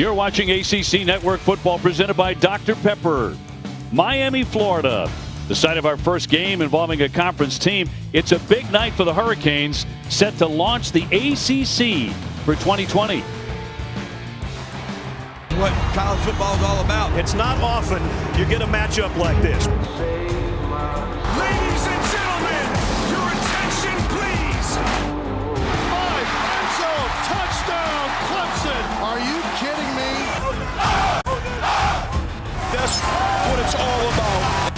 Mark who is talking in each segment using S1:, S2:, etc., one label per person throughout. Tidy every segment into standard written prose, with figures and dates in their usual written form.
S1: You're watching ACC Network Football presented by Dr. Pepper. Miami, Florida, the site of our first game involving a conference team. It's a big night for the Hurricanes, set to launch the ACC for 2020.
S2: What college football is all about.
S3: It's not often you get a matchup like this.
S4: Ladies and gentlemen, your attention please. 5 end zone touchdown Clemson.
S5: Are you kidding me?
S4: That's what it's all about.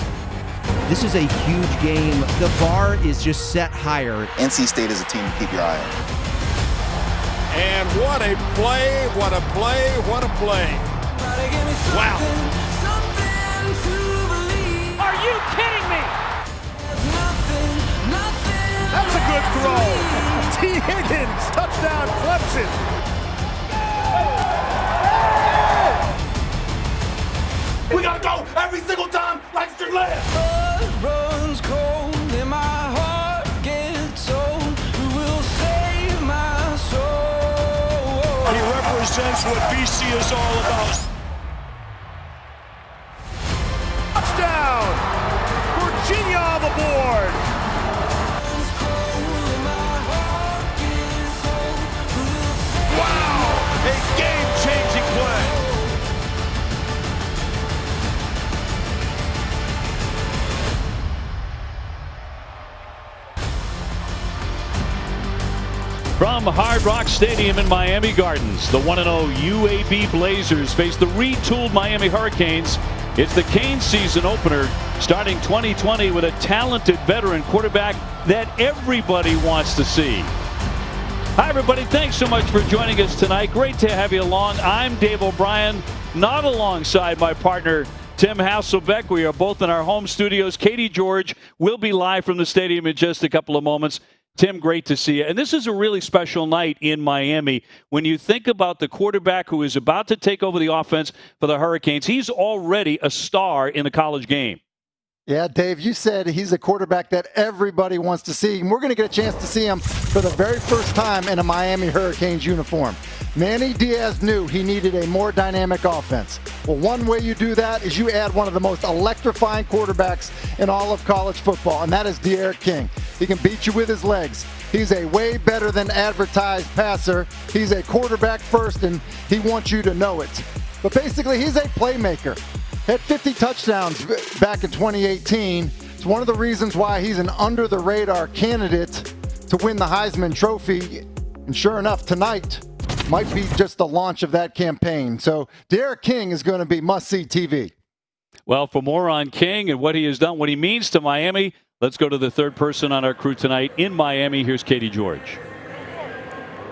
S6: This is a huge game. The bar is just set higher.
S7: NC State is a team to keep your eye on.
S4: And what a play, what a play, what a play. Wow.
S8: Are you kidding me?
S4: That's a good throw. T. Higgins, touchdown Clemson. We gotta go every single time like Strickland.
S9: Blood runs cold and my heart gets old. Who will save my soul?
S4: He represents what BC is all about. Touchdown! Virginia on the board! Wow! A game-changing play!
S1: From Hard Rock Stadium in Miami Gardens, the 1-0 UAB Blazers face the retooled Miami Hurricanes. It's the Canes season opener, starting 2020 with a talented veteran quarterback that everybody wants to see. Hi, everybody. Thanks so much for joining us tonight. Great to have you along. I'm Dave O'Brien, not alongside my partner, Tim Hasselbeck. We are both in our home studios. Katie George will be live from the stadium in just a couple of moments. Tim, great to see you. And this is a really special night in Miami. When you think about the quarterback who is about to take over the offense for the Hurricanes, he's already a star in the college game.
S5: Yeah, Dave, you said he's a quarterback that everybody wants to see. And we're going to get a chance to see him for the very first time in a Miami Hurricanes uniform. Manny Diaz knew he needed a more dynamic offense. Well, one way you do that is you add one of the most electrifying quarterbacks in all of college football, and that is D'Eriq King. He can beat you with his legs. He's a way better than advertised passer. He's a quarterback first, and he wants you to know it. But basically, he's a playmaker. Had 50 touchdowns back in 2018. It's one of the reasons why he's an under-the-radar candidate to win the Heisman Trophy. And sure enough, tonight might be just the launch of that campaign. So D'Eriq King is going to be must-see TV.
S1: Well, for more on King and what he has done, what he means to Miami, let's go to the third person on our crew tonight in Miami. Here's Katie George.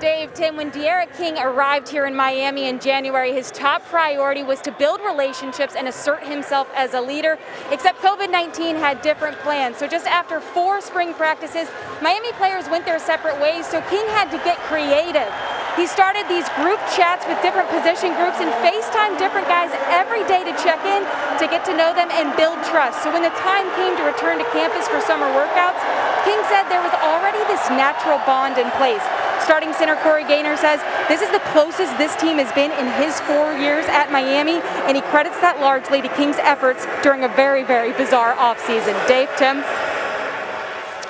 S10: Dave, Tim, when D'Eriq King arrived here in Miami in January, his top priority was to build relationships and assert himself as a leader, except COVID-19 had different plans. So just after 4 spring practices, Miami players went their separate ways, so King had to get creative. He started these group chats with different position groups and FaceTime different guys every day to check in, to get to know them and build trust. So when the time came to return to campus for summer workouts, King said there was already this natural bond in place. Starting center Corey Gaynor says this is the closest this team has been in his 4 years at Miami, and he credits that largely to King's efforts during a very, very bizarre offseason. Dave, Tim?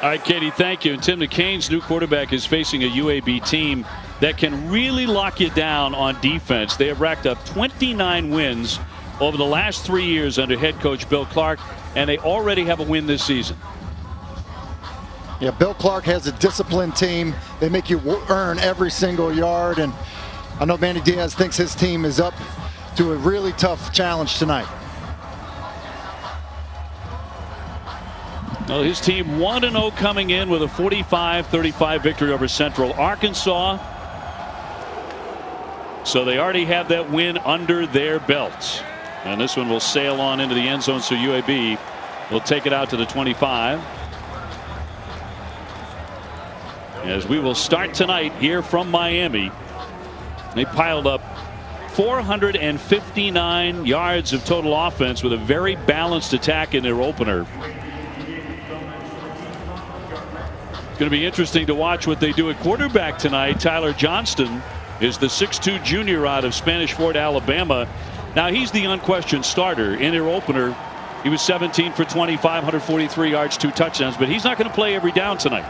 S1: All right, Katie, thank you. And Tim, the Canes' new quarterback is facing a UAB team that can really lock you down on defense. They have racked up 29 wins over the last 3 years under head coach Bill Clark, and they already have a win this season.
S5: Yeah, Bill Clark has a disciplined team. They make you earn every single yard, and I know Manny Diaz thinks his team is up to a really tough challenge tonight.
S1: Well, his team 1-0 coming in with a 45-35 victory over Central Arkansas. So they already have that win under their belts. And this one will sail on into the end zone, so UAB will take it out to the 25. As we will start tonight here from Miami. They piled up 459 yards of total offense with a very balanced attack in their opener. It's going to be interesting to watch what they do at quarterback tonight. Tyler Johnston is the 6'2" junior out of Spanish Fort, Alabama. Now he's the unquestioned starter. In their opener, he was 17 for 25, 143 yards, 2 touchdowns, but he's not going to play every down tonight.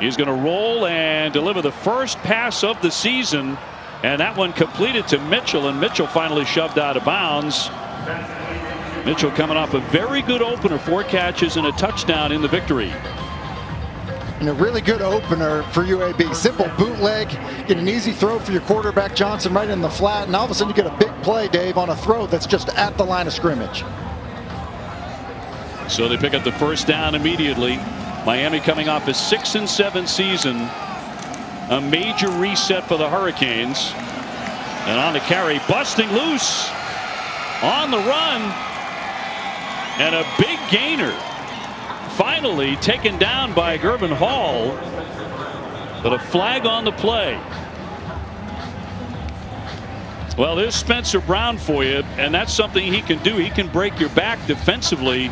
S1: He's going to roll and deliver the first pass of the season, and that one completed to Mitchell, and Mitchell finally shoved out of bounds. Mitchell coming off a very good opener, 4 catches and a touchdown in the victory.
S5: And a really good opener for UAB. Simple bootleg, get an easy throw for your quarterback Johnson right in the flat, and all of a sudden you get a big play, Dave, on a throw that's just at the line of scrimmage.
S1: So they pick up the first down immediately. Miami coming off a 6-7 season, a major reset for the Hurricanes, and on the carry, busting loose on the run, and a big gainer. Finally taken down by Gervin Hall, but a flag on the play. Well, there's Spencer Brown for you, and that's something he can do. He can break your back defensively.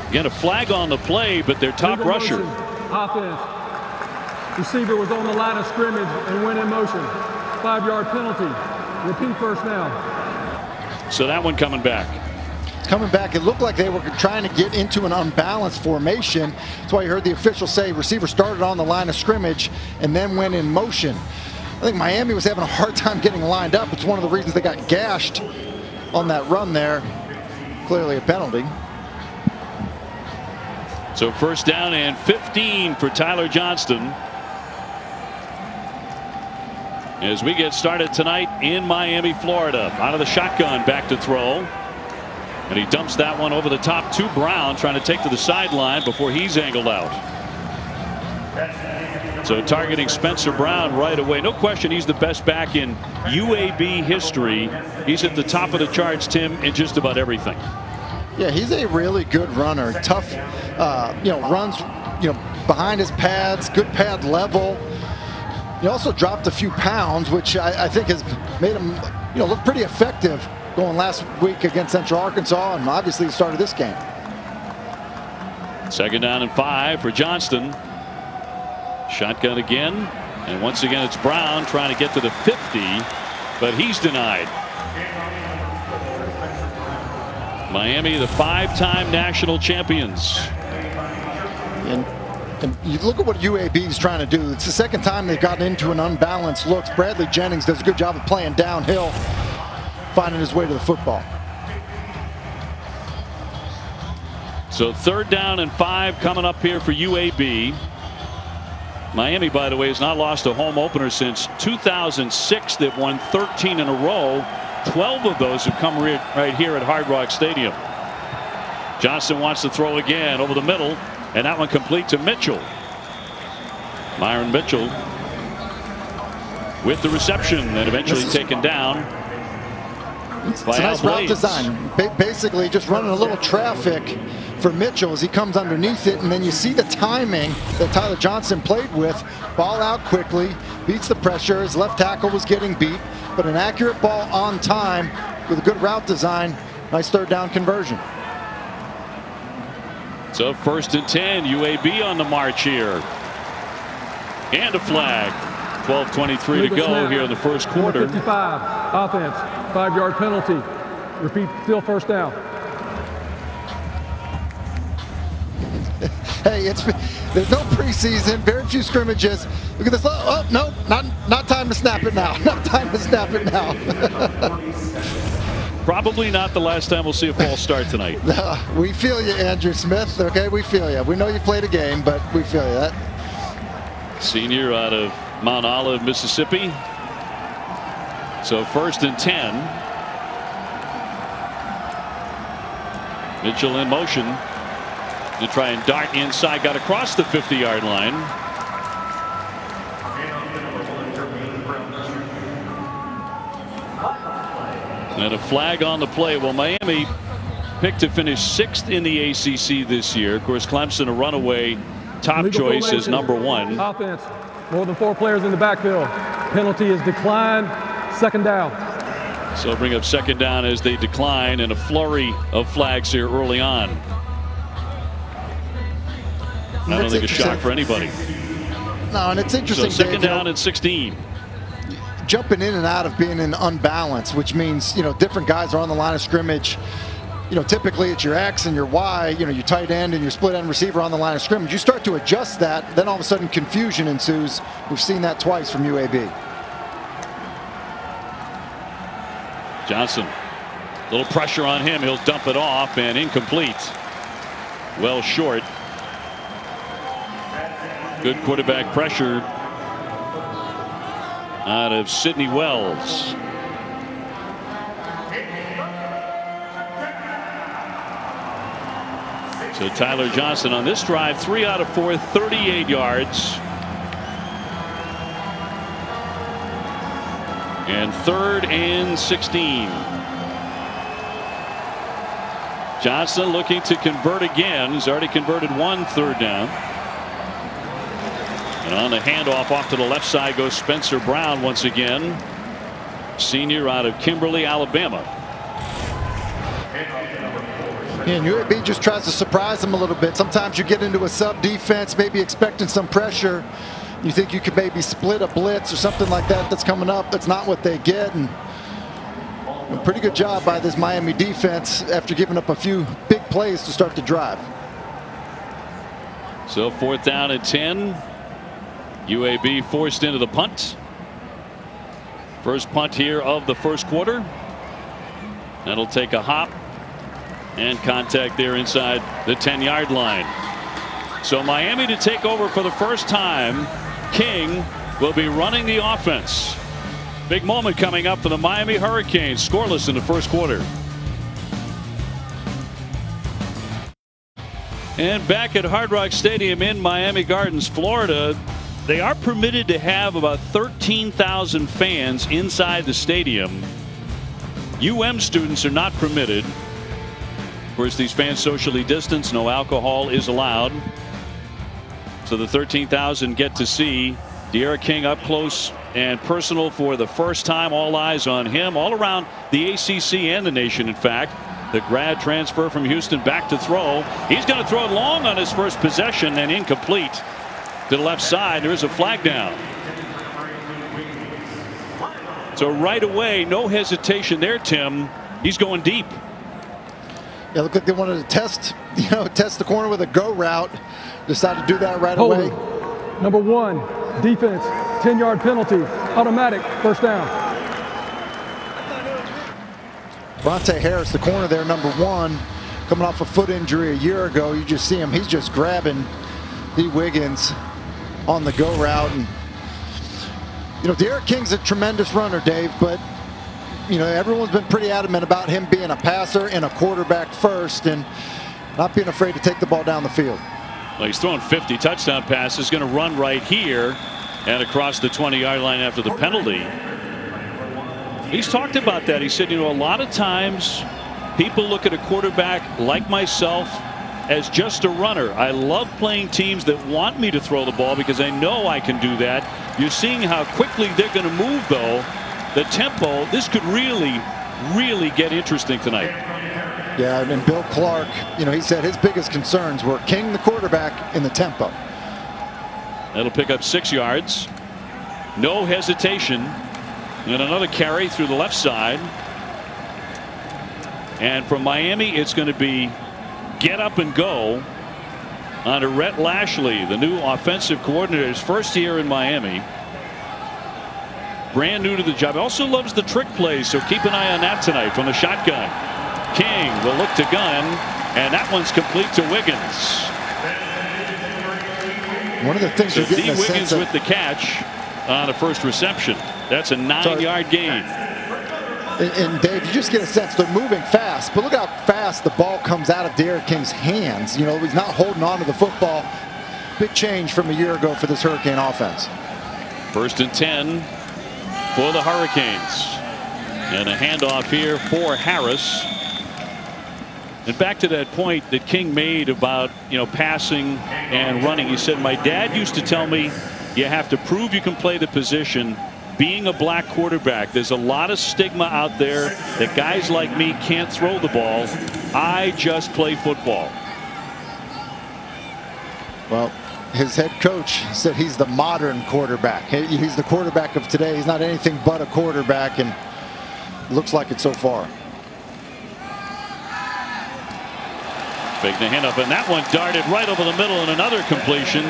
S1: Again, a flag on the play, but their top rusher.
S11: Offense. Receiver was on the line of scrimmage and went in motion. 5-yard penalty. Repeat first down.
S1: So that one coming back.
S5: Coming back, it looked like they were trying to get into an unbalanced formation. That's why you heard the official say receiver started on the line of scrimmage and then went in motion. I think Miami was having a hard time getting lined up. It's one of the reasons they got gashed on that run there. Clearly a penalty.
S1: So first down and 15 for Tyler Johnston. As we get started tonight in Miami, Florida. Out of the shotgun, back to throw. And he dumps that one over the top to Brown, trying to take to the sideline before he's angled out. So targeting Spencer Brown right away. No question he's the best back in UAB history. He's at the top of the charts, Tim, in just about everything.
S5: Yeah, he's a really good runner. Tough, runs, behind his pads, good pad level. He also dropped a few pounds, which I think has made him, look pretty effective going last week against Central Arkansas, and obviously he started this game.
S1: Second down and 5 for Johnston. Shotgun again, and once again it's Brown trying to get to the 50, but he's denied. Miami, the 5-time national champions.
S5: And you look at what UAB is trying to do. It's the second time they've gotten into an unbalanced look. Bradley Jennings does a good job of playing downhill, finding his way to the football.
S1: So third down and 5 coming up here for UAB. Miami, by the way, has not lost a home opener since 2006. They've won 13 in a row. 12 of those have come right here at Hard Rock Stadium. Johnson wants to throw again over the middle, and that one complete to Mitchell. Myron Mitchell with the reception and eventually taken down.
S5: It's a nice route design. Basically just running a little traffic for Mitchell as he comes underneath it, and then you see the timing that Tyler Johnson played with. Ball out quickly, beats the pressure. His left tackle was getting beat, but an accurate ball on time with a good route design. Nice third down conversion.
S1: So first and 10, UAB on the march here. And a flag. 12:23 to go here in the first quarter.
S11: 55, offense, 5-yard penalty. Repeat, still first down.
S5: Hey, there's no preseason, very few scrimmages. Look at this. Oh, no, not time to snap it now. Not time to snap it now.
S1: Probably not the last time we'll see a false start tonight.
S5: We feel you, Andrew Smith. Okay, we feel you. We know you played a game, but we feel you. That
S1: senior out of Mount Olive, Mississippi. So first and 10. Mitchell in motion to try and dart inside. Got across the 50-yard line. And a flag on the play. Well, Miami picked to finish 6th in the ACC this year. Of course, Clemson, a runaway top choice, is #1.
S11: Offense, more than 4 players in the backfield. Penalty is declined. Second down.
S1: So bring up second down as they decline, and a flurry of flags here early on. I don't think a shock for anybody.
S5: No, and it's interesting.
S1: So second
S5: Dave,
S1: down and 16.
S5: Jumping in and out of being in unbalance, which means, different guys are on the line of scrimmage. Typically it's your X and your Y, your tight end and your split end receiver on the line of scrimmage. You start to adjust that, then all of a sudden confusion ensues. We've seen that twice from UAB.
S1: Johnson, a little pressure on him. He'll dump it off and incomplete. Well short. Good quarterback pressure out of Sidney Wells. So Tyler Johnson on this drive, 3 out of 4, 38 yards. And 3rd and 16. Johnson looking to convert again. He's already converted 1 third down. And on the handoff off to the left side goes Spencer Brown once again. Senior out of Kimberly, Alabama.
S5: And UAB just tries to surprise them a little bit. Sometimes you get into a sub defense, maybe expecting some pressure. You think you could maybe split a blitz or something like that that's coming up. That's not what they get. And a pretty good job by this Miami defense after giving up a few big plays to start the drive.
S1: So 4th down and 10. UAB forced into the punt. First punt here of the first quarter. That'll take a hop and contact there inside the 10-yard line. So Miami to take over for the first time. King will be running the offense. Big moment coming up for the Miami Hurricanes. Scoreless in the first quarter. And back at Hard Rock Stadium in Miami Gardens, Florida, they are permitted to have about 13,000 fans inside the stadium. students are not permitted. Of course, these fans socially distanced. No alcohol is allowed. So the 13,000 get to see De'Ara King up close and personal for the first time. All eyes on him all around the ACC and the nation. In fact, the grad transfer from Houston back to throw. He's going to throw it long on his first possession and incomplete to the left side. There is a flag down. So right away, no hesitation there, Tim. He's going deep.
S5: Yeah, looked like they wanted to test the corner with a go route. Decided to do that right away.
S11: Number 1, defense, 10-yard penalty, automatic, first down.
S5: Bronte Harris, the corner there, number 1, coming off a foot injury a year ago. You just see him. He's just grabbing D. Wiggins on the go route. And De'Ara King's a tremendous runner, Dave, but everyone's been pretty adamant about him being a passer and a quarterback first and not being afraid to take the ball down the field.
S1: Well, he's throwing 50 touchdown passes. Going to run right here and across the 20-yard line after the penalty. He's talked about that. He said, a lot of times people look at a quarterback like myself as just a runner. I love playing teams that want me to throw the ball because I know I can do that. You're seeing how quickly they're going to move, though. The tempo, this could really, really get interesting tonight.
S5: Yeah, and Bill Clark, he said his biggest concerns were King, the quarterback, and the tempo.
S1: That'll pick up 6 yards. No hesitation. And another carry through the left side. And from Miami, it's going to be get up and go under Rhett Lashley, the new offensive coordinator, his first year in Miami. Brand new to the job. Also loves the trick plays, so keep an eye on that tonight from the shotgun. King will look to gun, and that one's complete to Wiggins.
S5: One of the things you're getting
S1: D. Wiggins with the catch on a first reception. That's a 9-yard gain.
S5: And Dave, you just get a sense they're moving fast, but look how fast the ball comes out of De'Ara King's hands. He's not holding on to the football. Big change from a year ago for this Hurricane offense.
S1: 1st and 10 for the Hurricanes. And a handoff here for Harris. And back to that point that King made about, passing and running. He said, my dad used to tell me you have to prove you can play the position. Being a black quarterback, there's a lot of stigma out there that guys like me can't throw the ball. I just play football.
S5: Well, his head coach said he's the modern quarterback. He's the quarterback of today. He's not anything but a quarterback, and looks like it so far.
S1: Fake the handoff, and that one darted right over the middle, and another completion.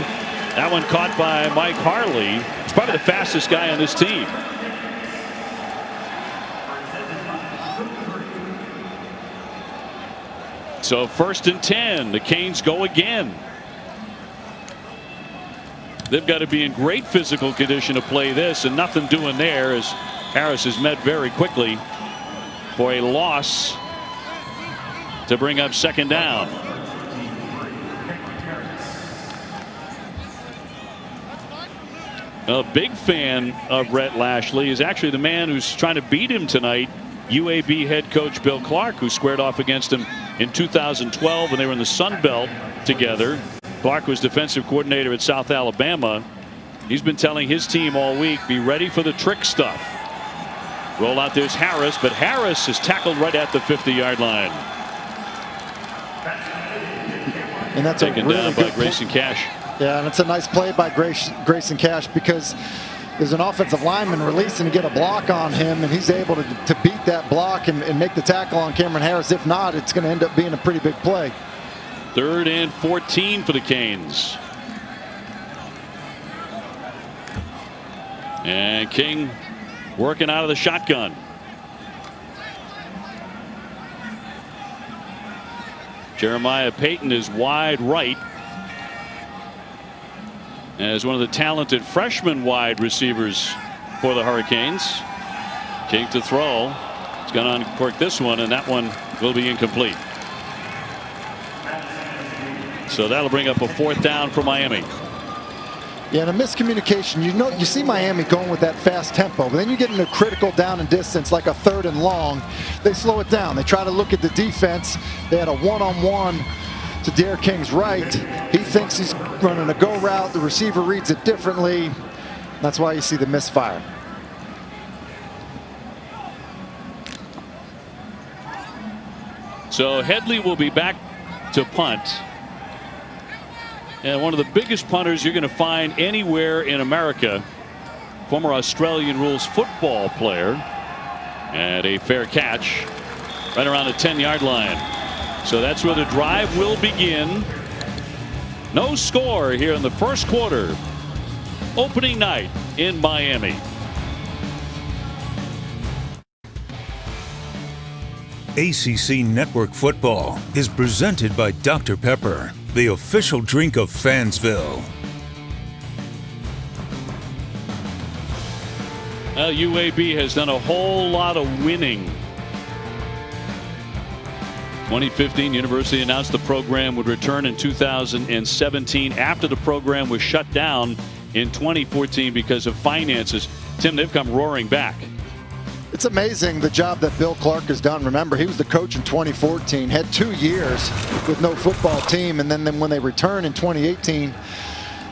S1: That one caught by Mike Harley. He's probably the fastest guy on this team. So 1st and 10. The Canes go again. They've got to be in great physical condition to play this, and nothing doing there as Harris is met very quickly for a loss to bring up 2nd down. A big fan of Rhett Lashley is actually the man who's trying to beat him tonight. UAB head coach Bill Clark, who squared off against him in 2012 when they were in the Sun Belt together. Clark was defensive coordinator at South Alabama. He's been telling his team all week, be ready for the trick stuff. Roll out, there's Harris, but Harris is tackled right at the 50-yard line.
S5: And that's
S1: taken
S5: really
S1: down by Grayson Cash.
S5: Yeah, and it's a nice play by Grayson Cash, because there's an offensive lineman releasing to get a block on him, and he's able to beat that block and make the tackle on Cameron Harris. If not, it's going to end up being a pretty big play.
S1: 3rd and 14 for the Canes. And King working out of the shotgun. Jeremiah Payton is wide right, as one of the talented freshman wide receivers for the Hurricanes. King to throw. He's going to uncork this one, and that one will be incomplete. So that'll bring up a 4th down for Miami.
S5: Yeah, and a miscommunication. You see Miami going with that fast tempo, but then you get into critical down and distance, like a 3rd and long. They slow it down. They try to look at the defense. They had a one-on-one to Derek King's right. He thinks he's running a go route. The receiver reads it differently. That's why you see the misfire.
S1: So Headley will be back to punt. And one of the biggest punters you're going to find anywhere in America, former Australian rules football player, and a fair catch right around the 10-yard line. So that's where the drive will begin. No score here in the 1st quarter. Opening night in Miami.
S12: ACC Network Football is presented by Dr. Pepper, the official drink of Fansville.
S1: UAB has done a whole lot of winning. 2015, University announced the program would return in 2017 after the program was shut down in 2014 because of finances. Tim, they've come roaring back.
S5: It's amazing the job that Bill Clark has done. Remember, he was the coach in 2014, had 2 years with no football team, and then when they return in 2018,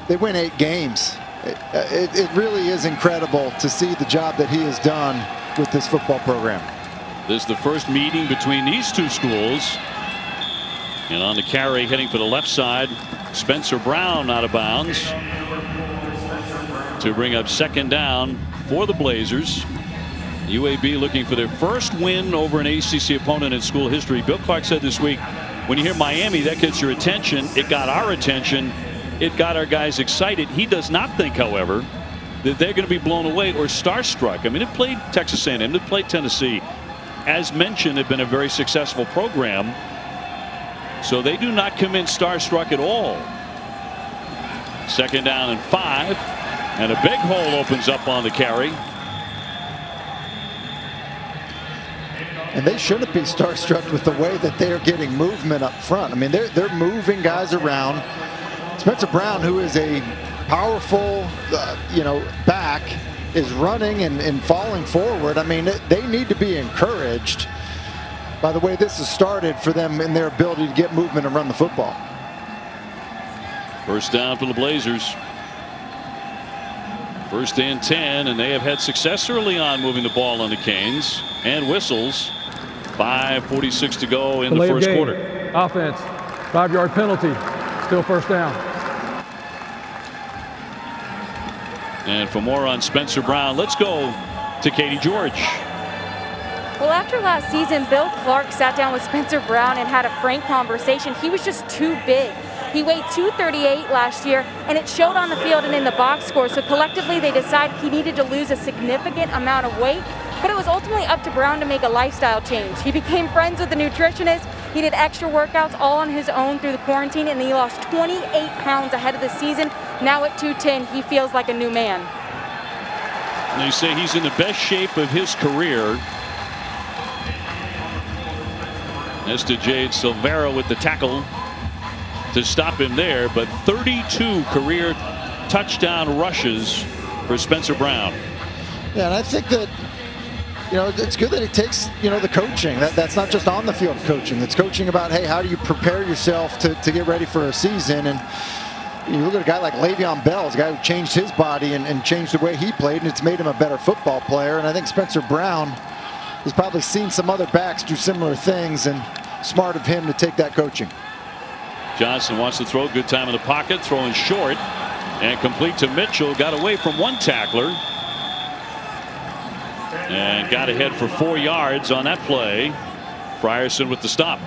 S5: they win 8 games. It really is incredible to see the job that he has done with this football program.
S1: This is the first meeting between these two schools. And on the carry, heading for the left side, Spencer Brown out of bounds to bring up 2nd down for the Blazers. UAB looking for their first win over an ACC opponent in school history. Bill Clark said this week, when you hear Miami, that gets your attention. It got our attention. It got our guys excited. He does not think, however, that they're going to be blown away or starstruck. I mean, they've played Texas A&M, they've played Tennessee. As mentioned, they've been a very successful program. So they do not come in starstruck at all. 2nd down and 5. And a big hole opens up on the carry.
S5: And they shouldn't be starstruck with the way that they are getting movement up front. I mean, they're moving guys around. Spencer Brown, who is a powerful, back, is running and falling forward. I mean, they need to be encouraged by the way this has started for them in their ability to get movement and run the football.
S1: 1st down for the Blazers. 1st and 10, and they have had success early on moving the ball on the Canes. And whistles. 5:46 to go in the 1st quarter.
S11: Offense, 5-yard penalty, still 1st down.
S1: And for more on Spencer Brown, let's go to Katie George.
S10: Well, after last season, Bill Clark sat down with Spencer Brown and had a frank conversation. He was just too big. He weighed 238 last year, and it showed on the field and in the box score. So collectively, they decided he needed to lose a significant amount of weight, but it was ultimately up to Brown to make a lifestyle change. He became friends with the nutritionist. He did extra workouts all on his own through the quarantine, and he lost 28 pounds ahead of the season. Now at 210, he feels like a new man.
S1: They say he's in the best shape of his career. As to Jade Silvera with the tackle to stop him there, but 32 career touchdown rushes for Spencer Brown.
S5: Yeah, and I think that, you know, it's good that he takes, you know, the coaching. That's not just on the field coaching. It's coaching about, hey, how do you prepare yourself to get ready for a season? And you look at a guy like Le'Veon Bell, a guy who changed his body and changed the way he played, and it's made him a better football player. And I think Spencer Brown has probably seen some other backs do similar things, and smart of him to take that coaching.
S1: Johnson wants to throw. Good time in the pocket. Throwing short and complete to Mitchell. Got away from one tackler and got ahead for 4 yards on that play. Frierson with the stop.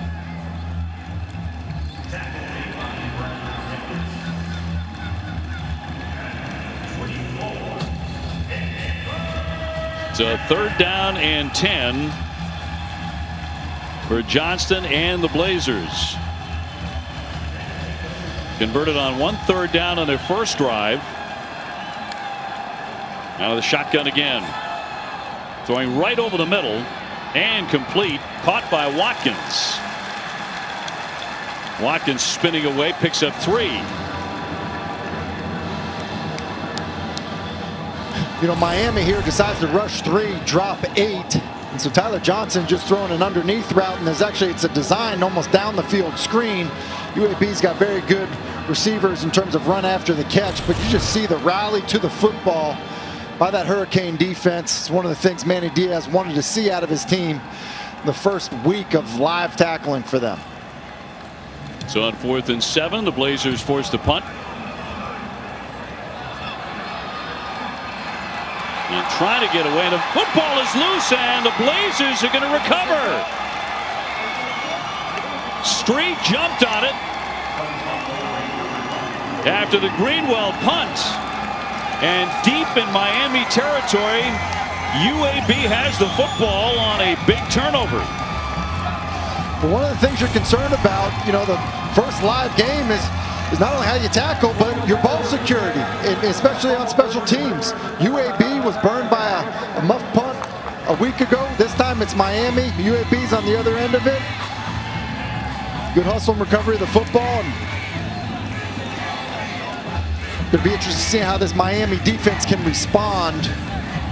S1: So 3rd down and 10 for Johnston and the Blazers. Converted on 1 3rd down on their first drive. Out of the shotgun again. Throwing right over the middle and complete. Caught by Watkins. Watkins spinning away, picks up 3.
S5: You know, Miami here decides to rush 3, drop 8. And so Tyler Johnson just throwing an underneath route, and it's a design almost down the field screen. UAB's got very good receivers in terms of run after the catch, but you just see the rally to the football by that Hurricane defense. It's one of the things Manny Diaz wanted to see out of his team the first week of live tackling for them.
S1: So on 4th and 7, the Blazers forced to punt. And trying to get away. The football is loose, and the Blazers are going to recover. Street jumped on it after the Greenwell punt. And deep in Miami territory, UAB has the football on a big turnover.
S5: But one of the things you're concerned about, you know, the first live game is not only how you tackle, but your ball security, especially on special teams. UAB was burned by a muff punt a week ago. This time it's Miami. UAB's on the other end of it. Good hustle and recovery of the football. It'll be interesting to see how this Miami defense can respond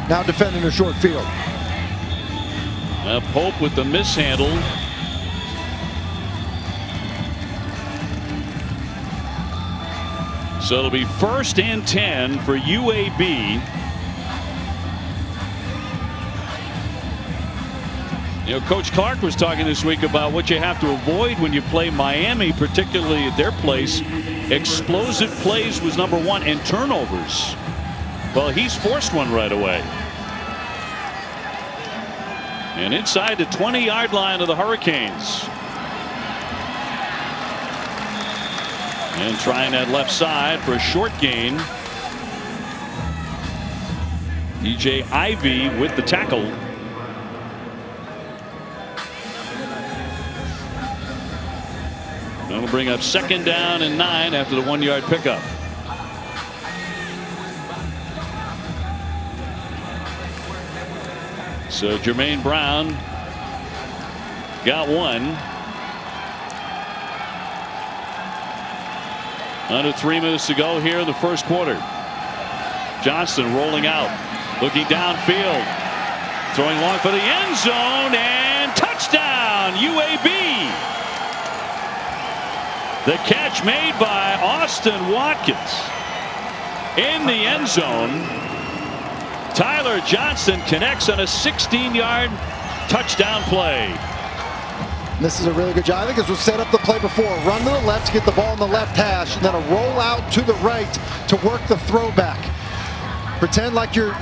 S5: now defending a short field.
S1: Pope with the mishandle. So it'll be 1st and 10 for UAB. You know, Coach Clark was talking this week about what you have to avoid when you play Miami, particularly at their place. Explosive plays was number 1, and turnovers. Well, he's forced one right away. And inside the 20-yard line of the Hurricanes. And trying that left side for a short gain. E.J. Ivey with the tackle. That'll bring up 2nd down and 9 after the 1-yard pickup. So Jermaine Brown got 1. Under 3 minutes to go here in the first quarter. Johnston rolling out, looking downfield, throwing long for the end zone, and touchdown UAB. The catch made by Austin Watkins in the end zone. Tyler Johnson connects on a 16-yard touchdown play.
S5: This is a really good job. I think this was set up the play before. Run to the left to get the ball in the left hash, and then a roll out to the right to work the throwback. pretend like you're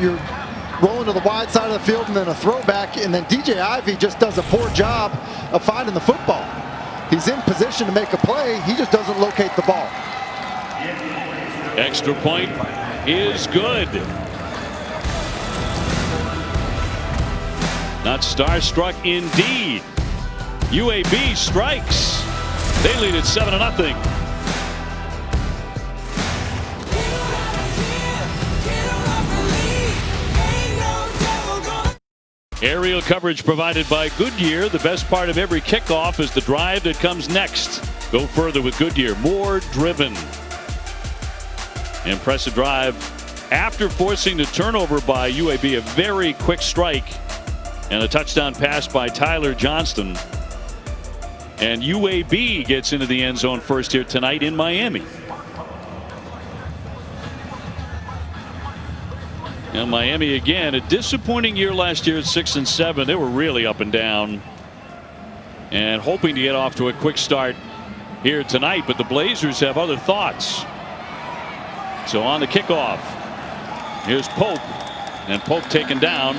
S5: rolling to the wide side of the field and then a throwback, and then DJ Ivey just does a poor job of finding the football. He's in position to make a play. He just doesn't locate the ball.
S1: Extra point is good. Not starstruck indeed. UAB strikes. They lead at 7-0. Aerial coverage provided by Goodyear. The best part of every kickoff is the drive that comes next. Go further with Goodyear. More driven. Impressive drive after forcing the turnover by UAB. A very quick strike and a touchdown pass by Tyler Johnston. And UAB gets into the end zone first here tonight in Miami. And Miami again, a disappointing year last year at 6-7. They were really up and down and hoping to get off to a quick start here tonight, but the Blazers have other thoughts. So on the kickoff, here's Pope, and Pope taken down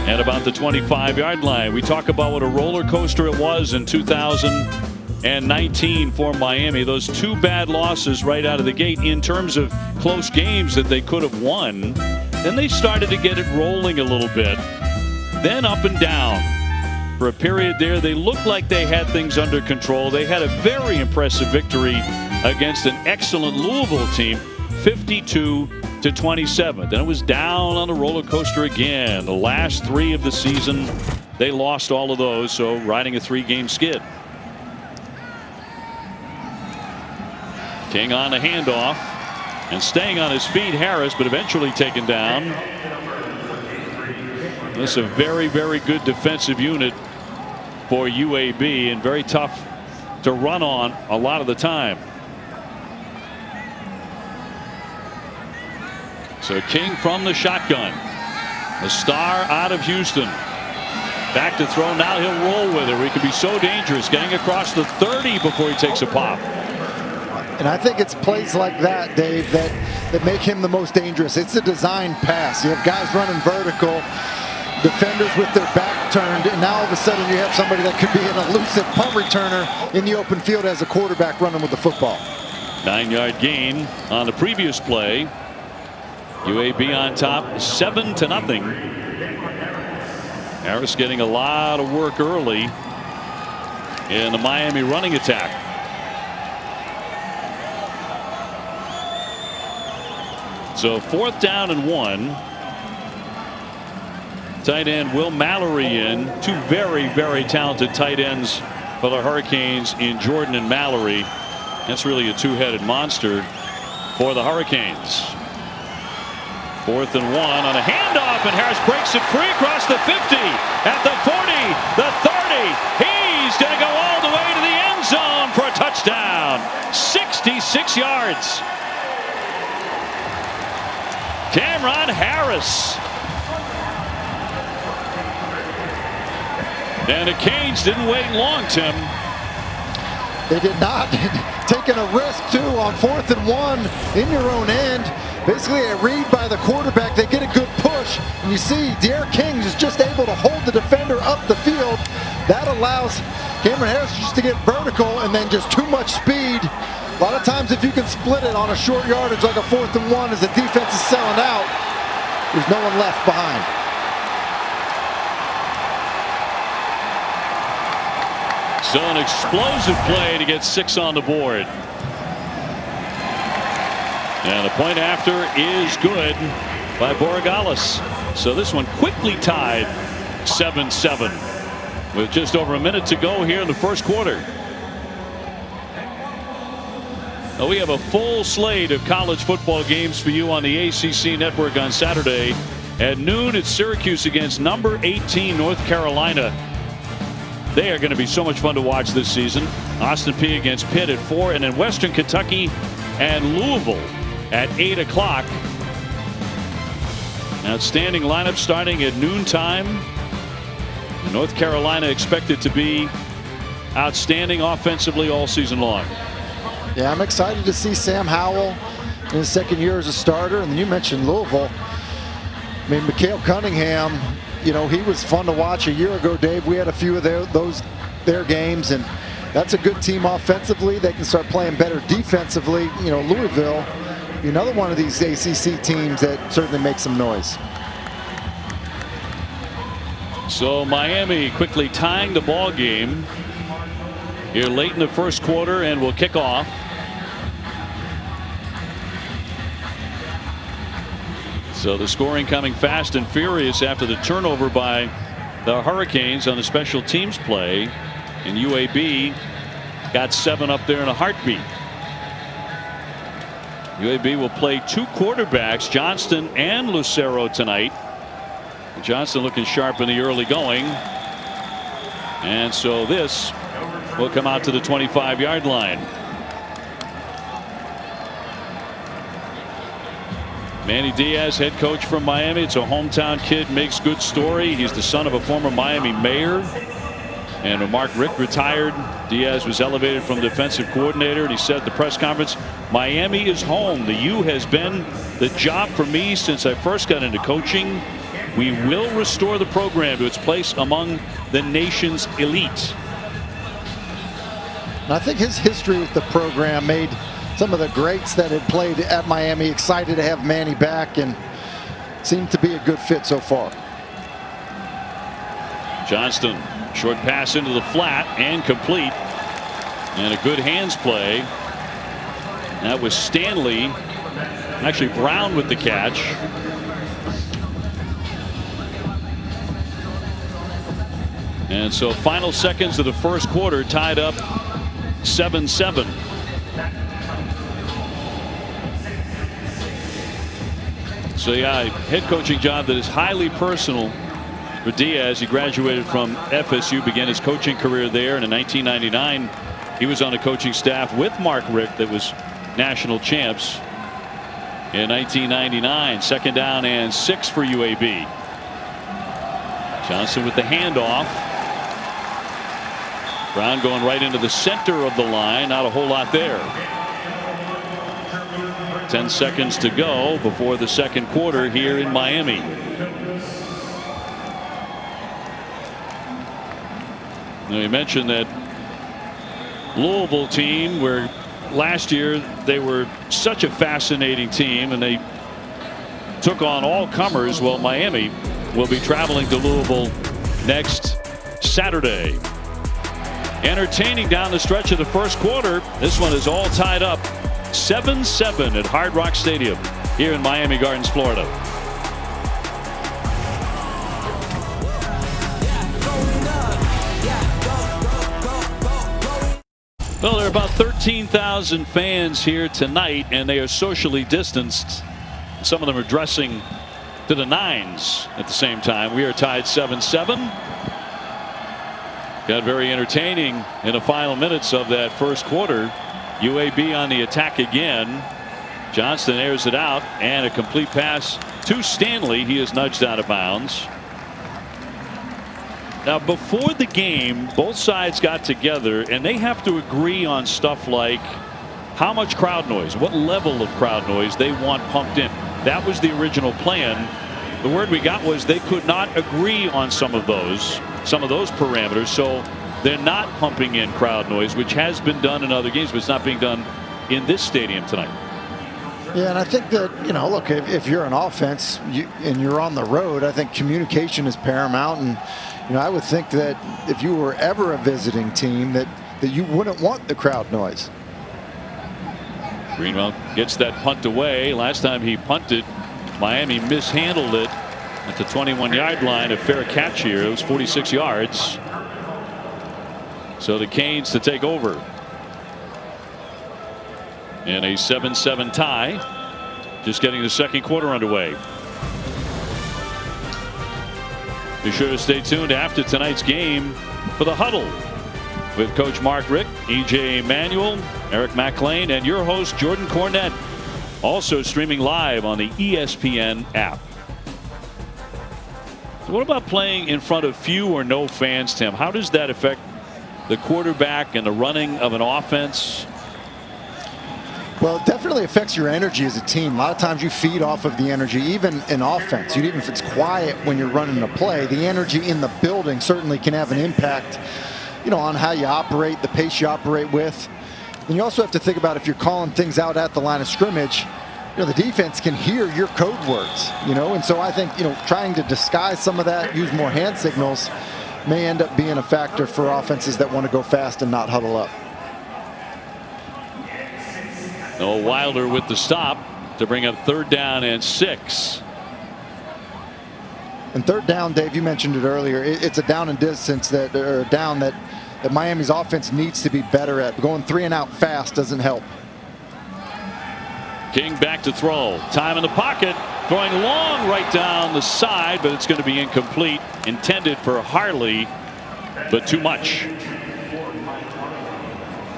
S1: at about the 25-yard line. We talk about what a roller coaster it was in 2019 for Miami. Those two bad losses right out of the gate in terms of close games that they could have won. Then they started to get it rolling a little bit. Then up and down. For a period there, they looked like they had things under control. They had a very impressive victory against an excellent Louisville team, 52-27. Then it was down on the roller coaster again. The last three of the season, they lost all of those, so riding a 3-game skid. King on the handoff and staying on his feet, Harris, but eventually taken down. This is a very, very good defensive unit for UAB and very tough to run on a lot of the time. So King from the shotgun. The star out of Houston. Back to throw. Now he'll roll with it. He could be so dangerous getting across the 30 before he takes a pop.
S5: And I think it's plays like that, Dave, that make him the most dangerous. It's a designed pass. You have guys running vertical, defenders with their back turned, and now all of a sudden you have somebody that could be an elusive punt returner in the open field as a quarterback running with the football.
S1: 9-yard gain on the previous play. UAB on top, 7-0. Harris getting a lot of work early in the Miami running attack. So 4th down and 1. Tight end Will Mallory in. Two very, very talented tight ends for the Hurricanes in Jordan and Mallory. That's really a two-headed monster for the Hurricanes. 4th and 1 on a handoff, and Harris breaks it free across the 50, at the 40, the 30. He's going to go all the way to the end zone for a touchdown. 66 yards. Cameron Harris. And the Canes didn't wait long, Tim.
S5: They did not. Taking a risk, too, on 4th and 1 in your own end. Basically a read by the quarterback. They get a good push. And you see D'Eriq King is just able to hold the defender up the field. That allows Cameron Harris just to get vertical and then just too much speed. A lot of times if you can split it on a short yardage like a 4th and 1 as the defense is selling out, there's no one left behind.
S1: So an explosive play to get 6 on the board. And the point after is good by Borregales. So this one quickly tied 7-7 with just over a minute to go here in the first quarter. Now we have a full slate of college football games for you on the ACC network on Saturday. At noon, it's Syracuse against number 18 North Carolina. They are going to be so much fun to watch this season. Austin Peay against Pitt at 4, and then Western Kentucky and Louisville at 8 o'clock. Outstanding lineup starting at noontime. North Carolina expected to be outstanding offensively all season long.
S5: Yeah, I'm excited to see Sam Howell in his second year as a starter. And then you mentioned Louisville. I mean, Mikhail Cunningham, you know, he was fun to watch a year ago, Dave. We had a few of their games, and that's a good team offensively. They can start playing better defensively. You know, Louisville, another one of these ACC teams that certainly makes some noise.
S1: So Miami quickly tying the ball game here late in the first quarter, and will kick off. So the scoring coming fast and furious after the turnover by the Hurricanes on the special teams play. And UAB got 7 up there in a heartbeat. UAB will play 2 quarterbacks, Johnston and Lucero, tonight. Johnston looking sharp in the early going. And so this will come out to the 25-yard line. Manny Diaz, head coach from Miami. It's a hometown kid, makes good story. He's the son of a former Miami mayor. And when Mark Richt retired, Diaz was elevated from defensive coordinator, and he said at the press conference, "Miami is home. The U has been the job for me since I first got into coaching. We will restore the program to its place among the nation's elite."
S5: And I think his history with the program made some of the greats that had played at Miami excited to have Manny back, and seemed to be a good fit so far.
S1: Johnston, short pass into the flat and complete, and a good hands play. That was Stanley, actually Brown with the catch. And so final seconds of the first quarter, tied up 7-7. So yeah, head coaching job that is highly personal for Diaz. He graduated from FSU, began his coaching career there, and in 1999 he was on the coaching staff with Mark Richt that was national champs in 1999. 2nd down and 6 for UAB. Johnson with the handoff. Brown going right into the center of the line. Not a whole lot there. 10 seconds to go before the second quarter here in Miami. Now, you mentioned that Louisville team, where last year they were such a fascinating team and they took on all comers. Well, Miami will be traveling to Louisville next Saturday. Entertaining down the stretch of the first quarter. This one is all tied up 7-7 at Hard Rock Stadium here in Miami Gardens, Florida. Well, there are about 13,000 fans here tonight, and they are socially distanced. Some of them are dressing to the nines at the same time. We are tied 7-7. Got very entertaining in the final minutes of that first quarter. UAB on the attack again. Johnston airs it out, and a complete pass to Stanley. He is nudged out of bounds. Now, before the game, both sides got together, and they have to agree on stuff like how much crowd noise, what level of crowd noise they want pumped in. That was the original plan. The word we got was they could not agree on some of those parameters, so they're not pumping in crowd noise, which has been done in other games, but it's not being done in this stadium tonight.
S5: Yeah, and I think that, you know, look, if you're an offense and you're on the road, I think communication is paramount. And, you know, I would think that if you were ever a visiting team, that you wouldn't want the crowd noise.
S1: Greenwell gets that punt away. Last time he punted, Miami mishandled it at the 21-yard line. A fair catch here. It was 46 yards. So the Canes to take over in a 7-7 tie. Just getting the second quarter underway. Be sure to stay tuned after tonight's game for the huddle with Coach Mark Richt, EJ Manuel, Eric McLean, and your host Jordan Cornette. Also streaming live on the ESPN app. So what about playing in front of few or no fans, Tim? How does that affect the quarterback and the running of an offense?
S5: Well, it definitely affects your energy as a team. A lot of times you feed off of the energy, even in offense. Even if it's quiet when you're running a play, the energy in the building certainly can have an impact, on how you operate, the pace you operate with. And you also have to think about if you're calling things out at the line of scrimmage, the defense can hear your code words, and so I think, trying to disguise some of that, use more hand signals, may end up being a factor for offenses that want to go fast and not huddle up.
S1: Noah Wilder with the stop to bring up 3rd down and 6.
S5: And 3rd down, Dave, you mentioned it earlier. It's a down and distance or down that Miami's offense needs to be better at. Going 3 and out fast doesn't help.
S1: King back to throw. Time in the pocket. Throwing long right down the side, but it's going to be incomplete. Intended for Harley, but too much.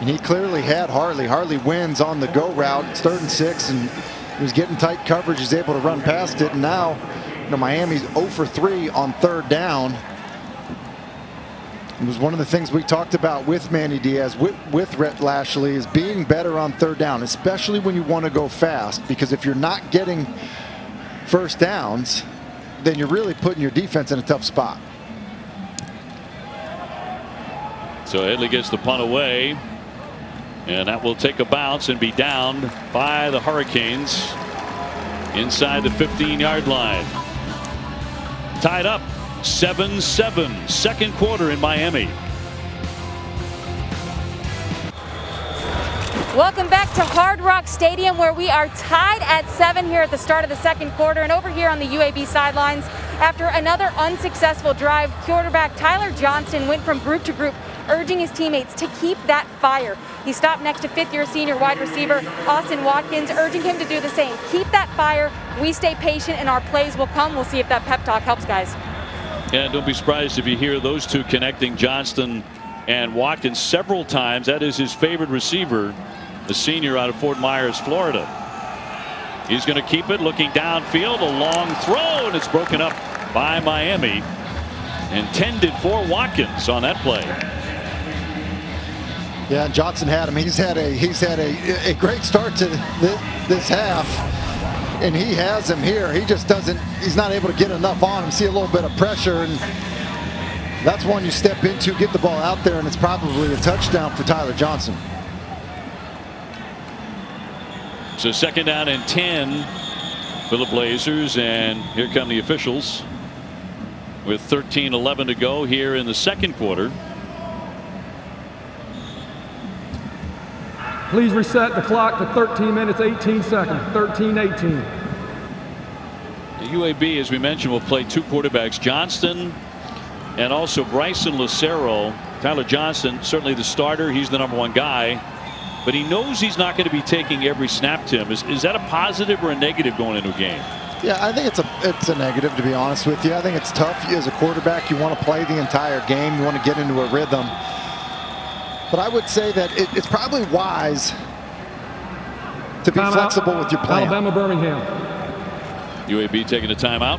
S5: And he clearly had Harley. Harley wins on the go route. It's 3rd and 6, and he was getting tight coverage. He's able to run past it, and now Miami's 0 for 3 on 3rd down. It was one of the things we talked about with Manny Diaz, with Rhett Lashley, is being better on 3rd down, especially when you want to go fast, because if you're not getting first downs, then you're really putting your defense in a tough spot.
S1: So Headley gets the punt away, and that will take a bounce and be downed by the Hurricanes inside the 15-yard line. Tied up 7-7, second quarter in Miami.
S10: Welcome back to Hard Rock Stadium, where we are tied at 7 here at the start of the second quarter. And over here on the UAB sidelines, after another unsuccessful drive, quarterback Tyler Johnston went from group to group, urging his teammates to keep that fire. He stopped next to 5th-year senior wide receiver Austin Watkins, urging him to do the same. Keep that fire. We stay patient, and our plays will come. We'll see if that pep talk helps, guys.
S1: Yeah, don't be surprised if you hear those two connecting, Johnston and Watkins, several times. That is his favorite receiver, the senior out of Fort Myers, Florida. He's going to keep it, looking downfield, a long throw, and it's broken up by Miami. Intended for Watkins on that play.
S5: Yeah, Johnson had him. He's had a great start to this half, and he has him here. He just doesn't. He's not able to get enough on him. See a little bit of pressure, and that's one you step into, get the ball out there, and it's probably a touchdown for Tyler Johnson.
S1: So 2nd down and 10 for the Blazers, and here come the officials with 13:11 to go here in the second quarter.
S11: Please reset the clock to 13 minutes, 18 seconds, 13-18.
S1: The UAB, as we mentioned, will play 2 quarterbacks, Johnston and also Bryson Lucero. Tyler Johnston, certainly the starter. He's the #1 guy, but he knows he's not going to be taking every snap, Tim. Is that a positive or a negative going into a game?
S5: Yeah, I think it's a negative, to be honest with you. I think it's tough. As a quarterback, you want to play the entire game. You want to get into a rhythm. But I would say that it's probably wise to be flexible with your plan.
S11: Alabama, Birmingham.
S1: UAB taking a timeout.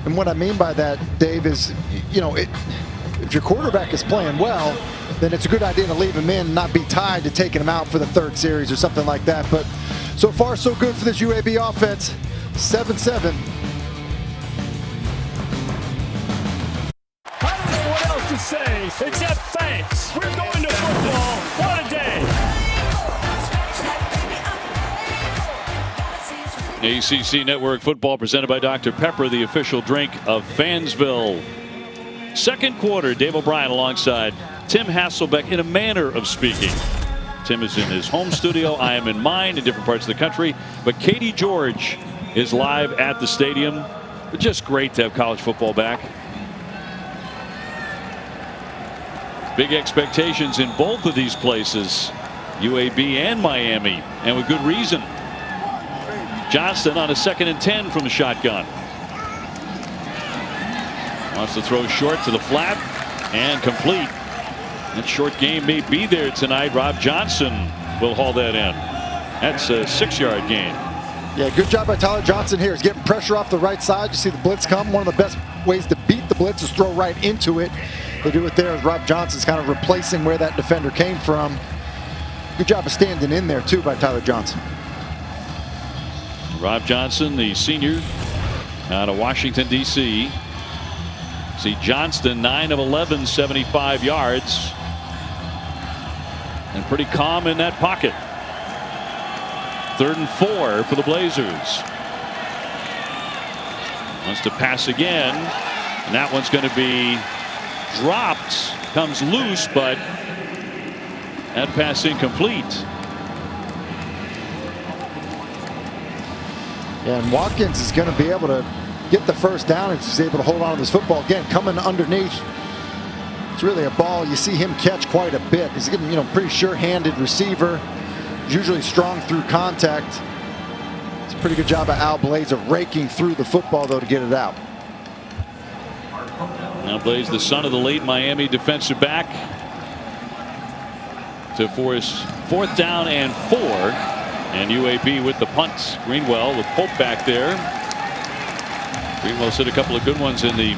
S5: And what I mean by that, Dave, is, if your quarterback is playing well, then it's a good idea to leave him in and not be tied to taking him out for the 3rd series or something like that. But so far, so good for this UAB offense. 7-7.
S4: I don't know what else to say except thanks. We're going to football. What a day.
S1: ACC Network Football presented by Dr. Pepper, the official drink of Fansville. Second quarter, Dave O'Brien alongside Tim Hasselbeck, in a manner of speaking. Tim is in his home studio. I am in mine in different parts of the country. But Katie George is live at the stadium. But just great to have college football back. Big expectations in both of these places, UAB and Miami, and with good reason. Johnston on a 2nd and 10 from the shotgun. Wants to throw short to the flat and complete. That short game may be there tonight. Rob Johnson will haul that in. That's a 6-yard gain.
S5: Yeah, good job by Tyler Johnson here. He's getting pressure off the right side. You see the blitz come. One of the best ways to beat the blitz is throw right into it. They do it there as Rob Johnson's kind of replacing where that defender came from. Good job of standing in there, too, by Tyler Johnson.
S1: Rob Johnson, the senior out of Washington, D.C. See Johnston, 9 of 11, 75 yards. And pretty calm in that pocket. 3rd and 4 for the Blazers. Wants to pass again. And that one's going to be dropped. Comes loose, but that pass incomplete.
S5: And Watkins is going to be able to get the first down. He's able to hold on to this football again, coming underneath. It's really a ball you see him catch quite a bit. He's getting, pretty sure-handed receiver. Usually strong through contact. It's a pretty good job of Al Blaze of raking through the football, though, to get it out.
S1: Now Blaze, the son of the late Miami defensive back, to force 4th down and 4. And UAB with the punt. Greenwell with Pope back there. Greenwell's hit a couple of good ones in the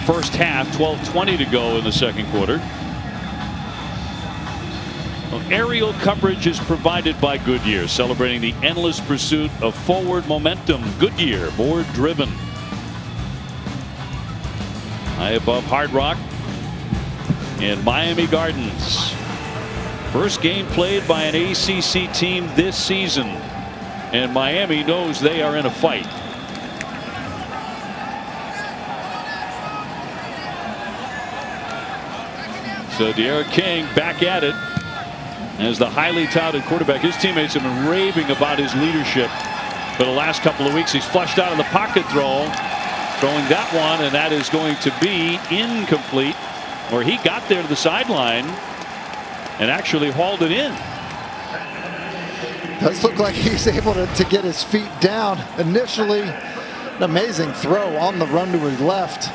S1: first half. 12:20 to go in the second quarter. Well, aerial coverage is provided by Goodyear, celebrating the endless pursuit of forward momentum. Goodyear, more driven. High above Hard Rock in Miami Gardens. First game played by an ACC team this season, and Miami knows they are in a fight. So De'Ara King back at it as the highly touted quarterback. His teammates have been raving about his leadership for the last couple of weeks. He's flushed out of the pocket throwing that one, and that is going to be incomplete. Or he got there to the sideline and actually hauled it in.
S5: Does look like he's able to get his feet down. Initially, an amazing throw on the run to his left.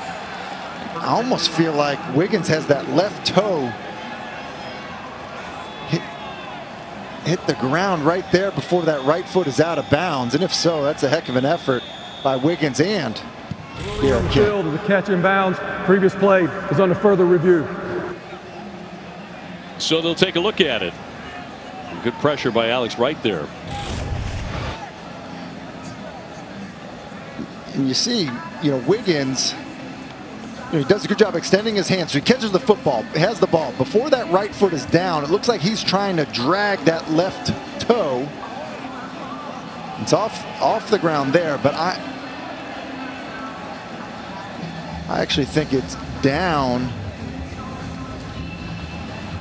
S5: I almost feel like Wiggins has that left toe hit the ground right there before that right foot is out of bounds. And if so, that's a heck of an effort by Wiggins and
S11: on the field of the catch in bounds. Previous play is under further review.
S1: So they'll take a look at it. Good pressure by Alex Wright there.
S5: And you see, Wiggins, he does a good job extending his hands. So he catches the football, has the ball. Before that right foot is down, it looks like he's trying to drag that left toe. It's off the ground there, but I actually think it's down.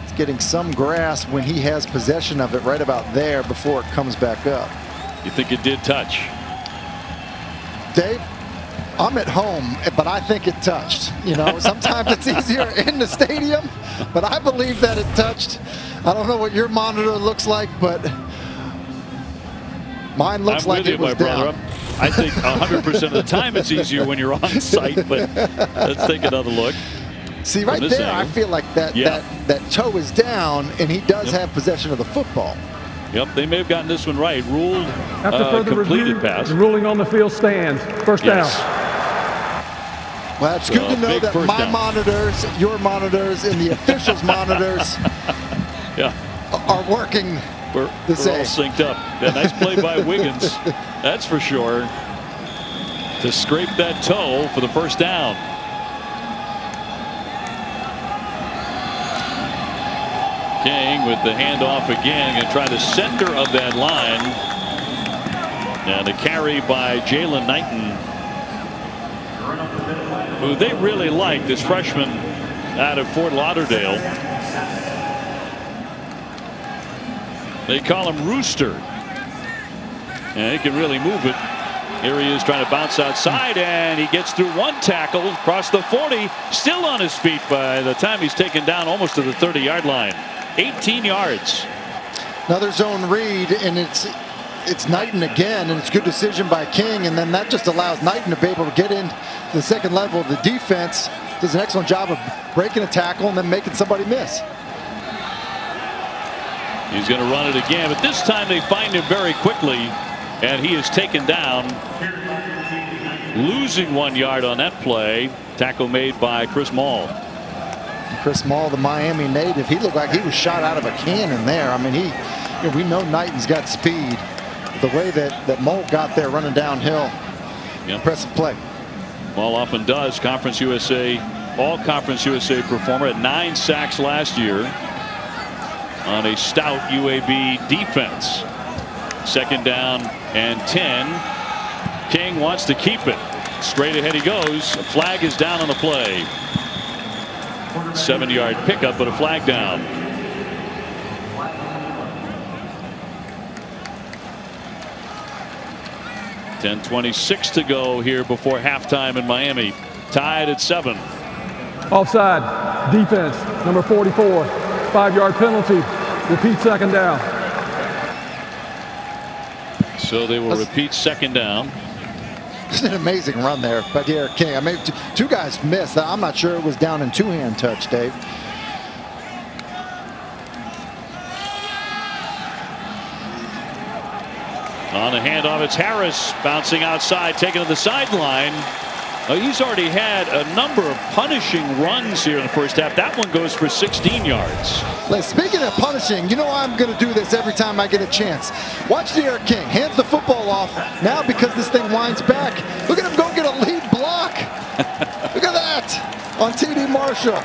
S5: It's getting some grasp when he has possession of it right about there before it comes back up.
S1: You think it did touch?
S5: Dave, I'm at home, but I think it touched. Sometimes it's easier in the stadium, but I believe that it touched. I don't know what your monitor looks like, but mine looks like it was down.
S1: I think 100% of the time it's easier when you're on site, but let's take another look.
S5: See, right there, angle. I feel like that toe is down, and he does have possession of the football.
S1: Yep, they may have gotten this one right. Ruled
S11: after further
S1: completed
S11: review,
S1: pass.
S11: The ruling on the field stands. First down.
S5: Well, it's good to know that my monitors, your monitors, and the officials' monitors are working.
S1: We're all synced up. Yeah, nice play by Wiggins, that's for sure, to scrape that toe for the first down. King with the handoff again, going to try the center of that line. And a carry by Jalen Knighton, who they really like, this freshman out of Fort Lauderdale. They call him Rooster. And he can really move it. Here he is trying to bounce outside, and he gets through one tackle across the 40, still on his feet by the time he's taken down almost to the 30-yard line. 18 yards.
S5: Another zone read, and it's Knighton again, and it's a good decision by King, and then that just allows Knighton to be able to get into the second level of the defense. Does an excellent job of breaking a tackle and then making somebody miss.
S1: He's going to run it again, but this time they find him very quickly, and he is taken down, losing 1 yard on that play. Tackle made by Chris Maul.
S5: Chris Maul, the Miami native, he looked like he was shot out of a cannon there. I mean, we know Knighton's got speed. The way that Maul got there running downhill, impressive play.
S1: Maul often does. Conference USA, All-Conference USA performer at 9 sacks last year on a stout UAB defense. 2nd down and 10. King wants to keep it. Straight ahead he goes. A flag is down on the play. 7-yard pickup, but a flag down. .10:26 to go here before halftime in Miami. Tied at 7.
S11: Offside. Defense. Number 44. 5-yard penalty. Repeat 2nd down.
S1: So they will repeat 2nd down.
S5: It's an amazing run there by Derek King. I mean, 2 guys missed. I'm not sure it was down in 2-hand touch, Dave.
S1: On the handoff, it's Harris bouncing outside, taken to the sideline. He's already had a number of punishing runs here in the first half. That one goes for 16 yards.
S5: Speaking of punishing, you know I'm going to do this every time I get a chance. Watch Derek King. Hands the football off. Now because this thing winds back, look at him go get a lead block. Look at that on TD Marshall.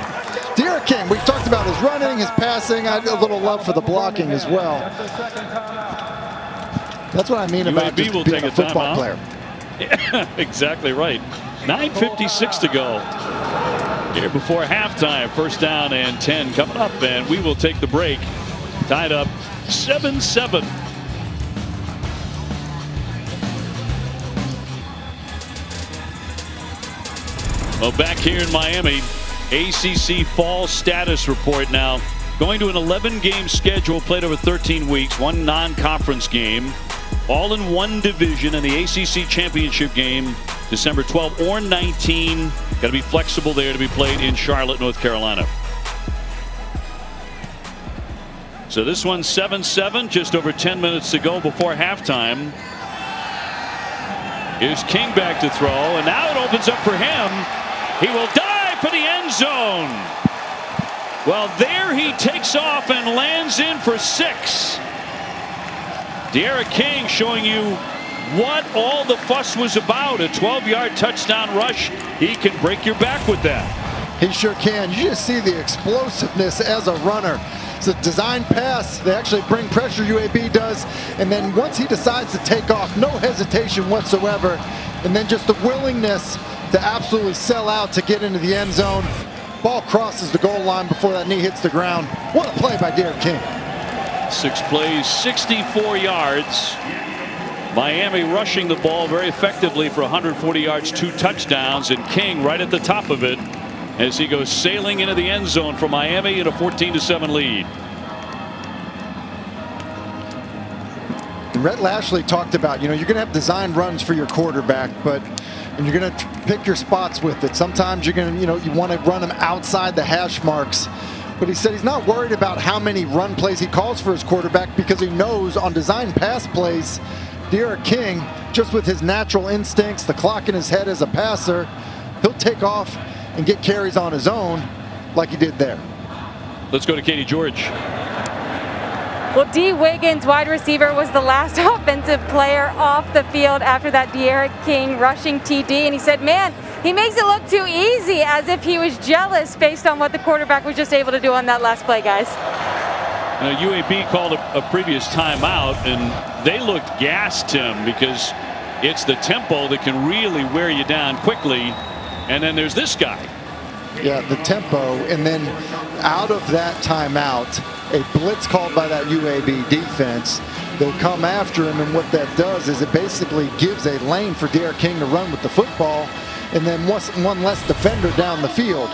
S5: Derek King, we've talked about his running, his passing. I had a little love for the blocking as well. That's what I mean about just being a football player.
S1: Exactly right. 9:56 to go here before halftime. 1st down and 10 coming up, and we will take the break. Tied up 7-7. Well, back here in Miami, ACC fall status report now. Going to an 11-game schedule played over 13 weeks, 1 non-conference game, all in 1 division, and the ACC championship game December 12 or 19. Got to be flexible there to be played in Charlotte, North Carolina. So this one's 7-7, just over 10 minutes to go before halftime. Here's King back to throw, and now it opens up for him. He will dive for the end zone. Well, there he takes off and lands in for 6. Derek King showing you what all the fuss was about. A 12-yard touchdown rush. He can break your back with that.
S5: He sure can. You just see the explosiveness as a runner. It's a design pass. They actually bring pressure, UAB does. And then once he decides to take off, no hesitation whatsoever. And then just the willingness to absolutely sell out to get into the end zone. Ball crosses the goal line before that knee hits the ground. What a play by Derek King.
S1: 6 plays, 64 yards. Miami rushing the ball very effectively for 140 yards, 2 touchdowns, and King right at the top of it as he goes sailing into the end zone for Miami in a 14-7 lead.
S5: Rhett Lashley talked about, you're going to have designed runs for your quarterback, but and you're going to pick your spots with it. Sometimes you're going to, you want to run them outside the hash marks. But he said he's not worried about how many run plays he calls for his quarterback because he knows on design pass plays, Derek King, just with his natural instincts, the clock in his head as a passer, he'll take off and get carries on his own like he did there.
S1: Let's go to Katie George.
S10: Well, D. Wiggins, wide receiver, was the last offensive player off the field after that Derek King rushing TD. And he said, man, he makes it look too easy, as if he was jealous based on what the quarterback was just able to do on that last play, guys.
S1: UAB called a previous timeout, and they looked gassed, Tim, because it's the tempo that can really wear you down quickly. And then there's this guy.
S5: Yeah, the tempo, and then out of that timeout, a blitz called by that UAB defense. They'll come after him, and what that does is it basically gives a lane for Derek King to run with the football, and then one less defender down the field.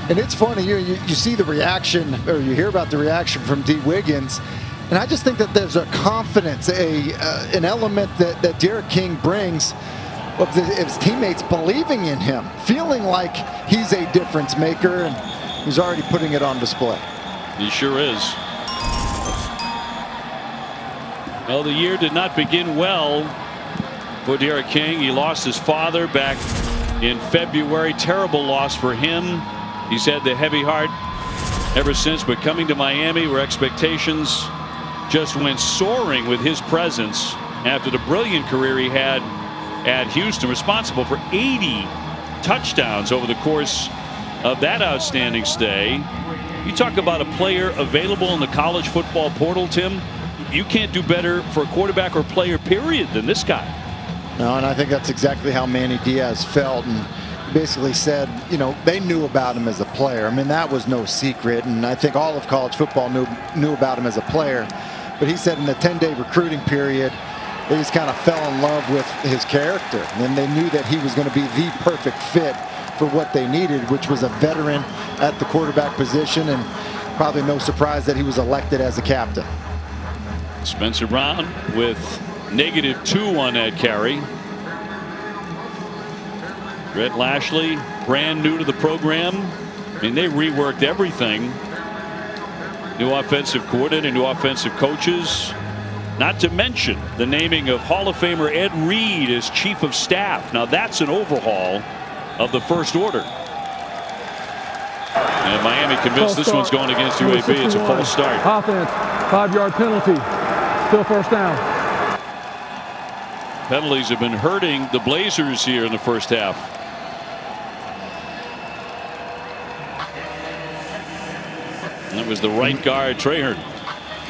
S5: And it's funny, you see the reaction, or you hear about the reaction from D. Wiggins, and I just think that there's a confidence, an element that Derek King brings of his teammates believing in him, feeling like he's a difference maker, and he's already putting it on display.
S1: He sure is. Well, the year did not begin well for Derek King. He lost his father back in February. Terrible loss for him He's had the heavy heart ever since, but coming to Miami where expectations just went soaring with his presence after the brilliant career he had at Houston, responsible for 80 touchdowns over the course of that outstanding stay. You talk about a player available in the college football portal, Tim. You can't do better for a quarterback or player, period, than this guy.
S5: No, and I think that's exactly how Manny Diaz felt, and basically said, you know, they knew about him as a player. I mean, that was no secret, and I think all of college football knew about him as a player. But he said in the 10-day recruiting period, they just kind of fell in love with his character, and they knew that he was going to be the perfect fit for what they needed, which was a veteran at the quarterback position, and probably no surprise that he was elected as a captain.
S1: Spencer Brown with -2 on that carry. Rhett Lashley, brand new to the program. I mean, they reworked everything. New offensive coordinator, new offensive coaches. Not to mention the naming of Hall of Famer Ed Reed as chief of staff. Now that's an overhaul of the first order. And Miami convinced this one's going against UAB. It's a false start.
S11: Offense, 5-yard penalty. Still first down.
S1: Penalties have been hurting the Blazers here in the first half. And that was the right guard, Trahern.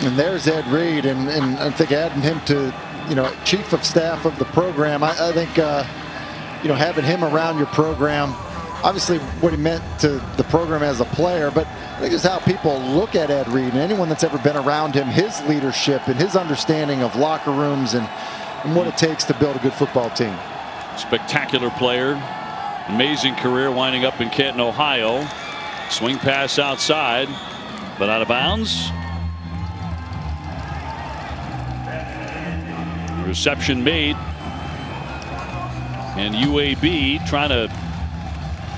S5: And there's Ed Reed, and I think adding him to, you know, chief of staff of the program, I think, you know, having him around your program, obviously what he meant to the program as a player, but I think it's how people look at Ed Reed, and anyone that's ever been around him, his leadership and his understanding of locker rooms and what it takes to build a good football team.
S1: Spectacular player, amazing career, winding up in Canton, Ohio. Swing pass outside, but out of bounds. Reception made, and UAB trying to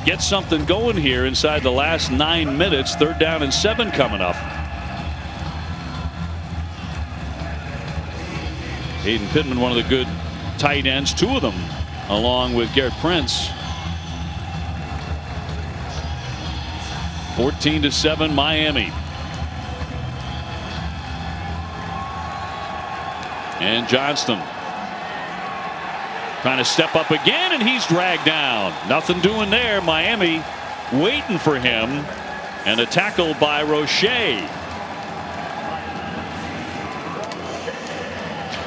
S1: get something going here inside the last 9 minutes. 3rd down and 7 coming up. Hayden Pittman, one of the good tight ends, 2 of them along with Garrett Prince. 14-7 Miami. And Johnston trying to step up again, and he's dragged down. Nothing doing there. Miami waiting for him, and a tackle by Roche.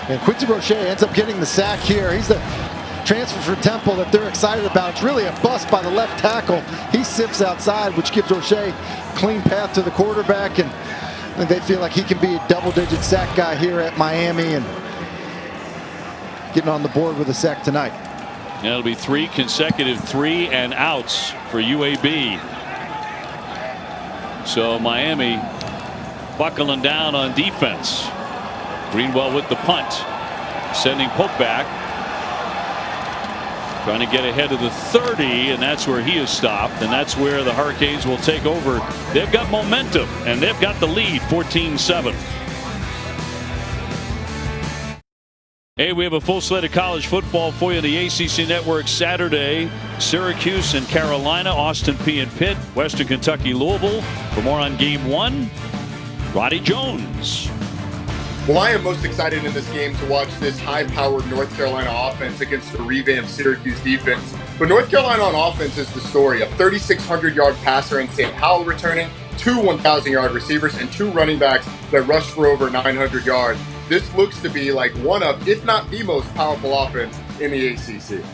S5: And Quincy Roche ends up getting the sack here. He's the transfer for Temple that they're excited about. It's really a bust by the left tackle. He sifts outside, which gives Roche a clean path to the quarterback, and they feel like he can be a double-digit sack guy here at Miami and getting on the board with a sack tonight.
S1: Yeah, it'll be 3 consecutive 3 and outs for UAB. So Miami buckling down on defense. Greenwell with the punt, sending Pope back, trying to get ahead of the 30, and that's where he is stopped, and that's where the Hurricanes will take over. They've got momentum, and they've got the lead, 14-7. Hey, we have a full slate of college football for you on the ACC Network Saturday. Syracuse and Carolina, Austin P and Pitt, Western Kentucky, Louisville. For more on Game 1, Roddy Jones.
S13: Well, I am most excited in this game to watch this high-powered North Carolina offense against the revamped Syracuse defense. But North Carolina on offense is the story. A 3,600-yard passer in St. Powell returning, 2 1,000-yard receivers, and 2 running backs that rushed for over 900 yards. This looks to be like one of, if not the most powerful offense in the ACC.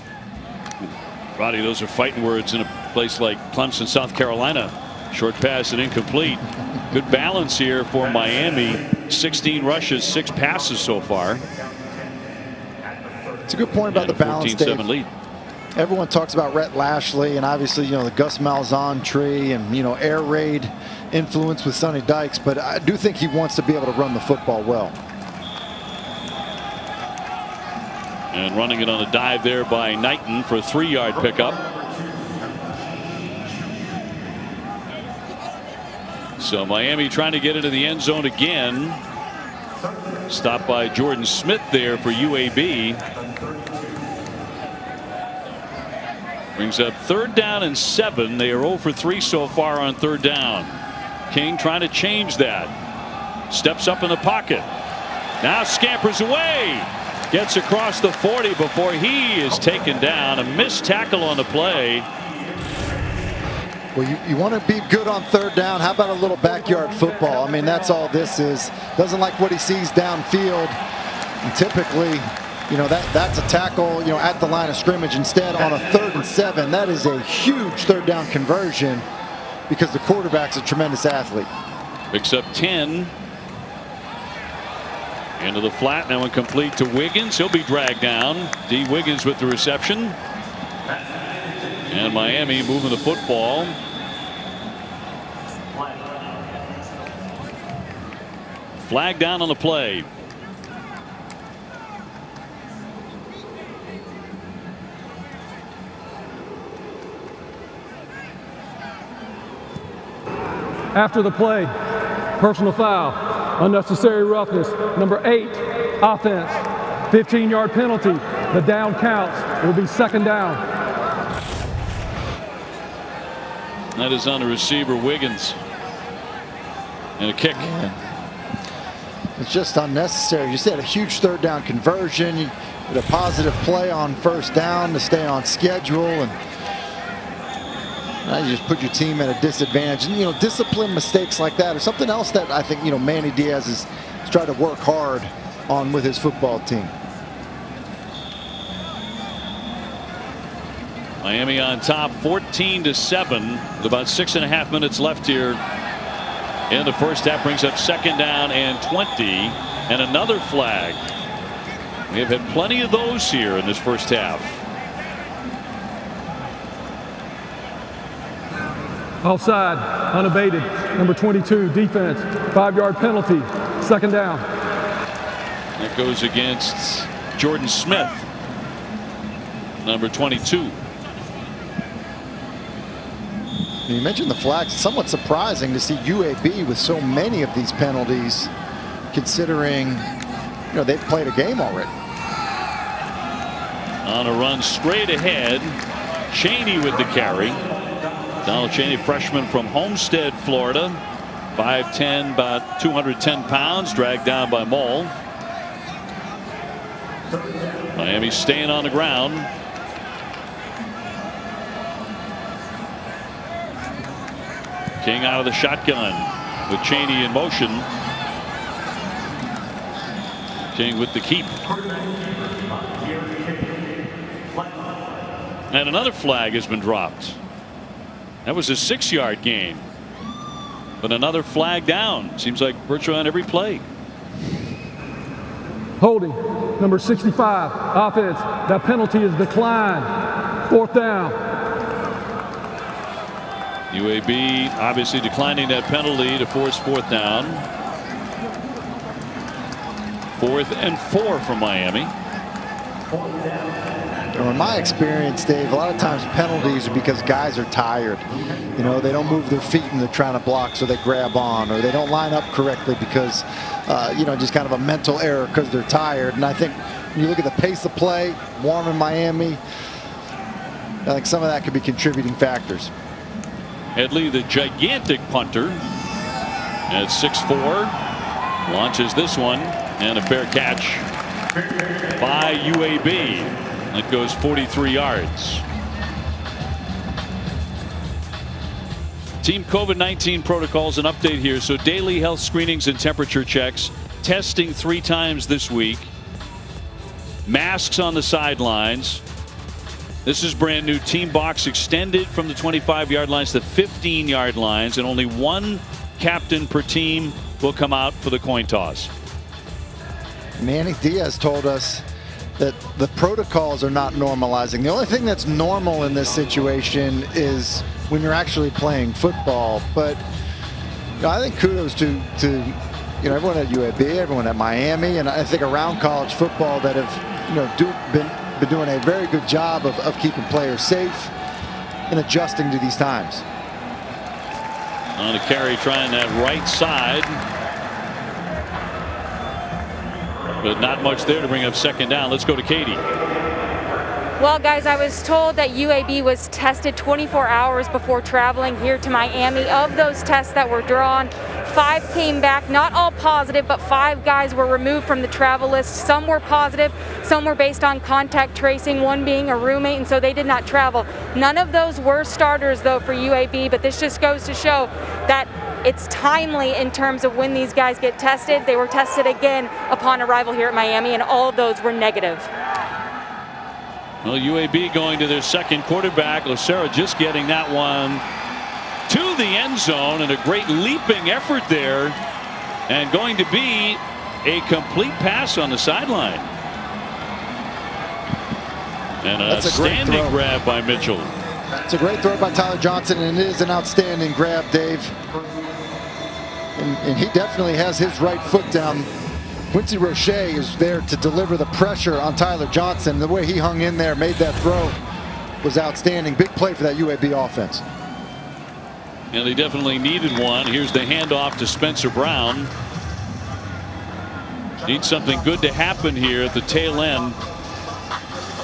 S1: Roddy, those are fighting words in a place like Clemson, South Carolina. Short pass and incomplete. Good balance here for Miami. 16 rushes, 6 passes so far.
S5: It's a good point about the balance, Dave.
S1: 14-7 lead.
S5: Everyone talks about Rhett Lashley and obviously, you know, the Gus Malzahn tree and, you know, air raid influence with Sonny Dykes, but I do think he wants to be able to run the football well.
S1: And running it on a dive there by Knighton for a 3-yard pickup. So Miami trying to get into the end zone again. Stopped by Jordan Smith there for UAB. Brings up 3rd down and 7. They are 0 for 3 so far on 3rd down. King trying to change that. Steps up in the pocket. Now scampers away. Gets across the 40 before he is taken down. A missed tackle on the play.
S5: Well, you want to be good on 3rd down. How about a little backyard football? I mean, that's all this is. Doesn't like what he sees downfield. And typically, you know, that's a tackle, you know, at the line of scrimmage. Instead, on a 3rd and 7, that is a huge 3rd down conversion because the quarterback's a tremendous athlete.
S1: Picks up 10. Into the flat, now incomplete to Wiggins. He'll be dragged down. D. Wiggins with the reception. And Miami moving the football. Flag down on the play.
S11: After the play, personal foul, unnecessary roughness, number 8, offense, 15-yard penalty. The down counts. It will be 2nd down.
S1: That is on the receiver, Wiggins. And a kick.
S5: Yeah. It's just unnecessary. You said a huge 3rd down conversion. You had a positive play on 1st down to stay on schedule, and now you just put your team at a disadvantage. And, you know, discipline mistakes like that are something else that I think, you know, Manny Diaz has tried to work hard on with his football team.
S1: Miami on top 14-7 with about 6.5 minutes left here in the first half. Brings up 2nd down and 20 and another flag. We have had plenty of those here in this first half.
S11: Offside, unabated, number 22, defense, 5-yard penalty, 2nd down.
S1: That goes against Jordan Smith, number 22.
S5: You mentioned the flags. Somewhat surprising to see UAB with so many of these penalties, considering, you know, they've played a game already.
S1: On a run straight ahead, Cheney with the carry. Donald Cheney, freshman from Homestead, Florida, 5'10", about 210 pounds, dragged down by Mole. Miami staying on the ground. King out of the shotgun with Cheney in motion. King with the keep. And another flag has been dropped. That was a 6-yard gain. But another flag down. Seems like virtually on every play.
S11: Holding, number 65, offense. That penalty is declined. 4th down.
S1: UAB obviously declining that penalty to force 4th down. 4th and 4 from Miami.
S5: In my experience, Dave, a lot of times penalties are because guys are tired. You know, they don't move their feet and they're trying to block, so they grab on, or they don't line up correctly because, you know, just kind of a mental error because they're tired. And I think when you look at the pace of play, warm in Miami, I think some of that could be contributing factors.
S1: Headley, the gigantic punter, at 6'4", launches this one, and a fair catch by UAB. That goes 43 yards. Team COVID-19 protocols, an update here. So daily health screenings and temperature checks, testing 3 times this week, masks on the sidelines. This is brand new. Team box extended from the 25-yard lines to 15-yard lines, and only 1 captain per team will come out for the coin toss.
S5: Manny Diaz told us that the protocols are not normalizing. The only thing that's normal in this situation is when you're actually playing football. But you know, I think kudos to you know, everyone at UAB, everyone at Miami, and I think around college football that have, you know, been doing a very good job of keeping players safe and adjusting to these times.
S1: On a carry, trying that right side, but not much there to bring up 2nd down. Let's go to Katie.
S10: Well, guys, I was told that UAB was tested 24 hours before traveling here to Miami. Of those tests that were drawn, 5 came back, not all positive, but 5 guys were removed from the travel list. Some were positive, some were based on contact tracing, one being a roommate, and so they did not travel. None of those were starters, though, for UAB, but this just goes to show that it's timely in terms of when these guys get tested. They were tested again upon arrival here at Miami, and all of those were negative.
S1: Well, UAB going to their second quarterback. Lucero just getting that one to the end zone, and a great leaping effort there, and going to be a complete pass on the sideline. And a standing grab by Mitchell.
S5: It's a great throw by Tyler Johnson, and it is an outstanding grab, Dave. And he definitely has his right foot down. Quincy Roche is there to deliver the pressure on Tyler Johnson. The way he hung in there, made that throw, was outstanding. Big play for that UAB offense.
S1: And they definitely needed one. Here's the handoff to Spencer Brown. Need something good to happen here at the tail end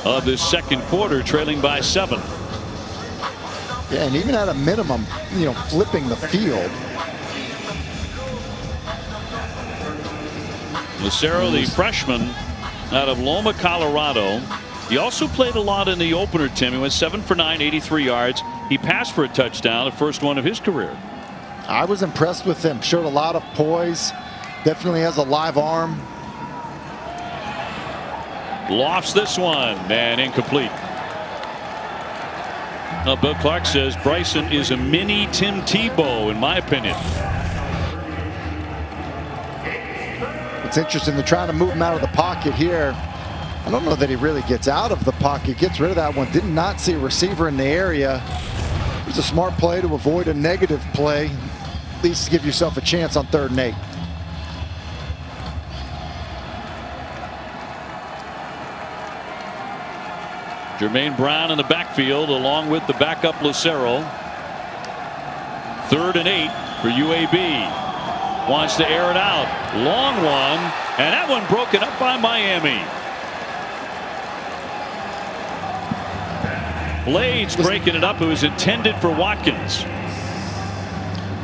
S1: of this second quarter, trailing by 7.
S5: Yeah, and even at a minimum, flipping the field.
S1: Lucero, the freshman out of Loma, Colorado. He also played a lot in the opener, Tim. He went 7 for 9, 83 yards. He passed for a touchdown, the first one of his career.
S5: I was impressed with him. Showed a lot of poise. Definitely has a live arm.
S1: Lofts this one, and incomplete. Now, Bill Clark says Bryson is a mini Tim Tebow, in my opinion.
S5: It's interesting. They're trying to move him out of the pocket here. I don't know that he really gets out of the pocket. Gets rid of that one. Did not see a receiver in the area. It was a smart play to avoid a negative play. At least give yourself a chance on 3rd and 8.
S1: Jermaine Brown in the backfield along with the backup Lucero. 3rd and 8 for UAB. Wants to air it out. Long one, and that one broken up by Miami. Blades breaking it up. It was intended for Watkins.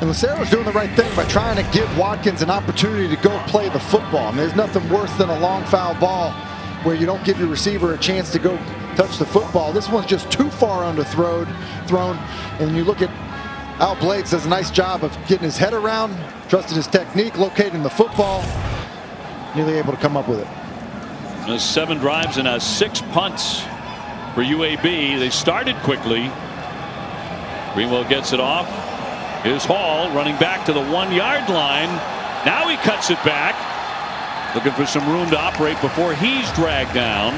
S5: And Lucero's doing the right thing by trying to give Watkins an opportunity to go play the football. I mean, there's nothing worse than a long foul ball where you don't give your receiver a chance to go touch the football. This one's just too far underthrown. And you look at Al Blades, does a nice job of getting his head around, trusting his technique, locating the football, nearly able to come up with it.
S1: There's 7 drives and 6 punts for UAB. They started quickly. Greenwell gets it off. Here's Hall running back to the 1-yard line. Now he cuts it back, looking for some room to operate before he's dragged down.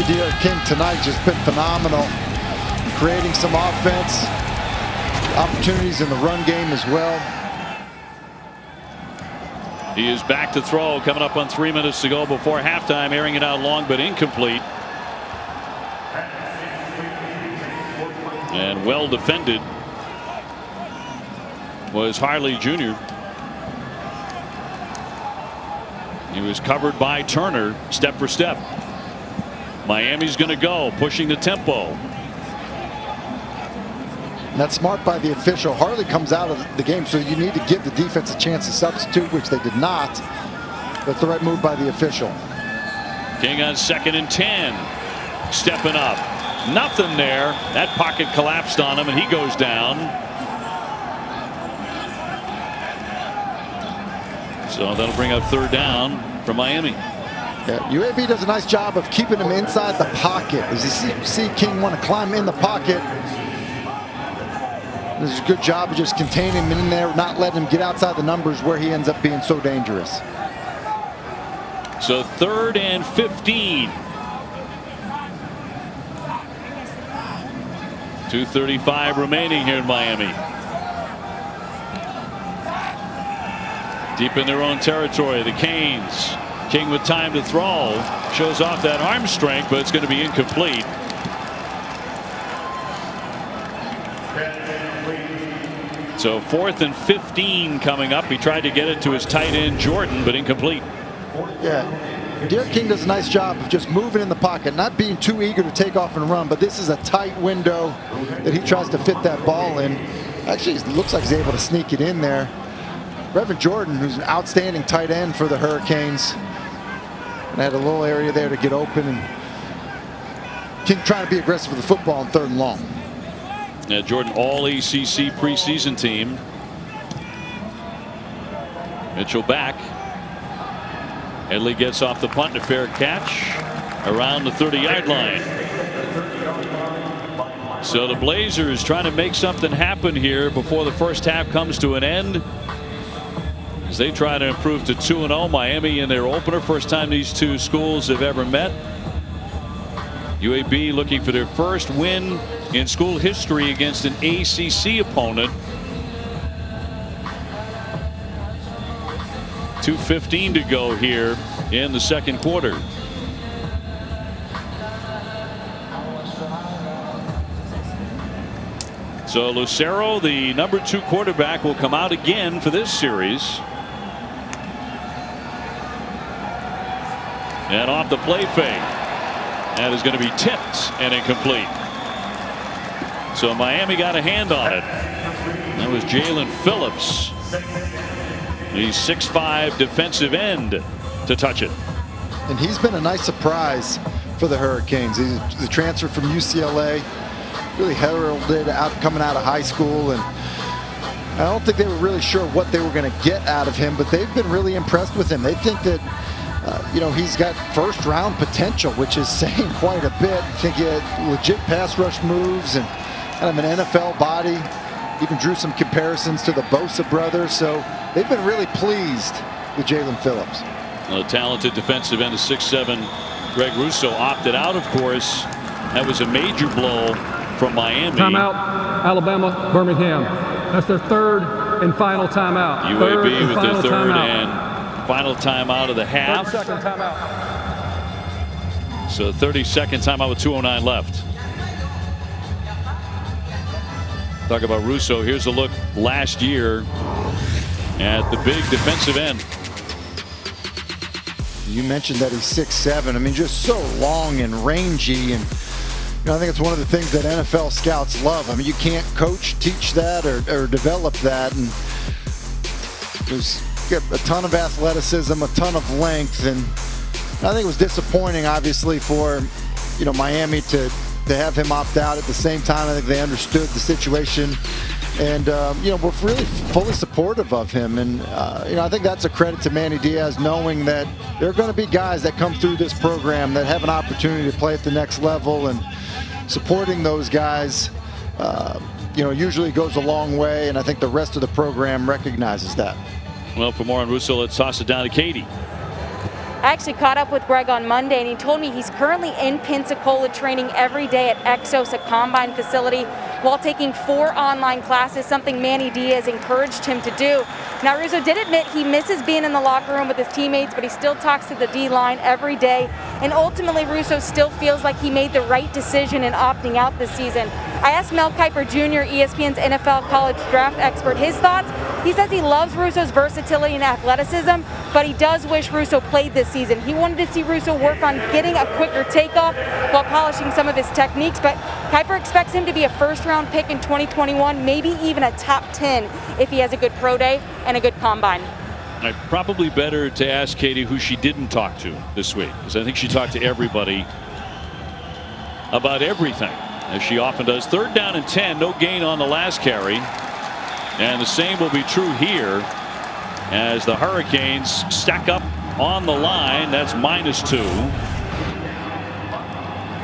S5: Derek King tonight just been phenomenal, creating some offense, opportunities in the run game as well.
S1: He is back to throw, coming up on 3 minutes to go before halftime, airing it out long but incomplete. And well defended was Harley Jr. He was covered by Turner step for step. Miami's going to go, pushing the tempo.
S5: And that's smart by the official. Harley comes out of the game, so you need to give the defense a chance to substitute, which they did not. That's the right move by the official.
S1: King on 2nd and 10. Stepping up. Nothing there. That pocket collapsed on him, and he goes down. So that'll bring up 3rd down for Miami.
S5: Yeah, UAB does a nice job of keeping him inside the pocket. As you see King want to climb in the pocket. This is a good job of just containing him in there, not letting him get outside the numbers where he ends up being so dangerous.
S1: So 3rd and 15. 2:35 remaining here in Miami. Deep in their own territory, the Canes. King with time to throw. Shows off that arm strength, but it's going to be incomplete. So 4th and 15 coming up. He tried to get it to his tight end Jordan, but incomplete.
S5: Yeah, D'Eriq King does a nice job of just moving in the pocket, not being too eager to take off and run, but this is a tight window that he tries to fit that ball in. Actually, it looks like he's able to sneak it in there. Reverend Jordan, who's an outstanding tight end for the Hurricanes, and had a little area there to get open, and King trying to be aggressive with the football on 3rd and long.
S1: Yeah, Jordan all ACC preseason team. Mitchell back. Headley gets off the punt, a fair catch around the 30-yard line. So the Blazers trying to make something happen here before the first half comes to an end, as they try to improve to 2-0. Miami in their opener, first time these two schools have ever met. UAB looking for their first win in school history against an ACC opponent. 2:15 to go here in the second quarter. So Lucero, the number 2 quarterback, will come out again for this series. And off the play fake. That is going to be tipped and incomplete. So Miami got a hand on it. That was Jalen Phillips, the 6'5" defensive end, to touch it.
S5: And he's been a nice surprise for the Hurricanes. He's the transfer from UCLA, really heralded out coming out of high school, and I don't think they were really sure what they were going to get out of him, but they've been really impressed with him. They think that he's got first-round potential, which is saying quite a bit. I think he had legit pass rush moves and kind of an NFL body. Even drew some comparisons to the Bosa brothers, so they've been really pleased with Jalen Phillips.
S1: A talented defensive end of 6'7", Greg Russo opted out, of course. That was a major blow from Miami.
S11: Timeout, Alabama, Birmingham. That's their 3rd and final timeout.
S1: UAB with their 3rd and final timeout of the half.
S11: 30-second timeout.
S1: So 30-second timeout with 2:09 left. Talk about Russo. Here's a look last year at the big defensive end.
S5: You mentioned that he's 6'7". I mean, just so long and rangy, and I think it's one of the things that NFL scouts love. I mean, you can't coach, teach that, or develop that, and there's a ton of athleticism, a ton of length, and I think it was disappointing, obviously, for Miami to have him opt out. At the same time, I think they understood the situation, and we're really fully supportive of him. And I think that's a credit to Manny Diaz, knowing that there are going to be guys that come through this program that have an opportunity to play at the next level, and supporting those guys usually goes a long way, and I think the rest of the program recognizes that.
S1: Well, for more on Russo, let's toss it down to Katie.
S10: I actually caught up with Greg on Monday, and he told me he's currently in Pensacola training every day at Exos, a combine facility, while taking 4 online classes, something Manny Diaz encouraged him to do. Now, Russo did admit he misses being in the locker room with his teammates, but he still talks to the D-line every day. And ultimately, Russo still feels like he made the right decision in opting out this season. I asked Mel Kiper Jr., ESPN's NFL college draft expert, his thoughts. He says he loves Russo's versatility and athleticism, but he does wish Russo played this season. He wanted to see Russo work on getting a quicker takeoff while polishing some of his techniques, but Kiper expects him to be a first-round pick in 2021, maybe even a top 10 if he has a good pro day and a good combine.
S1: Probably better to ask Katie who she didn't talk to this week, because I think she talked to everybody about everything, as she often does. 3rd down and 10, no gain on the last carry. And the same will be true here as the Hurricanes stack up on the line. That's -2.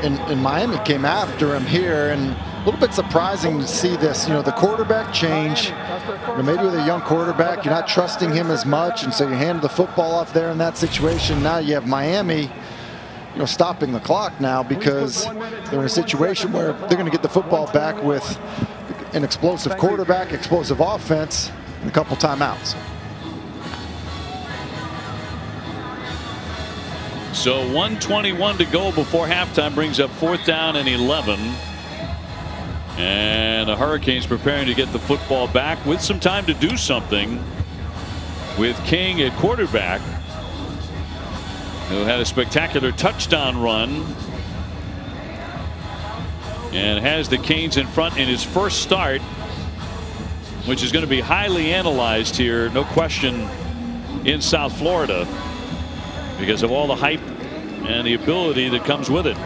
S5: And Miami came after him here, and a little bit surprising to see this. The quarterback change. Maybe with a young quarterback, you're not trusting him as much, and so you hand the football off there in that situation. Now you have Miami, stopping the clock now, because they're in a situation where they're going to get the football back with an explosive quarterback, explosive offense, and a couple timeouts.
S1: So 1:21 to go before halftime brings up 4th down and 11. And the Hurricanes preparing to get the football back with some time to do something, with King at quarterback, who had a spectacular touchdown run and has the Canes in front in his first start, which is going to be highly analyzed here, no question, in South Florida, because of all the hype and the ability that comes with it.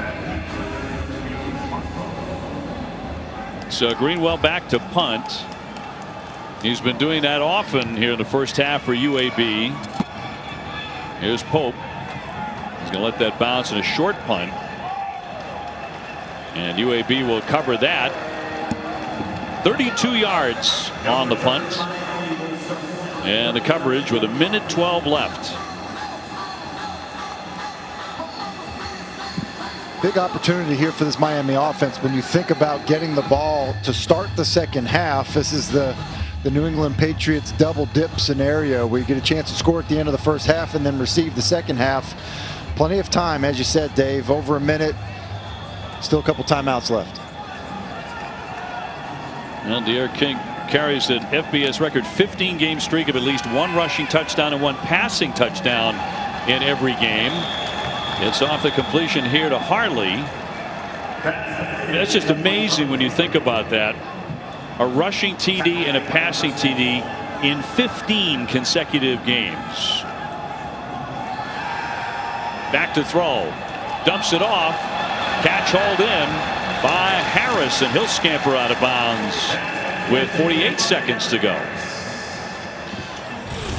S1: So Greenwell back to punt. He's been doing that often here in the first half for UAB. Here's Pope. He's going to let that bounce in a short punt. And UAB will cover that. 32 yards on the punt. And the coverage with 1:12 left.
S5: Big opportunity here for this Miami offense when you think about getting the ball to start the second half. This is the New England Patriots double dip scenario where you get a chance to score at the end of the first half and then receive the second half. Plenty of time, as you said, Dave, over a minute. Still a couple timeouts left.
S1: And D'Eriq King carries an FBS record 15-game streak of at least one rushing touchdown and one passing touchdown in every game. It's off the completion here to Harley. That's just amazing when you think about that. A rushing TD and a passing TD in 15 consecutive games. Back to throw. Dumps it off. Catch hauled in by Harris, and he'll scamper out of bounds with 48 seconds to go.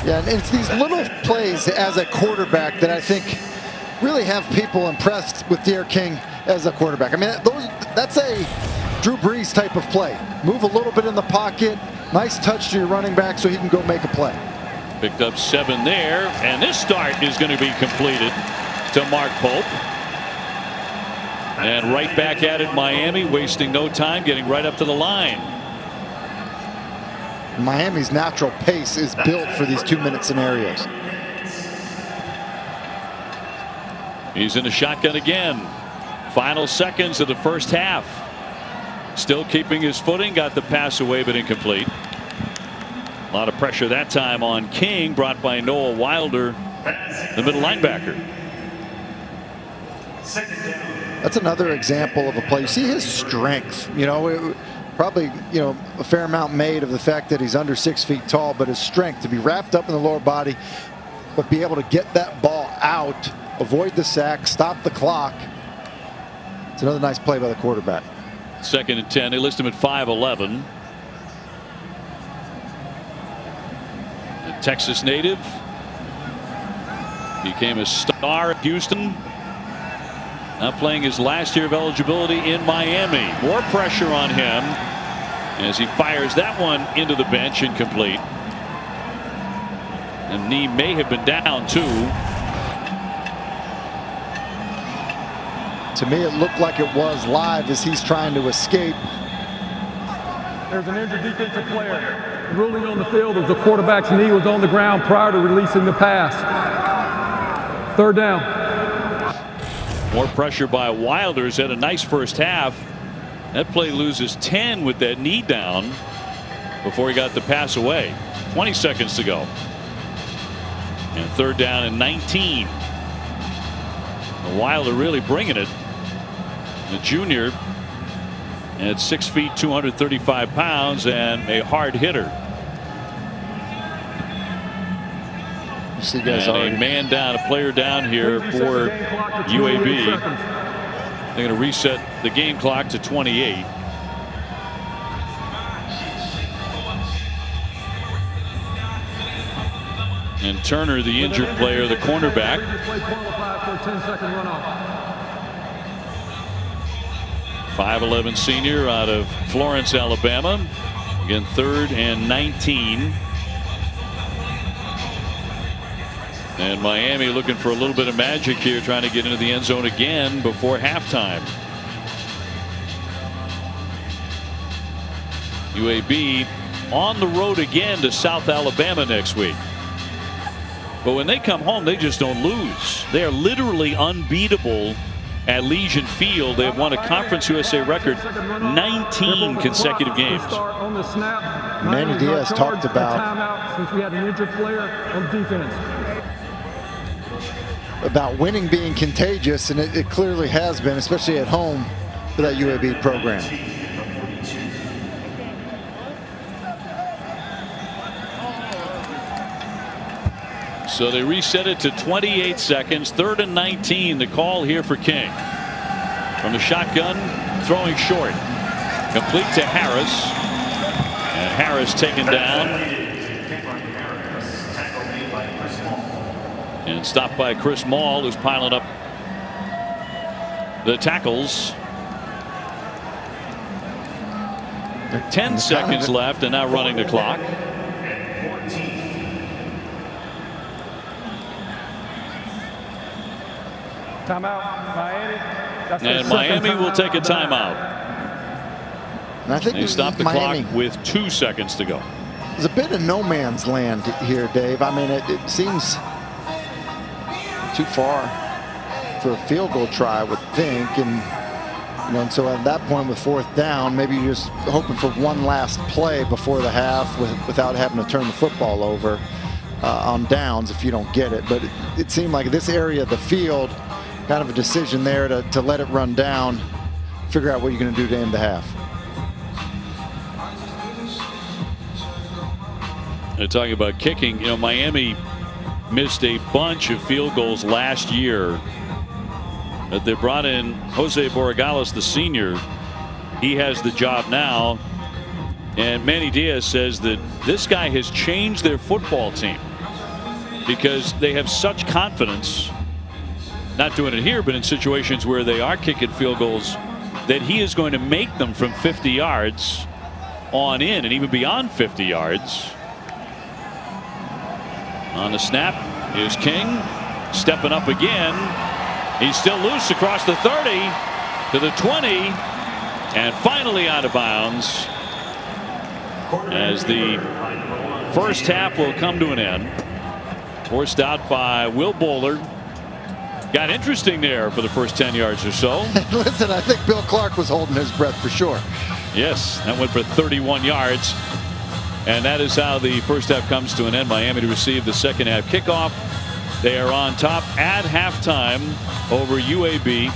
S5: Yeah, and it's these little plays as a quarterback that I think really have people impressed with D'Eriq King as a quarterback. I mean, that's a Drew Brees type of play. Move a little bit in the pocket, nice touch to your running back so he can go make a play.
S1: Picked up 7 there, and this start is going to be completed to Mark Pope. And right back at it, Miami, wasting no time, getting right up to the line.
S5: Miami's natural pace is built for these 2-minute scenarios.
S1: He's in the shotgun again. Final seconds of the first half. Still keeping his footing. Got the pass away, but incomplete. A lot of pressure that time on King, brought by Noah Wilder, the middle linebacker.
S5: That's another example of a play. You see his strength. Probably a fair amount made of the fact that he's under 6 feet tall, but his strength to be wrapped up in the lower body, but be able to get that ball out, avoid the sack, stop the clock. It's another nice play by the quarterback.
S1: 2nd and 10. They list him at 5'11". A Texas native. Became a star at Houston. Now playing his last year of eligibility in Miami. More pressure on him as he fires that one into the bench, incomplete. And knee may have been down too.
S5: To me, it looked like it was live as he's trying to escape.
S11: There's an injured defensive player. The ruling on the field was the quarterback's knee was on the ground prior to releasing the pass. 3rd down.
S1: More pressure by Wilders. Had a nice first half. That play loses 10 with that knee down before he got the pass away. 20 seconds to go. And 3rd down and 19. Wilder really bringing it. The junior at 6 feet, 235 pounds, and a hard hitter.
S5: See guys already.
S1: A man down, a player down here for UAB. They're going to reset the game clock to 28. And Turner, the injured player, the cornerback. 5'11" senior out of Florence, Alabama. Again, 3rd and 19. And Miami looking for a little bit of magic here, trying to get into the end zone again before halftime. UAB on the road again to South Alabama next week. But when they come home, they just don't lose. They are literally unbeatable at Legion Field. They have won a Conference USA record 19 consecutive games.
S5: Manny Diaz talked about
S11: since we had an injured player on defense.
S5: About winning being contagious, and it clearly has been, especially at home for that UAB program.
S1: So they reset it to 28 seconds. 3rd and 19. The call here for King. From the shotgun, throwing short. Complete to Harris. And Harris taken down. And stopped by Chris Maul, who's piling up the tackles. 10 seconds left, and now running the clock.
S11: Timeout, Miami.
S1: And Miami will take a timeout.
S5: And I think
S1: they stop the clock with 2 seconds to go.
S5: There's a bit of no man's land here, Dave. I mean, it seems too far for a field goal try, I would think. And so at that point with 4th down, maybe you're just hoping for one last play before the half without having to turn the football over on downs if you don't get it. But it seemed like this area of the field, kind of a decision there to let it run down, figure out what you're going to do to end the half.
S1: They're talking about kicking. Miami missed a bunch of field goals last year. But they brought in Jose Borregales, the senior. He has the job now. And Manny Diaz says that this guy has changed their football team because they have such confidence, not doing it here, but in situations where they are kicking field goals, that he is going to make them from 50 yards on in and even beyond 50 yards. On the snap is King stepping up again. He's still loose across the 30 to the 20 and finally out of bounds as the first half will come to an end. Forced out by Will Bowler. Got interesting there for the first 10 yards or so.
S5: Listen, I think Bill Clark was holding his breath for sure.
S1: Yes, that went for 31 yards. And that is how the first half comes to an end. Miami to receive the second half kickoff. They are on top at halftime over UAB,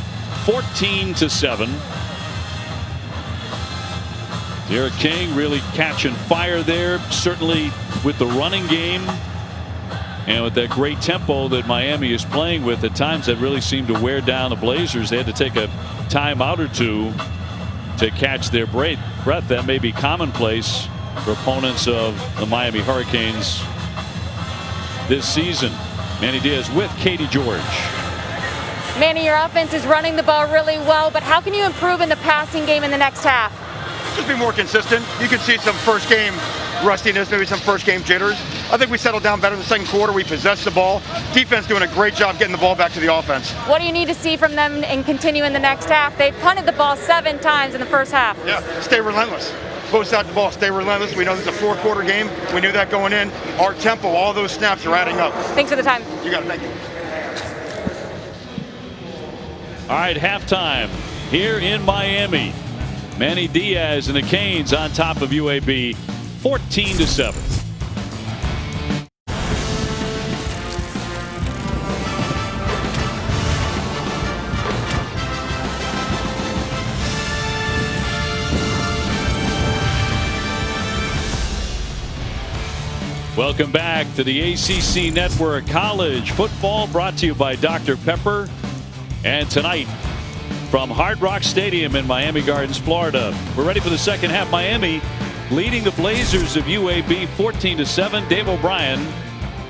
S1: 14-7. Derek King really catching fire there, certainly with the running game. And with that great tempo that Miami is playing with, at times that really seemed to wear down the Blazers. They had to take a timeout or two to catch their breath. That may be commonplace for opponents of the Miami Hurricanes this season. Manny Diaz with Katie George.
S10: Manny, your offense is running the ball really well, but how can you improve in the passing game in the next half?
S14: Just be more consistent. You can see some first game rustiness, maybe some first game jitters. I think we settled down better in the second quarter. We possessed the ball. Defense doing a great job getting the ball back to the offense.
S10: What do you need to see from them and continue in the next half? They've punted the ball 7 times in the first half.
S14: Yeah, stay relentless. Both sides of the ball, stay relentless. We know this is a 4-quarter game. We knew that going in. Our tempo, all those snaps are adding up.
S10: Thanks for the time.
S14: You got it. Thank you.
S1: All right, halftime here in Miami. Manny Diaz and the Canes on top of UAB, 14-7. Welcome back to the ACC Network. College football brought to you by Dr. Pepper. And tonight from Hard Rock Stadium in Miami Gardens, Florida. We're ready for the second half. Miami leading the Blazers of UAB 14-7. Dave O'Brien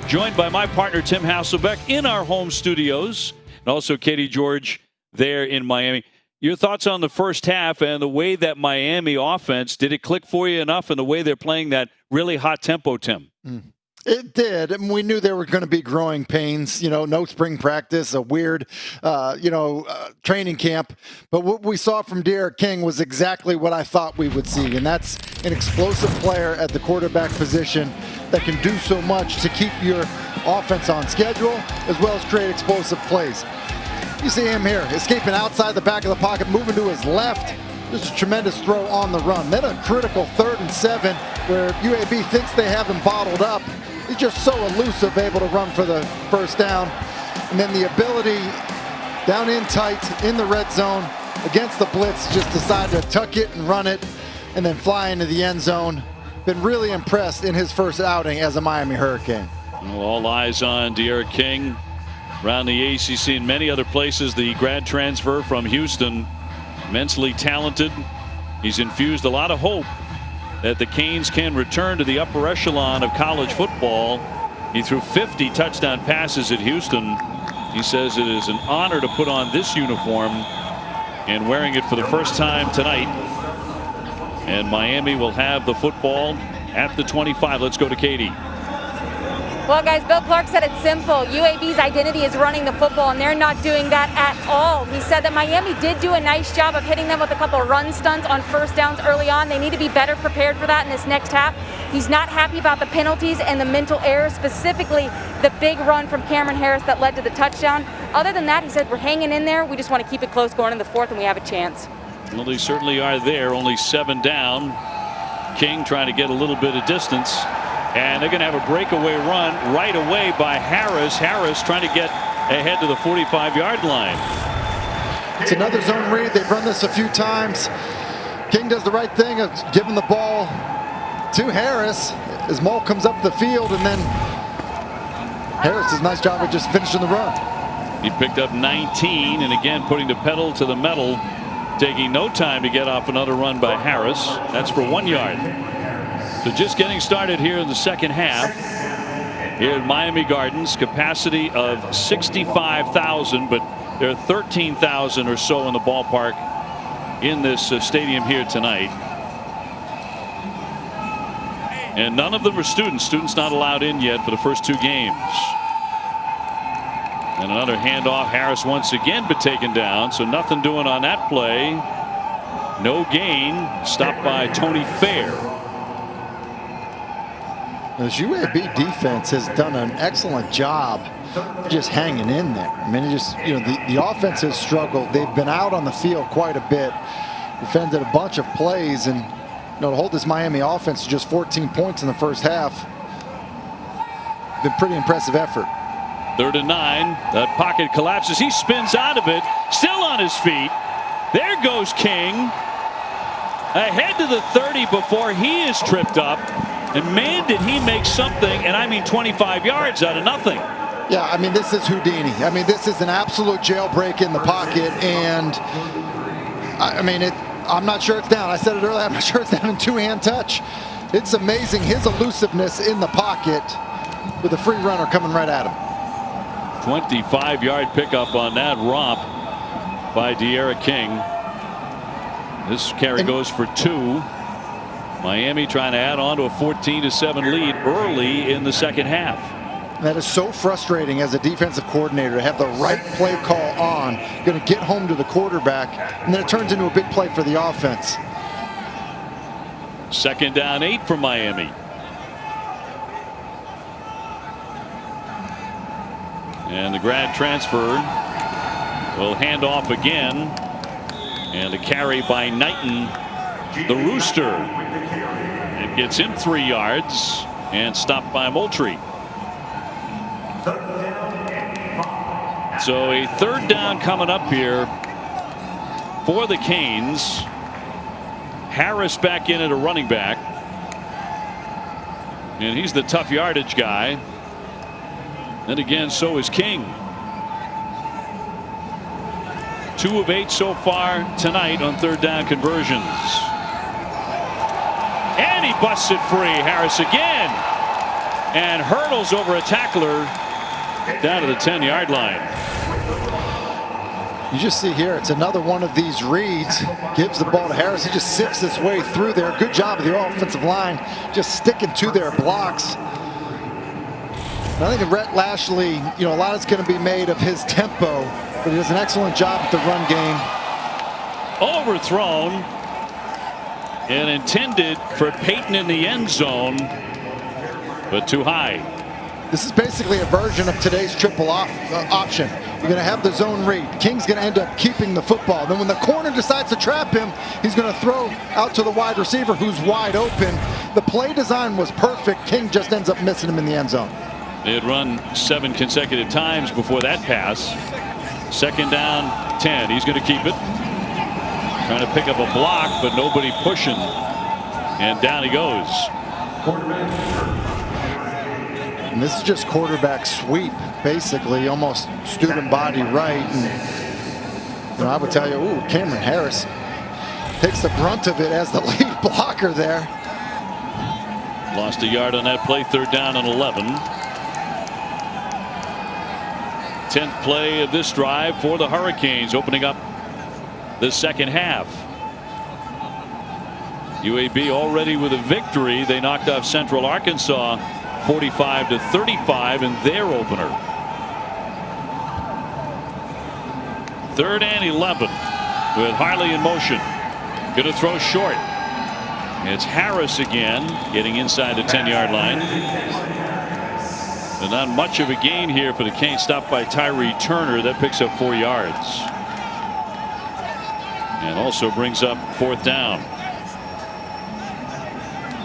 S1: joined by my partner Tim Hasselbeck in our home studios. And also Katie George there in Miami. Your thoughts on the first half and the way that Miami offense, did it click for you enough in the way they're playing that really hot tempo, Tim?
S5: It did. And we knew there were going to be growing pains, no spring practice, a weird, training camp. But what we saw from D'Eriq King was exactly what I thought we would see. And that's an explosive player at the quarterback position that can do so much to keep your offense on schedule, as well as create explosive plays. You see him here, escaping outside the back of the pocket, moving to his left. Just a tremendous throw on the run. Then a critical 3rd and 7 where UAB thinks they have him bottled up. He's just so elusive, able to run for the first down. And then the ability down in tight in the red zone against the blitz, just decide to tuck it and run it and then fly into the end zone. Been really impressed in his first outing as a Miami Hurricane.
S1: Well, all eyes on D'Eriq King around the ACC and many other places. The grad transfer from Houston, immensely talented. He's infused a lot of hope that the Canes can return to the upper echelon of college football. He threw 50 touchdown passes at Houston. He says it is an honor to put on this uniform and wearing it for the first time tonight. And Miami will have the football at the 25. Let's go to Katie.
S10: Well, guys, Bill Clark said it's simple. UAB's identity is running the football, and they're not doing that at all. He said that Miami did do a nice job of hitting them with a couple of run stunts on first downs early on. They need to be better prepared for that in this next half. He's not happy about the penalties and the mental errors, specifically the big run from Cameron Harris that led to the touchdown. Other than that, he said we're hanging in there. We just want to keep it close going into the fourth, and we have a chance.
S1: Well, they certainly are there. Only 7 down. King trying to get a little bit of distance. And they're going to have a breakaway run right away by Harris. Harris trying to get ahead to the 45-yard line.
S5: It's another zone read. They've run this a few times. King does the right thing of giving the ball to Harris as Maul comes up the field, and then Harris does a nice job of just finishing the run.
S1: He picked up 19, and again putting the pedal to the metal, taking no time to get off another run by Harris. That's for 1 yard. So just getting started here in the second half here at Miami Gardens. Capacity of 65,000, but there are 13,000 or so in the ballpark in this stadium here tonight. And none of them are students. Students not allowed in yet for the first 2 games. And another handoff. Harris once again but taken down. So nothing doing on that play. No gain. Stopped by Tony Fair.
S5: This UAB defense has done an excellent job just hanging in there. I mean, the offense has struggled. They've been out on the field quite a bit, defended a bunch of plays, and to hold this Miami offense to just 14 points in the first half, been pretty impressive effort.
S1: 3rd and 9. That pocket collapses. He spins out of it, still on his feet. There goes King ahead to the 30 before he is tripped up. And man, did he make something, and I mean 25 yards out of nothing.
S5: Yeah, I mean, this is Houdini. I mean, this is an absolute jailbreak in the pocket, and I mean, I'm not sure it's down. I said it earlier, I'm not sure it's down in 2-hand touch. It's amazing his elusiveness in the pocket with a free runner coming right at him.
S1: 25-yard pickup on that romp by D'Eriq King. This carry goes for 2. Miami trying to add on to a 14-7 lead early in the second half.
S5: That is so frustrating as a defensive coordinator to have the right play call on, going to get home to the quarterback, and then it turns into a big play for the offense.
S1: 2nd down 8 for Miami. And the grad transfer will hand off again. And a carry by Knighton, the Rooster. It gets him 3 yards and stopped by Moultrie. So a 3rd down coming up here for the Canes. Harris back in at a running back. And he's the tough yardage guy. And again, so is King. 2 of 8 so far tonight on 3rd down conversions. And he busts it free. Harris again. And hurdles over a tackler down to the 10-yard line.
S5: You just see here, it's another one of these reads. Gives the ball to Harris. He just sifts his way through there. Good job of the offensive line just sticking to their blocks. I think Rhett Lashley, a lot is going to be made of his tempo, but he does an excellent job at the run game.
S1: Overthrown and intended for Peyton in the end zone, but too high.
S5: This is basically a version of today's triple option. You're going to have the zone read. King's going to end up keeping the football. Then when the corner decides to trap him, he's going to throw out to the wide receiver who's wide open. The play design was perfect. King just ends up missing him in the end zone.
S1: They had run 7 consecutive times before that pass. 2nd down, 10. He's going to keep it. Trying to pick up a block, but nobody pushing. And down he goes.
S5: And this is just quarterback sweep, basically, almost student body right. And I would tell you, Cameron Harris takes the brunt of it as the lead blocker there.
S1: Lost a yard on that play. 3rd down and 11. 10th play of this drive for the Hurricanes, opening up the second half. UAB already with a victory. They knocked off Central Arkansas 45-35 in their opener. 3rd and 11 with Harley in motion. Going to throw short. It's Harris again, getting inside the 10-yard line. And not much of a gain here for the Canes. Stopped by Tyree Turner. That picks up 4 yards. And also brings up 4th down.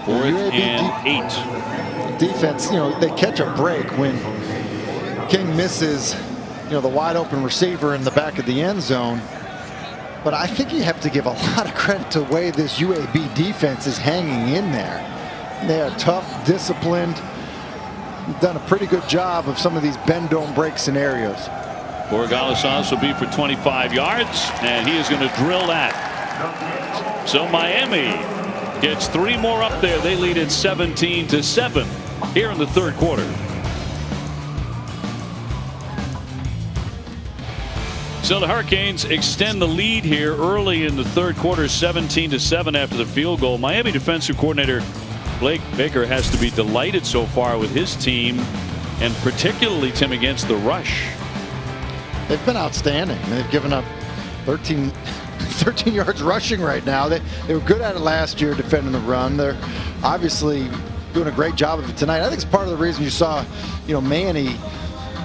S1: 4th and 8.
S5: Defense, they catch a break when King misses, the wide open receiver in the back of the end zone. But I think you have to give a lot of credit to the way this UAB defense is hanging in there. They are tough, disciplined, done a pretty good job of some of these bend don't break scenarios.
S1: Borgalasas will be for 25 yards, and he is going to drill that. So Miami gets 3 more up there. They lead it 17-7 here in the 3rd quarter. So the Hurricanes extend the lead here early in the 3rd quarter, 17-7 after the field goal. Miami defensive coordinator Blake Baker has to be delighted so far with his team, and particularly, Tim, against the rush.
S5: They've been outstanding. They've given up 13 yards rushing right now. They were good at it last year defending the run. They're obviously doing a great job of it tonight. I think it's part of the reason you saw, Manny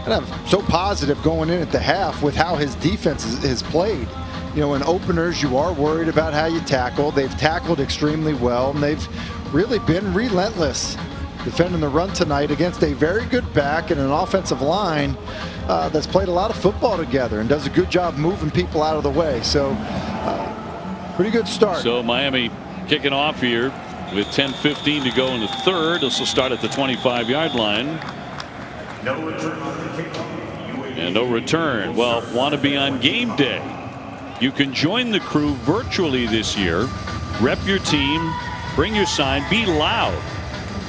S5: kind of so positive going in at the half with how his defense has played. In openers, you are worried about how you tackle. They've tackled extremely well, and they've really been relentless defending the run tonight against a very good back and an offensive line that's played a lot of football together and does a good job moving people out of the way. So pretty good start.
S1: So Miami kicking off here with 10:15 to go in the 3rd. This will start at the 25-yard line. And no return. Well, want to be on game day? You can join the crew virtually this year. Rep your team, bring your sign, be loud.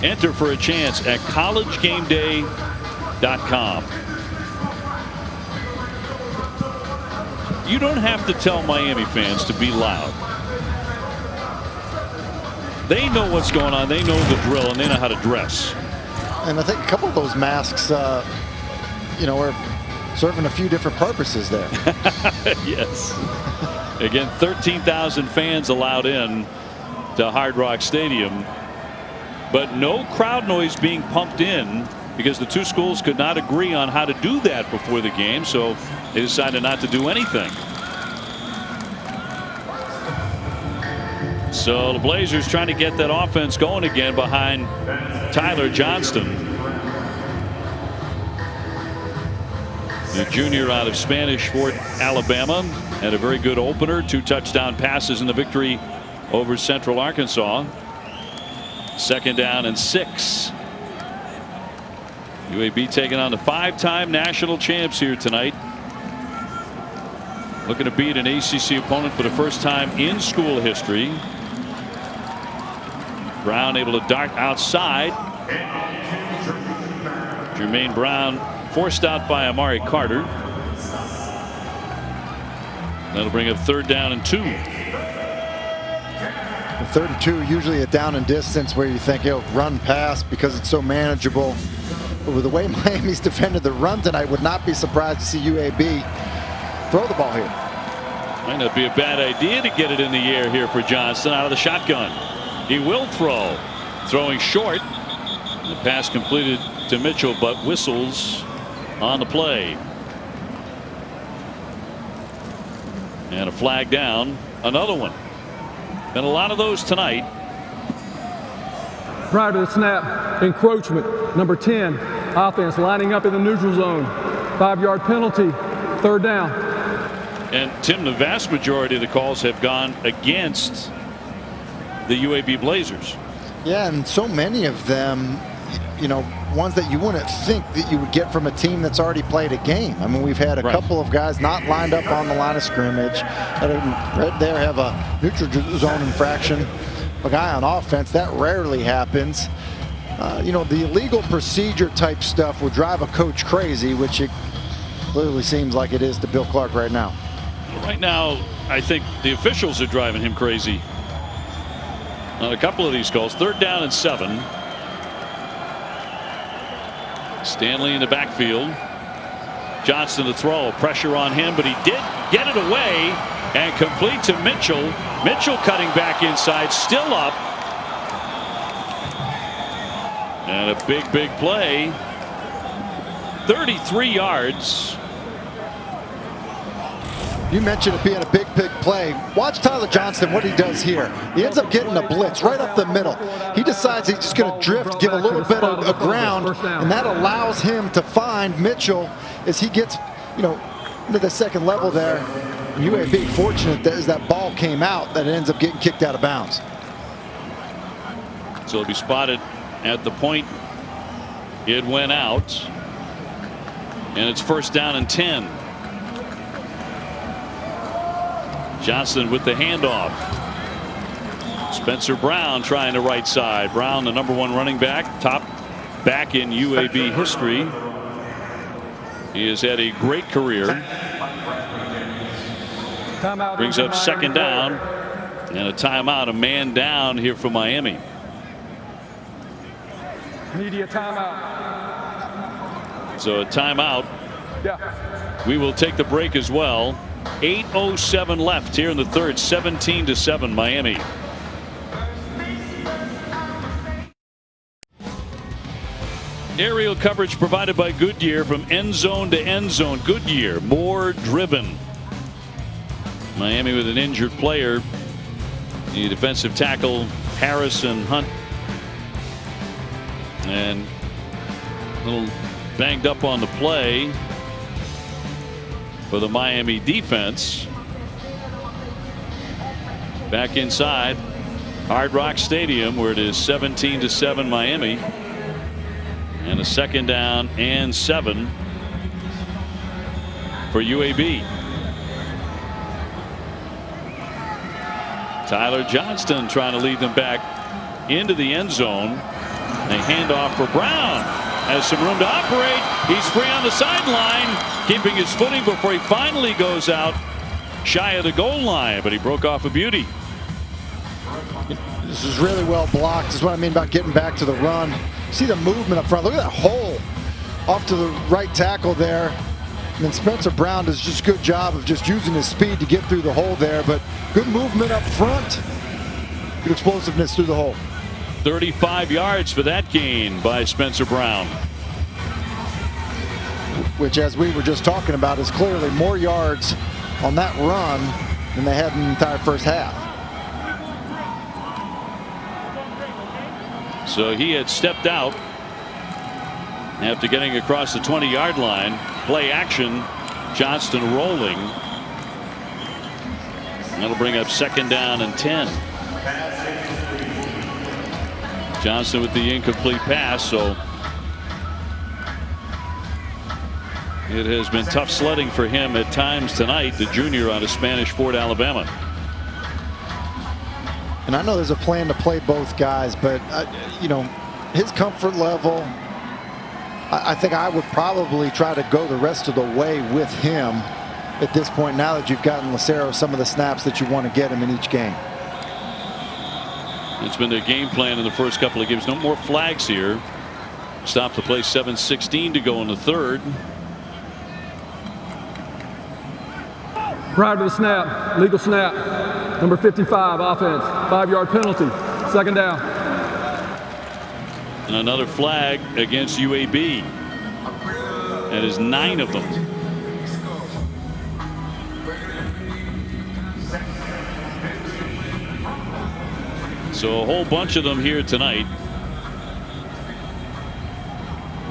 S1: Enter for a chance at collegegameday.com. You don't have to tell Miami fans to be loud. They know what's going on. They know the drill, and they know how to dress.
S5: And I think a couple of those masks, are serving a few different purposes there.
S1: Yes. Again, 13,000 fans allowed in to Hard Rock Stadium, but no crowd noise being pumped in because the two schools could not agree on how to do that before the game, so they decided not to do anything. So the Blazers trying to get that offense going again behind Tyler Johnston, the junior out of Spanish Fort, Alabama. Had a very good opener, 2 touchdown passes in the victory over Central Arkansas. 2nd down and 6. UAB taking on the 5-time national champs here tonight. Looking to beat an ACC opponent for the first time in school history. Brown able to dart outside. Jermaine Brown forced out by Amari Carter. That'll bring up 3rd down and 2.
S5: 3rd and 2, usually a down and distance where you think, run pass because it's so manageable. But with the way Miami's defended the run tonight, would not be surprised to see UAB throw the ball here.
S1: Might not be a bad idea to get it in the air here for Johnston out of the shotgun. He will throw. Throwing short. The pass completed to Mitchell, but whistles on the play. And a flag down. Another one. Been a lot of those tonight.
S11: Prior to the snap, encroachment, number 10, offense lining up in the neutral zone. 5-yard penalty, 3rd down.
S1: And Tim, the vast majority of the calls have gone against the UAB Blazers.
S5: Yeah, and so many of them, you know, ones that you wouldn't think that you would get from a team that's already played a game. I mean, we've had a couple of guys not lined up on the line of scrimmage that right there have a neutral zone infraction. A guy on offense, that rarely happens. You know, the illegal procedure type stuff will drive a coach crazy, which it clearly seems like it is to Bill Clark right now.
S1: Right now, I think the officials are driving him crazy on a couple of these calls. 3rd down and 7. Stanley in the backfield. Johnston to throw. Pressure on him, but he did get it away and complete to Mitchell. Mitchell cutting back inside, still up. And a big play. 33 yards.
S5: You mentioned it being a big play. Watch Tyler Johnston, what he does here. He ends up getting a blitz right up the middle. He decides he's just going to drift, give a little bit of ground, and that allows him to find Mitchell as he gets, you know, into the second level there. And UAB fortunate that as that ball came out that it ends up getting kicked out of bounds.
S1: So it'll be spotted at the point it went out. And it's 1st down and 10. Johnston with the handoff. Spencer Brown trying the right side. Brown, the #1 running back, top back in UAB history. He has had a great career. Brings up 2nd down and a timeout. A man down here for Miami.
S11: Media timeout.
S1: So a timeout.
S11: Yeah.
S1: We will take the break as well. 8:07 left here in the 3rd. 17-7 Miami. Aerial coverage provided by Goodyear from end zone to end zone. Goodyear, more driven. Miami with an injured player. The defensive tackle Harrison Hunt. And a little banged up on the play for the Miami defense. Back inside Hard Rock Stadium where it is 17-7 Miami. And a 2nd down and 7 for UAB. Tyler Johnston trying to lead them back into the end zone. A handoff for Brown. Has some room to operate. He's free on the sideline, keeping his footing before he finally goes out shy of the goal line, but he broke off a beauty.
S5: This is really well blocked, is what I mean about getting back to the run. See the movement up front. Look at that hole off to the right tackle there. And then Spencer Brown does just a good job of just using his speed to get through the hole there, but good movement up front. Good explosiveness through the hole.
S1: 35 yards for that gain by Spencer Brown.
S5: Which, as we were just talking about, is clearly more yards on that run than they had in the entire first half.
S1: So he had stepped out after getting across the 20-yard line. Play action. Johnston rolling. That'll bring up 2nd down and 10. Johnston with the incomplete pass, so it has been tough sledding for him at times tonight, the junior out of Spanish Fort, Alabama.
S5: And I know there's a plan to play both guys, but you know, his comfort level, I think I would probably try to go the rest of the way with him at this point, now that you've gotten Lucero some of the snaps that you want to get him in each game. It's
S1: been their game plan in the first couple of games. No more flags here. Stop the play. 7:16 to go in the third.
S11: Prior to the snap, legal snap, number 55, offense, 5-yard penalty, 2nd down.
S1: And another flag against UAB. That is 9 of them. So a whole bunch of them here tonight.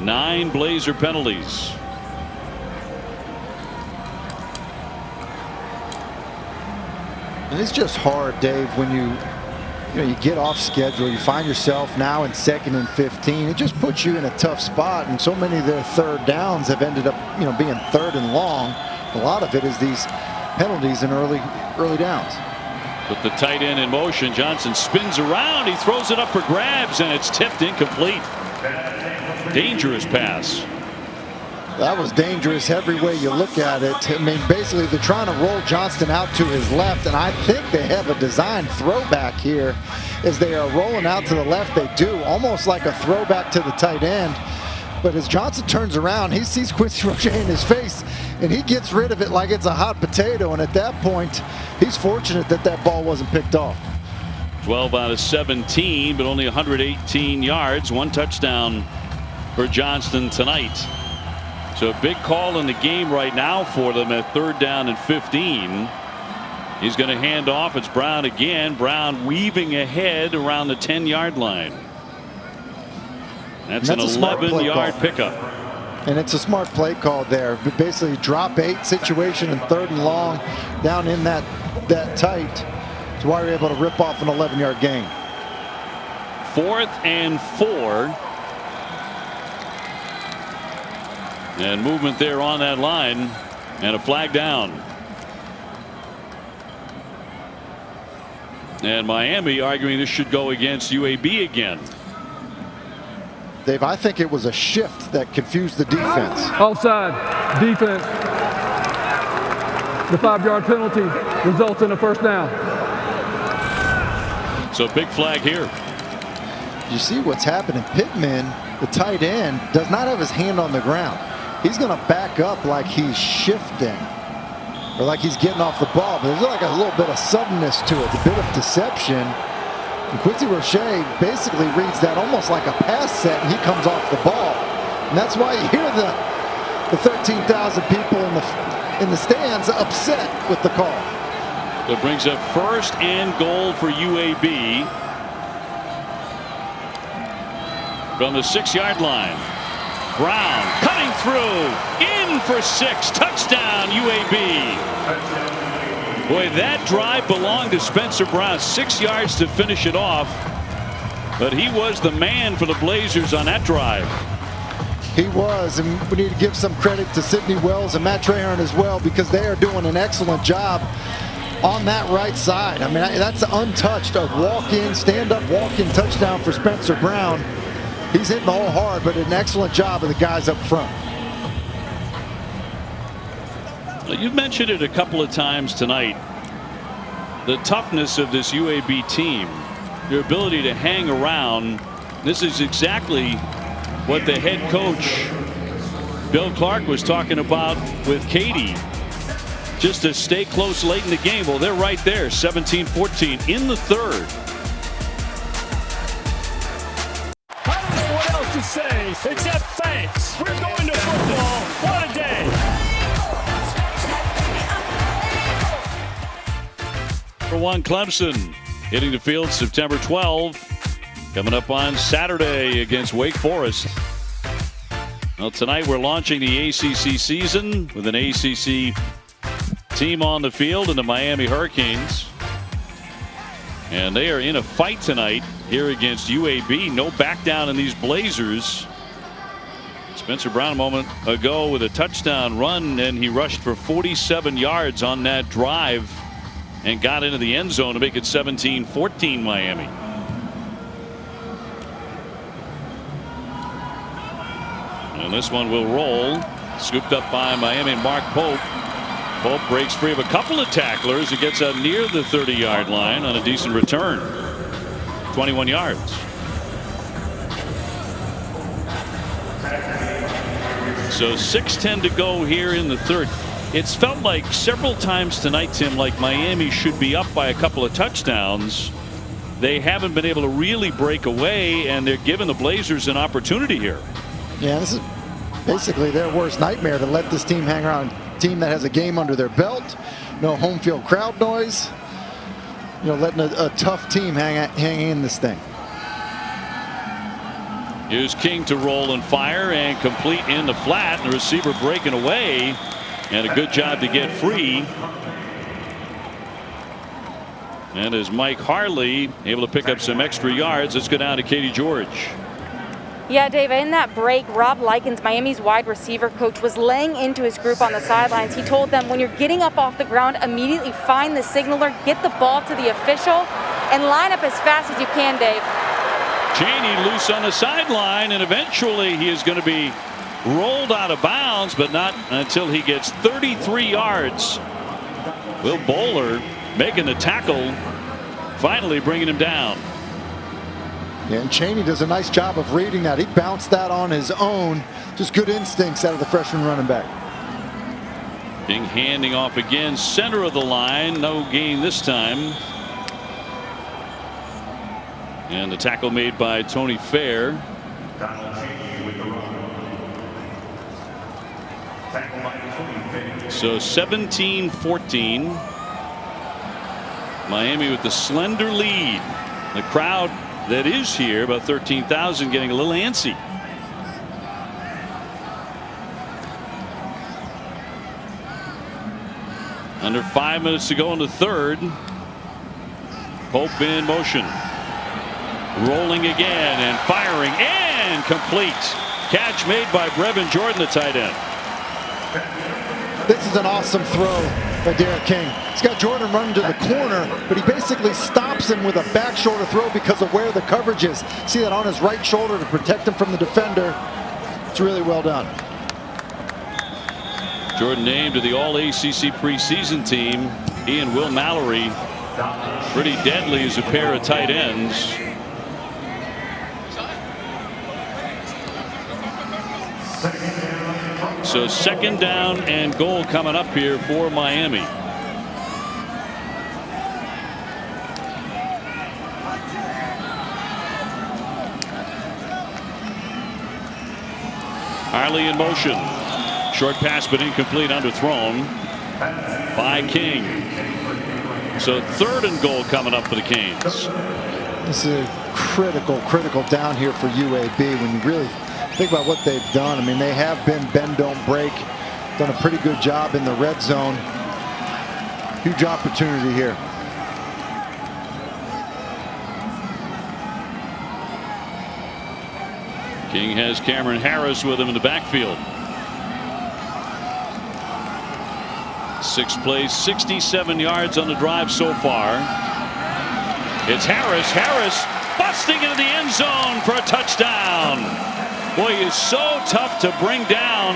S1: 9 Blazer penalties.
S5: And it's just hard, Dave, when you get off schedule, you find yourself now in 2nd and 15. It just puts you in a tough spot, and so many of their 3rd downs have ended up, being 3rd and long. A lot of it is these penalties in early downs.
S1: With the tight end in motion, Johnson spins around. He throws it up for grabs, and it's tipped incomplete. Dangerous pass.
S5: That was dangerous every way you look at it. I mean, basically, they're trying to roll Johnston out to his left, and I think they have a designed throwback here. As they are rolling out to the left, they do, almost like a throwback to the tight end. But as Johnson turns around, he sees Quincy Roche in his face, and he gets rid of it like it's a hot potato. And at that point, he's fortunate that that ball wasn't picked off.
S1: 12 out of 17, but only 118 yards, 1 touchdown for Johnston tonight. So a big call in the game right now for them at 3rd down and 15. He's going to hand off. It's Brown again. Brown weaving ahead around the 10-yard line. That's an 11-yard pickup.
S5: And it's a smart play call there. Basically drop 8 situation in 3rd and long down in that tight. That's why you're able to rip off an 11-yard gain.
S1: 4th and 4. And movement there on that line, and a flag down. And Miami arguing this should go against UAB again.
S5: Dave, I think it was a shift that confused the defense.
S11: Offside, defense. The 5-yard penalty results in a 1st down.
S1: So big flag here.
S5: You see what's happening. Pittman, the tight end, does not have his hand on the ground. He's going to back up like he's shifting or like he's getting off the ball, but there's like a little bit of suddenness to it, a bit of deception. And Quincy Roche basically reads that almost like a pass set, and he comes off the ball. And that's why you hear the 13,000 people in the stands upset with the call.
S1: That brings up 1st and goal for UAB from the 6-yard line. Brown cutting through, in for 6, touchdown UAB. Boy, that drive belonged to Spencer Brown. 6 yards to finish it off, but he was the man for the Blazers on that drive.
S5: He was, and we need to give some credit to Sidney Wells and Matt Traherne as well, because they are doing an excellent job on that right side. I mean, that's untouched. A walk-in, stand-up walk-in touchdown for Spencer Brown. He's hitting the hole hard, but an excellent job of the guys up front.
S1: You've mentioned it a couple of times tonight. The toughness of this UAB team, their ability to hang around. This is exactly what the head coach Bill Clark was talking about with Katie. Just to stay close late in the game. Well, they're right there, 17-14 in the 3rd.
S4: To say except thanks. We're going to football. What a day.
S1: For one, Clemson hitting the field September 12. Coming up on Saturday against Wake Forest. Well, tonight we're launching the ACC season with an ACC team on the field in the Miami Hurricanes. And they are in a fight tonight here against UAB. No back down in these Blazers. Spencer Brown a moment ago with a touchdown run, and he rushed for 47 yards on that drive and got into the end zone to make it 17-14 Miami. And this one will roll. Scooped up by Miami and Mark Pope. Pope breaks free of a couple of tacklers. He gets up near the 30-yard line on a decent return. 21 yards. So 6:10 to go here in the third. It's felt like several times tonight, Tim, like Miami should be up by a couple of touchdowns. They haven't been able to really break away, and they're giving the Blazers an opportunity here.
S5: Yeah, this is basically their worst nightmare, to let this team hang around. Team that has a game under their belt, no home field crowd noise. You know, letting a tough team hang in this thing.
S1: Here's King to roll and fire and complete in the flat, and the receiver breaking away, and a good job to get free. And as Mike Harley able to pick up some extra yards, let's go down to Katie George.
S10: Yeah, Dave, in that break, Rob Likens, Miami's wide receiver coach, was laying into his group on the sidelines. He told them, when you're getting up off the ground, immediately find the signaler, get the ball to the official, and line up as fast as you can, Dave.
S1: Chaney loose on the sideline, and eventually he is going to be rolled out of bounds, but not until he gets 33 yards. Will Bowler making the tackle, finally bringing him down.
S5: Yeah, and Chaney does a nice job of reading that. He bounced that on his own. Just good instincts out of the freshman running back.
S1: King handing off again, center of the line, no gain this time. And the tackle made by Tony Fair. So 17-14. Miami with the slender lead. The crowd that is here, about 13,000, getting a little antsy. Under 5 minutes to go in the third. Pope in motion. Rolling again and firing and complete. Catch made by Brevin Jordan, the tight end.
S5: This is an awesome throw by Derek King. He's got Jordan running to the corner, but he basically stops him with a back shoulder throw because of where the coverage is. See that on his right shoulder to protect him from the defender. It's really well done.
S1: Jordan named to the All-ACC preseason team. He and Will Mallory pretty deadly as a pair of tight ends. So second down and goal coming up here for Miami. Harley in motion. Short pass but incomplete, underthrown by King. So third and goal coming up for the Canes.
S5: This is a critical down here for UAB. When you really think about what they've done, I mean, they have been bend don't break, done a pretty good job in the red zone. Huge opportunity here.
S1: King has Cameron Harris with him in the backfield. 6 plays, 67 yards on the drive so far. It's Harris. Harris busting into the end zone for a touchdown. Boy, he is so tough to bring down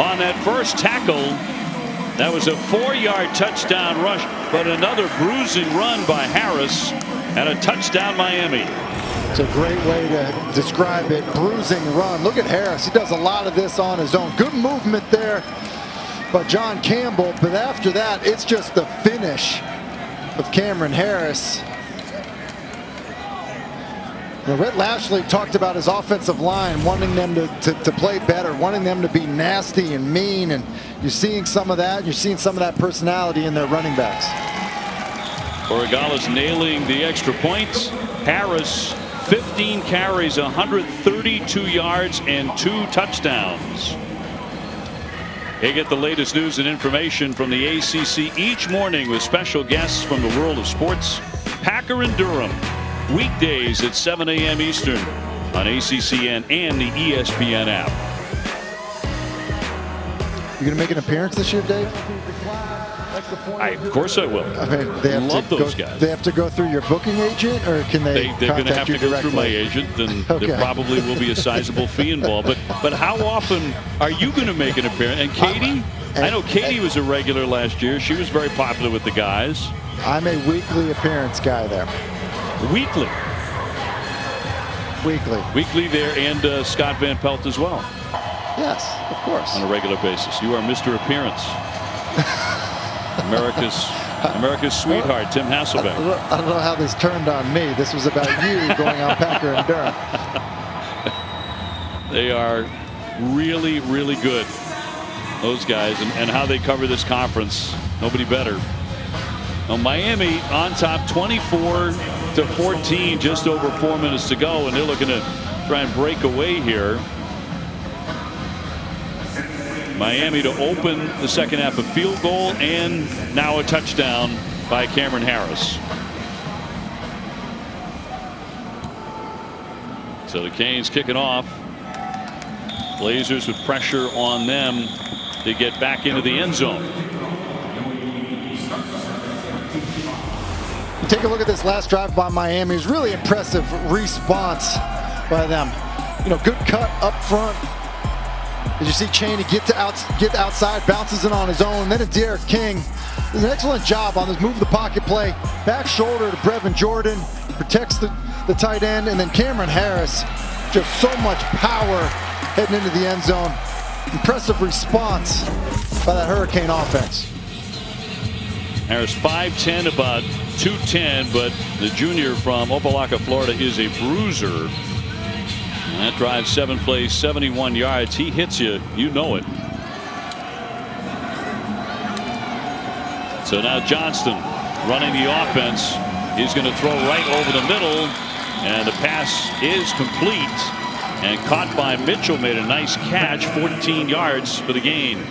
S1: on that first tackle. That was a 4-yard touchdown rush, but another bruising run by Harris and a touchdown Miami.
S5: It's a great way to describe it. Bruising run. Look at Harris. He does a lot of this on his own. Good movement there by John Campbell, but after that, it's just the finish of Cameron Harris. Now, Rhett Lashley talked about his offensive line, wanting them to play better, wanting them to be nasty and mean, and you're seeing some of that. You're seeing some of that personality in their running backs.
S1: Borregales nailing the extra points. Harris, 15 carries, 132 yards, and 2 touchdowns. They get the latest news and information from the ACC each morning with special guests from the world of sports. Packer and Durham, weekdays at 7 a.m. Eastern on ACCN and the ESPN app.
S5: You going to make an appearance this year, Dave?
S1: Of course I will.
S5: I mean, they have
S1: love
S5: to
S1: those
S5: go,
S1: guys.
S5: They have to go through your booking agent, or can they
S1: They're going to have to go
S5: directly?
S1: through my agent, and
S5: Okay.
S1: there probably will be a sizable fee involved. But how often are you going to make an appearance? And Katie, I know Katie was a regular last year. She was very popular with the guys.
S5: I'm a weekly appearance guy there.
S1: Weekly.
S5: Weekly.
S1: Weekly there, and Scott Van Pelt as well.
S5: Yes, of course.
S1: On a regular basis. You are Mr. Appearance. America's sweetheart, Tim Hasselbeck.
S5: I don't know how this turned on me. This was about you going on Packer and Durham.
S1: They are really, really good, those guys, and how they cover this conference. Nobody better. Now, Miami on top 24-14, just over 4 minutes to go, and they're looking to try and break away here. Miami to open the second half, a field goal and now a touchdown by Cameron Harris. So the Canes kicking off. Blazers with pressure on them to get back into the end zone.
S5: Take a look at this last drive by Miami. It's really impressive response by them. Good cut up front. As you see Chaney get outside, bounces in on his own. Then it's Derek King. Does an excellent job on this move the pocket play. Back shoulder to Brevin Jordan. Protects the tight end. And then Cameron Harris. Just so much power heading into the end zone. Impressive response by that Hurricane offense.
S1: Harris 5'10", about 210, but the junior from Opelika, Florida is a bruiser. And that drive 7 plays, 71 yards. He hits you, you know it. So now Johnston running the offense. He's going to throw right over the middle, and the pass is complete and caught by Mitchell. Made a nice catch, 14 yards for the gain.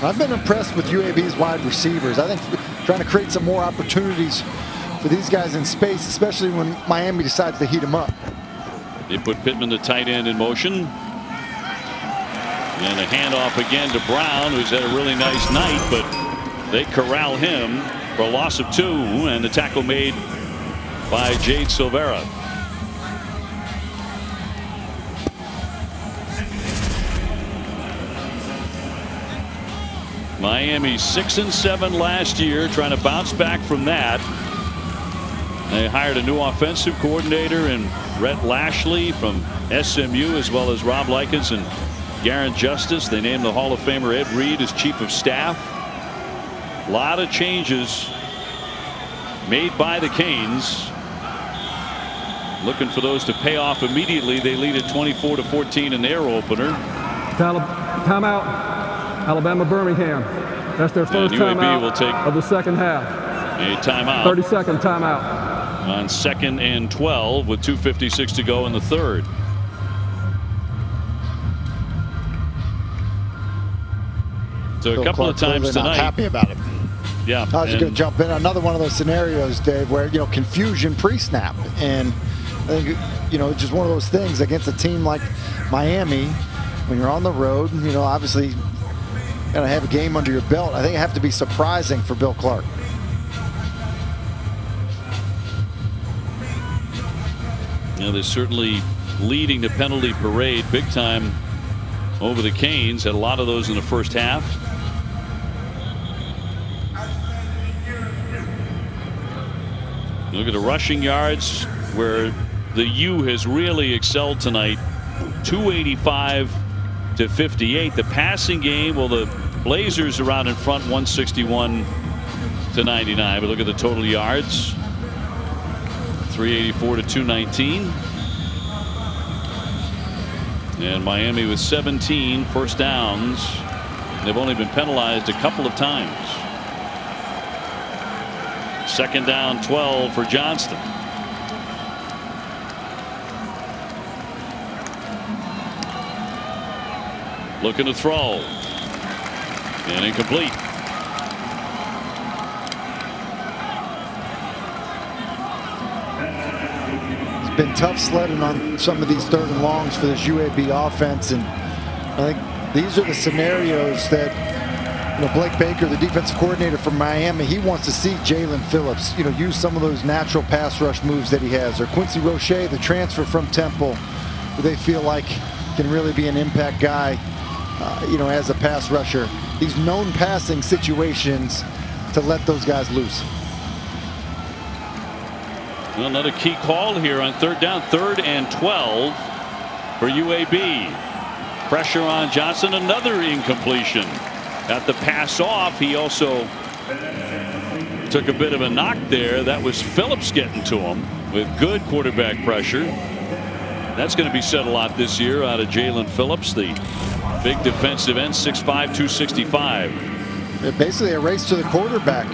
S5: I've been impressed with UAB's wide receivers. I think trying to create some more opportunities for these guys in space, especially when Miami decides to heat them up.
S1: They put Pittman, the tight end, in motion. And a handoff again to Brown, who's had a really nice night, but they corral him for a loss of 2, and the tackle made by Jade Silvera. Miami 6-7 last year, trying to bounce back from that. They hired a new offensive coordinator in Rhett Lashley from SMU, as well as Rob Likens and Garen Justice. They named the Hall of Famer Ed Reed as chief of staff. A lot of changes made by the Canes. Looking for those to pay off immediately. They lead at 24-14 in their opener.
S11: Timeout. Alabama Birmingham. That's their first timeout
S1: will take
S11: of the second half.
S1: A timeout.
S11: 30-second timeout.
S1: On 2nd and 12 with 2:56 to go in the third. So a couple of times tonight.
S5: Not happy about it.
S1: Yeah.
S5: I was just going to jump in. Another one of those scenarios, Dave, where, confusion pre-snap. And I think, just one of those things against a team like Miami, when you're on the road, obviously got to have a game under your belt. I think it have to be surprising for Bill Clark.
S1: They're certainly leading the penalty parade big time over the Canes. Had a lot of those in the first half. Look at the rushing yards, where the U has really excelled tonight. 285-58. The passing game, well, the Blazers are out in front, 161-99. But look at the total yards. 384-219. And Miami with 17 first downs. They've only been penalized a couple of times. 2nd down 12 for Johnston. Looking to throw. And incomplete.
S5: It's been tough sledding on some of these 3rd and longs for this UAB offense, and I think these are the scenarios that Blake Baker, the defensive coordinator from Miami, he wants to see Jalen Phillips use some of those natural pass rush moves that he has, or Quincy Roche, the transfer from Temple, who they feel like can really be an impact guy as a pass rusher. These known passing situations to let those guys loose.
S1: Well, another key call here on 3rd down, 3rd and 12. for UAB. Pressure on Johnson, another incompletion. Got the pass off. He also took a bit of a knock there. That was Phillips getting to him with good quarterback pressure. That's going to be said a lot this year out of Jalen Phillips, the big defensive end, 6'5", 265.
S5: Basically a race to the quarterback,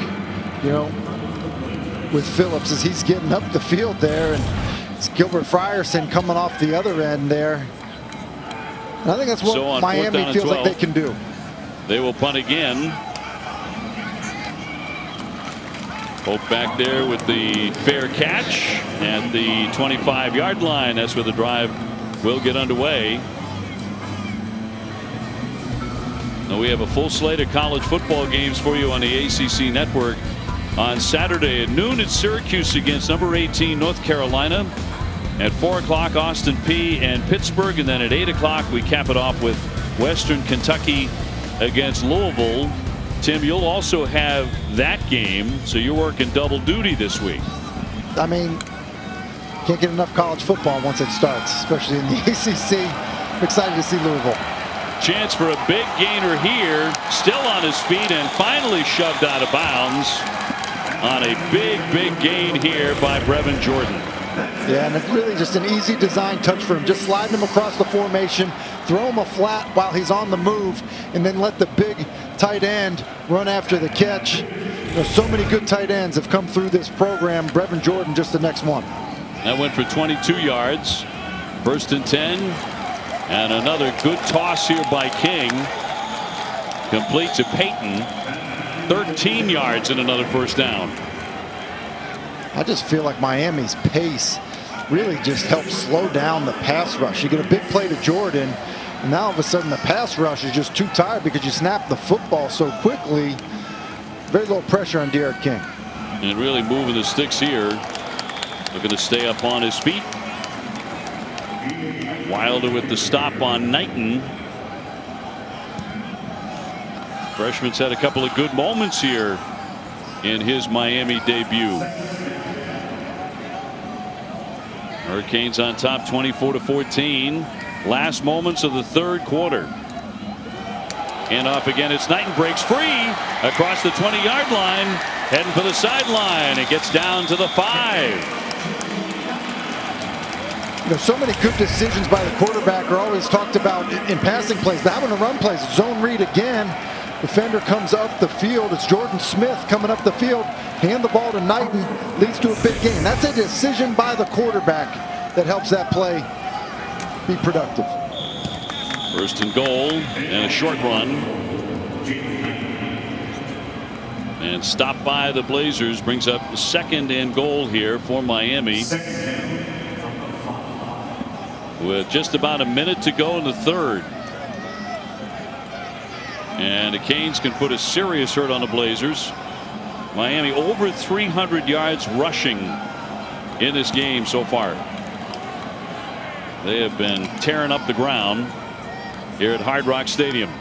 S5: you know, with Phillips as he's getting up the field there, and it's Gilbert Frierson coming off the other end there. And I think that's what Miami feels like they can do.
S1: They will punt again. Hope back there with the fair catch at the 25-yard line. That's where the drive will get underway. Now we have a full slate of college football games for you on the ACC network. On Saturday at noon at Syracuse against number 18 North Carolina. At 4 o'clock Austin Peay and Pittsburgh, and then at 8 o'clock we cap it off with Western Kentucky against Louisville. Tim, you'll also have that game, so you're working double duty this week.
S5: I mean, can't get enough college football once it starts, especially in the ACC. I'm excited to see Louisville.
S1: Chance for a big gainer here, still on his feet and finally shoved out of bounds on a big gain here by Brevin Jordan.
S5: Yeah, and it's really just an easy design touch for him. Just sliding him across the formation, throw him a flat while he's on the move, and then let the big tight end run after the catch. There's so many good tight ends have come through this program. Brevin Jordan just the next one.
S1: That went for 22 yards. 1st and 10. And another good toss here by King. Complete to Payton. 13 yards and another first down.
S5: I just feel like Miami's pace really just helps slow down the pass rush. You get a big play to Jordan, and now all of a sudden the pass rush is just too tired because you snap the football so quickly. Very low pressure on Derek King.
S1: And really moving the sticks here. Looking to stay up on his feet. Wilder with the stop on Knighton. Freshman's had a couple of good moments here in his Miami debut. Hurricanes on top 24-14. Last moments of the 3rd quarter. And off again. It's Knighton, breaks free across the 20-yard line, heading for the sideline. It gets down to the 5.
S5: There's so many good decisions by the quarterback are always talked about in passing plays. But having to run plays, zone read again. Defender comes up the field. It's Jordan Smith coming up the field. Hand the ball to Knighton. Leads to a big gain. That's a decision by the quarterback that helps that play be productive.
S1: 1st and goal and a short run. And stopped by the Blazers. Brings up 2nd and goal here for Miami. With just about a minute to go in the 3rd. And the Canes can put a serious hurt on the Blazers. Miami over 300 yards rushing in this game so far. They have been tearing up the ground here at Hard Rock Stadium.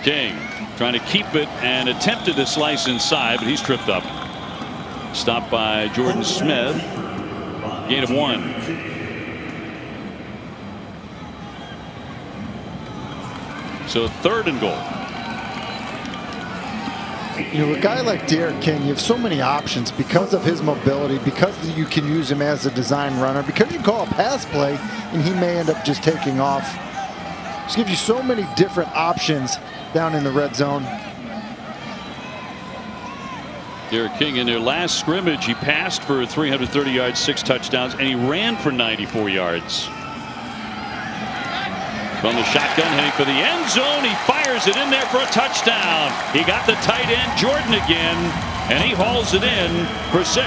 S1: King trying to keep it and attempted to slice inside, but he's tripped up. Stopped by Jordan Smith. Gain of 1. So 3rd and goal.
S5: You know, a guy like Derek King, you have so many options because of his mobility, because you can use him as a design runner, because you can call a pass play and he may end up just taking off. Just gives you so many different options down in the red zone.
S1: Derek King in their last scrimmage, he passed for 330 yards, 6 touchdowns, and he ran for 94 yards. From the shotgun, heading for the end zone, he fires it in there for a touchdown. He got the tight end Jordan again, and he hauls it in for 6.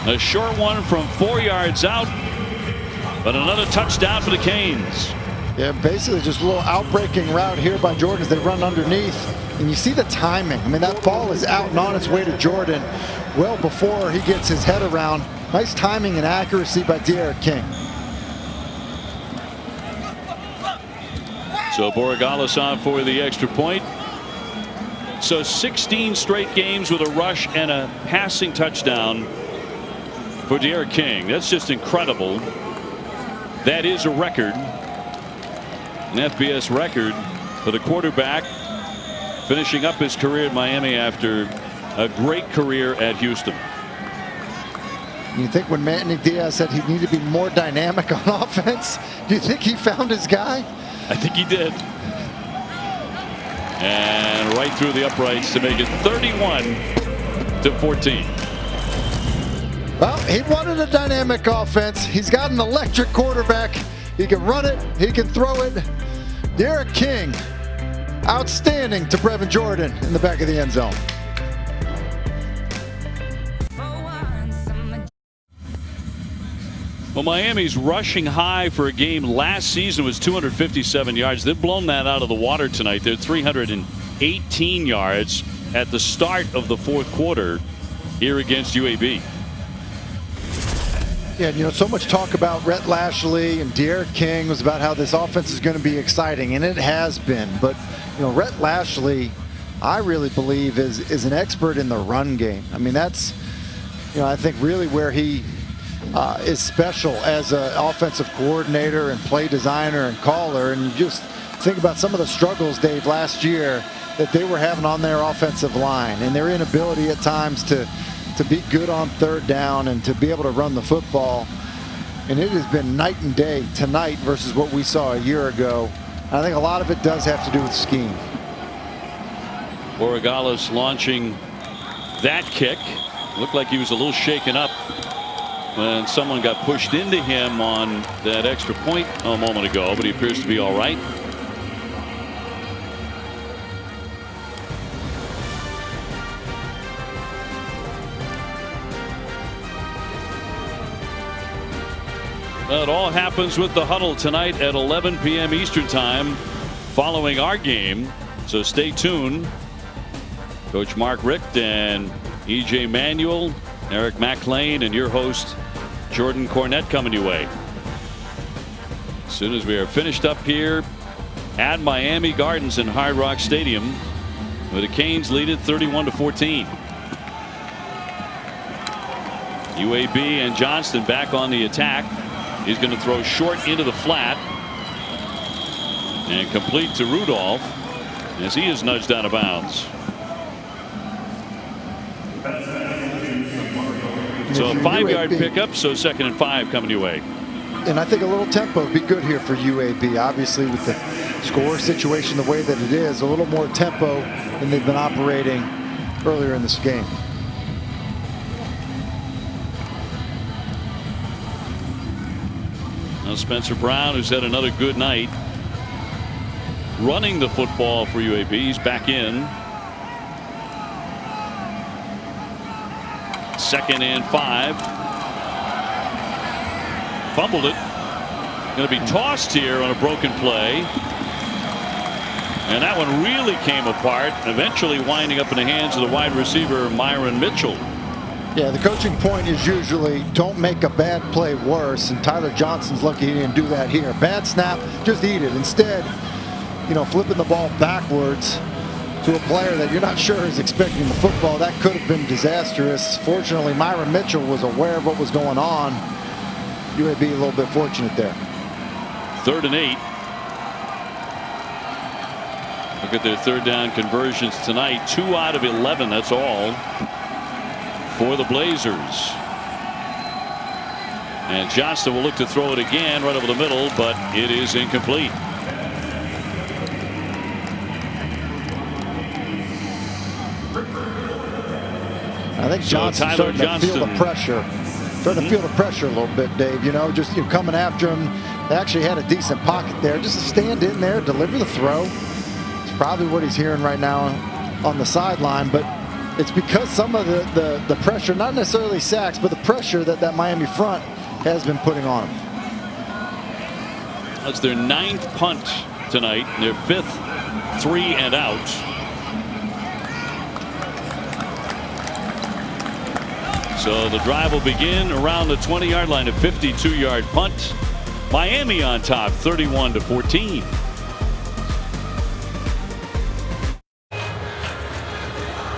S1: A short one from 4 yards out, but another touchdown for the Canes.
S5: Yeah, basically just a little outbreaking route here by Jordan as they run underneath. And you see the timing. I mean, that ball is out and on its way to Jordan well before he gets his head around. Nice timing and accuracy by Derek King.
S1: So Borregales on for the extra point. So 16 straight games with a rush and a passing touchdown for D'Eriq King. That's just incredible. That is a record, an FBS record for the quarterback finishing up his career at Miami after a great career at Houston.
S5: You think when Manny Diaz said he needed to be more dynamic on offense, do you think he found his guy?
S1: I think he did. And right through the uprights to make it 31-14.
S5: Well, he wanted a dynamic offense. He's got an electric quarterback. He can run it. He can throw it. D'Eriq King, outstanding to Brevin Jordan in the back of the end zone.
S1: Well, Miami's rushing high for a game last season was 257 yards. They've blown that out of the water tonight. They're 318 yards at the start of the fourth quarter here against UAB.
S5: Yeah, you know, so much talk about Rhett Lashley and D'Eriq King was about how this offense is going to be exciting, and it has been. But, you know, Rhett Lashley, I really believe, is an expert in the run game. I mean, that's, you know, I think really where he is special as an offensive coordinator and play designer and caller. And you just think about some of the struggles, Dave, last year that they were having on their offensive line and their inability at times to be good on third down and to be able to run the football. And it has been night and day tonight versus what we saw a year ago. And I think a lot of it does have to do with scheme.
S1: Borregales launching that kick. Looked like he was a little shaken up when someone got pushed into him on that extra point a moment ago, but he appears to be all right. It all happens with the huddle tonight at 11 p.m. Eastern time following our game. So stay tuned. Coach Mark Richt and E.J. Manuel, Eric McLean, and your host, Jordan Cornette, coming your way. As soon as we are finished up here at Miami Gardens in Hard Rock Stadium, where the Canes lead it 31-14. UAB and Johnston back on the attack. He's going to throw short into the flat and complete to Rudolph as he is nudged out of bounds. So a 5-yard pickup, so 2nd and 5 coming your way.
S5: And I think a little tempo would be good here for UAB. Obviously, with the score situation the way that it is, a little more tempo than they've been operating earlier in this game.
S1: Now Spencer Brown, who's had another good night running the football for UAB. He's back in. 2nd and 5. Fumbled it. Going to be tossed here on a broken play. And that one really came apart, eventually winding up in the hands of the wide receiver Myron Mitchell.
S5: Yeah, the coaching point is usually don't make a bad play worse, and Tyler Johnson's lucky he didn't do that here. Bad snap, just eat it. Instead, you know, flipping the ball backwards to a player that you're not sure is expecting the football, that could have been disastrous. Fortunately, Myron Mitchell was aware of what was going on. UAB a little bit fortunate there.
S1: 3rd and 8. Look at their third down conversions tonight. 2 out of 11, that's all for the Blazers. And Johnston will look to throw it again right over the middle, but it is incomplete.
S5: I think Johnson's starting to feel the pressure. Starting to feel the pressure a little bit, Dave. You know, just coming after him. They actually had a decent pocket there. Just to stand in there, deliver the throw. It's probably what he's hearing right now on the sideline, but it's because some of the pressure, not necessarily sacks, but the pressure that Miami front has been putting on them.
S1: That's their 9th punt tonight, their 5th 3 and out. So the drive will begin around the 20-yard line, a 52-yard punt. Miami on top, 31-14.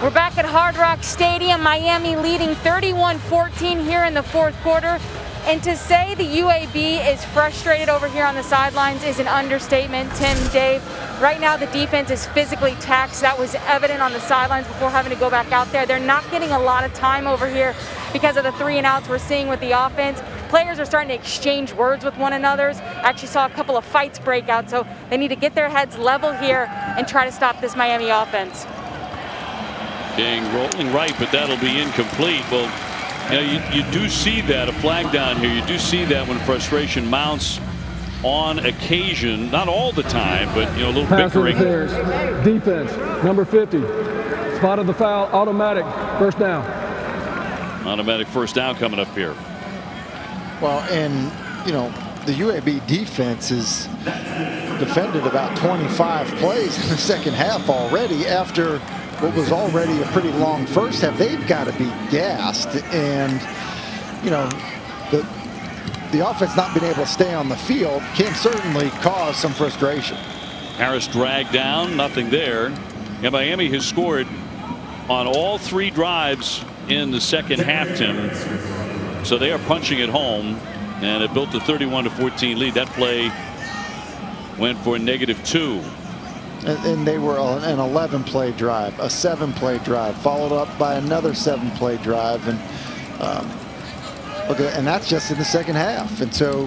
S10: We're back at Hard Rock Stadium. Miami leading 31-14 here in the fourth quarter. And to say the UAB is frustrated over here on the sidelines is an understatement. Tim, Dave, right now the defense is physically taxed. That was evident on the sidelines before having to go back out there. They're not getting a lot of time over here because of the 3 and outs we're seeing with the offense. Players are starting to exchange words with one another. I actually saw a couple of fights break out, so they need to get their heads level here and try to stop this Miami offense.
S1: King rolling right, but that'll be incomplete. Well, you know, you do see that, a flag down here. You do see that when frustration mounts on occasion, not all the time, but you know, a little bickering.
S11: Defense, number 50, spotted the foul, automatic, first down.
S1: Automatic first down coming up here.
S5: Well, and you know, the UAB defense is defended about 25 plays in the second half already after what was already a pretty long first half. They've got to be gassed, and you know, the offense not being able to stay on the field can certainly cause some frustration.
S1: Harris dragged down, nothing there. And Miami has scored on all 3 drives in the second half, Tim. So they are punching it home, and it built a 31-14 lead. That play went for -2.
S5: And they were an 11-play drive, a 7-play drive, followed up by another 7-play drive, and okay, and that's just in the second half. And so,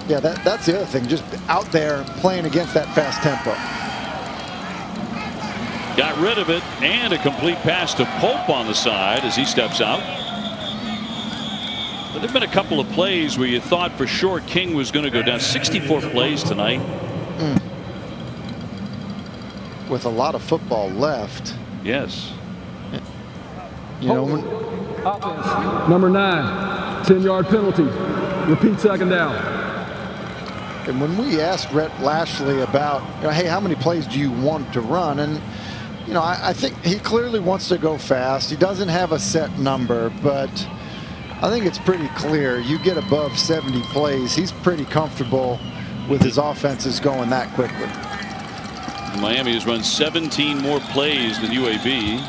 S5: yeah, that's the other thing, just out there playing against that fast tempo.
S1: Got rid of it, and a complete pass to Pope on the side as he steps out. But there have been a couple of plays where you thought for sure King was going to go down. 64 plays tonight.
S5: With a lot of football left.
S1: Yes.
S5: You know,
S11: offense, number 9, 10-yard penalty. Repeat second down.
S5: And when we asked Rhett Lashley about, you know, hey, how many plays do you want to run? And, you know, I think he clearly wants to go fast. He doesn't have a set number, but I think it's pretty clear. You get above 70 plays, he's pretty comfortable with his offenses going that quickly.
S1: Miami has run 17 more plays than UAB.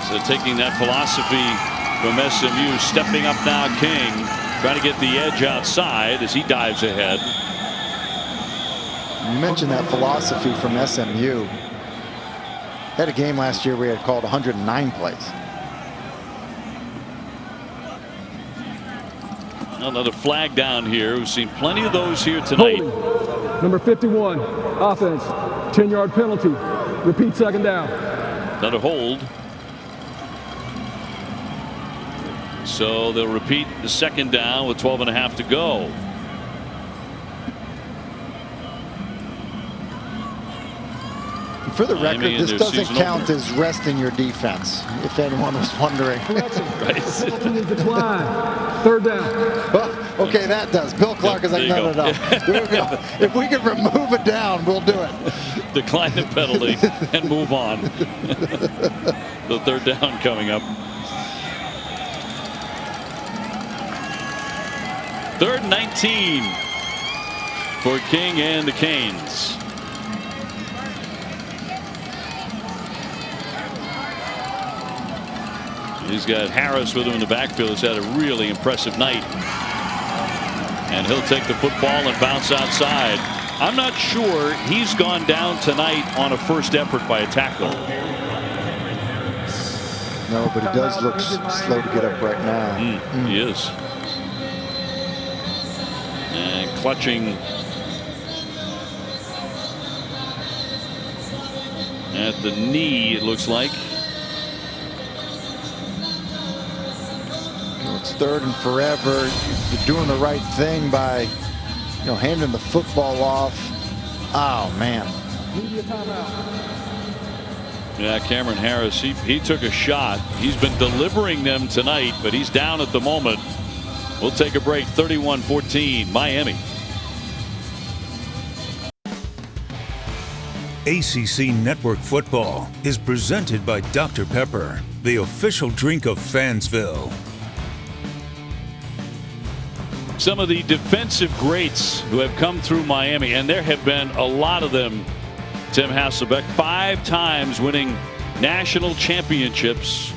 S1: So taking that philosophy from SMU, stepping up now King, trying to get the edge outside as he dives ahead.
S5: You mentioned that philosophy from SMU. Had a game last year where he had called 109 plays.
S1: Another flag down here. We've seen plenty of those here tonight.
S11: Holding. Number 51, offense, 10-yard penalty. Repeat second down.
S1: Another hold. So they'll repeat the second down with 12.5 to go.
S5: For the record, this doesn't count as resting your defense, if anyone was wondering.
S1: Right.
S11: Decline. Third down.
S5: Well, okay, that does. Bill Clark is like, no. If we can remove it down, we'll do it.
S1: Decline the penalty and move on. The third down coming up. 3rd and 19 for King and the Canes. He's got Harris with him in the backfield. He's had a really impressive night. And he'll take the football and bounce outside. I'm not sure he's gone down tonight on a first effort by a tackle.
S5: No, but he does look slow to get up right now.
S1: He is. And clutching at the knee, it looks like.
S5: It's 3rd and forever. You're doing the right thing by, you know, handing the football off. Oh man.
S1: Yeah, Cameron Harris, he took a shot. He's been delivering them tonight, but he's down at the moment. We'll take a break. 31-14 Miami.
S12: ACC Network Football is presented by Dr. Pepper, the official drink of Fansville.
S1: Some of the defensive greats who have come through Miami, and there have been a lot of them Tim Hasselbeck, 5 times winning national championships.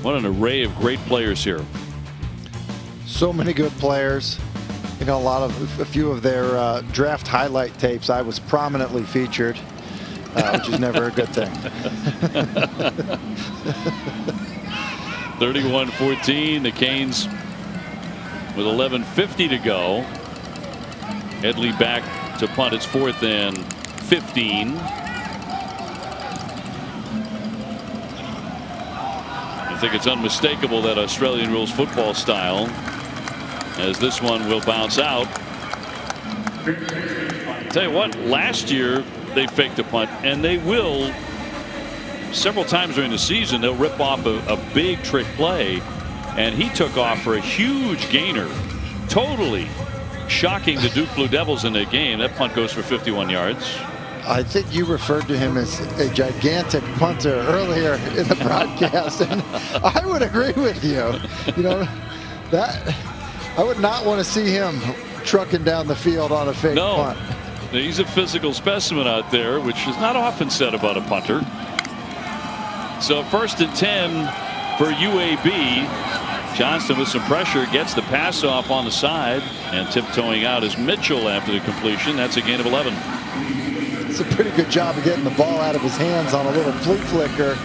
S1: What an array of great players here.
S5: So many good players. You know, a few of their draft highlight tapes, I was prominently featured, which is never a good thing.
S1: 31-14, the Canes with 11:50 to go. Headley back to punt. It's 4th and 15. I think it's unmistakable that Australian rules football style, as this one will bounce out. Tell you what, last year they faked a punt, and they will several times during the season. They'll rip off a big trick play, and he took off for a huge gainer, totally shocking the Duke Blue Devils in that game. That punt goes for 51 yards.
S5: I think you referred to him as a gigantic punter earlier in the broadcast, and I would agree with you. You know, that I would not want to see him trucking down the field on a fake punt.
S1: He's a physical specimen out there, which is not often said about a punter. So 1st and 10 for UAB. Johnston with some pressure gets the pass off on the side, and tiptoeing out is Mitchell after the completion. That's a gain of 11.
S5: It's a pretty good job of getting the ball out of his hands on a little flea flicker,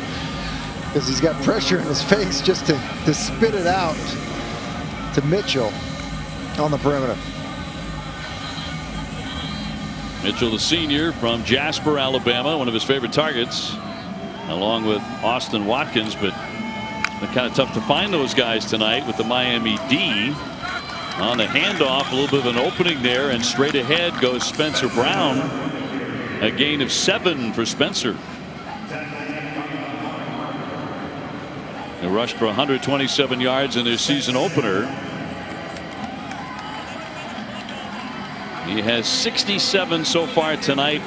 S5: because he's got pressure in his face just to spit it out to Mitchell on the perimeter.
S1: Mitchell, the senior from Jasper, Alabama, one of his favorite targets, along with Austin Watkins, but it's been kind of tough to find those guys tonight with the Miami D. On the handoff, a little bit of an opening there, and straight ahead goes Spencer Brown. A gain of 7 for Spencer. They rushed for 127 yards in their season opener. He has 67 so far tonight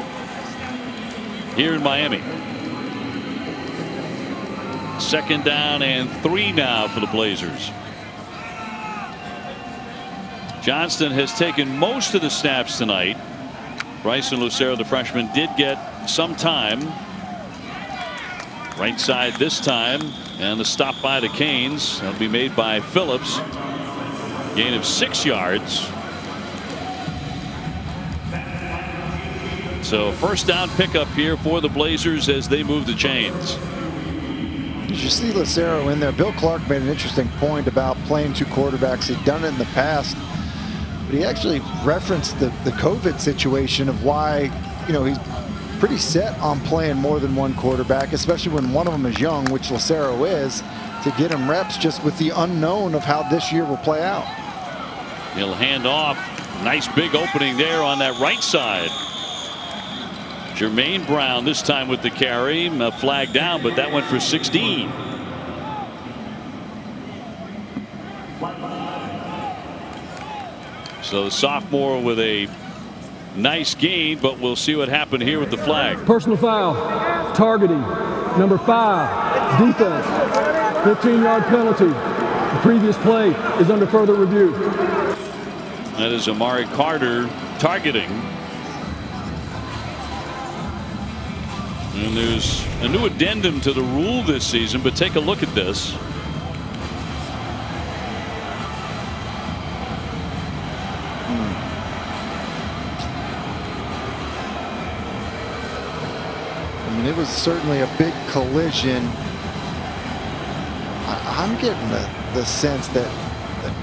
S1: here in Miami. 2nd down and 3 now for the Blazers. Johnston has taken most of the snaps tonight. Bryson Lucero, the freshman, did get some time. Right side this time, and the stop by the Canes. That'll be made by Phillips. Gain of 6 yards. So 1st down pickup here for the Blazers as they move the chains.
S5: Did you see Lucero in there? Bill Clark made an interesting point about playing 2 quarterbacks. He'd done it in the past. But he actually referenced the COVID situation of why, you know, he's pretty set on playing more than 1 quarterback, especially when one of them is young, which Lucero is, to get him reps just with the unknown of how this year will play out.
S1: He'll hand off. Nice big opening there on that right side. Jermaine Brown this time with the carry. A flag down, but that went for 16. So the sophomore with a nice gain, but we'll see what happened here with the flag.
S11: Personal foul, targeting, number 5, defense, 15-yard penalty. The previous play is under further review.
S1: That is Amari Carter targeting. And there's a new addendum to the rule this season, but take a look at this.
S5: It was certainly a big collision. I'm getting the sense that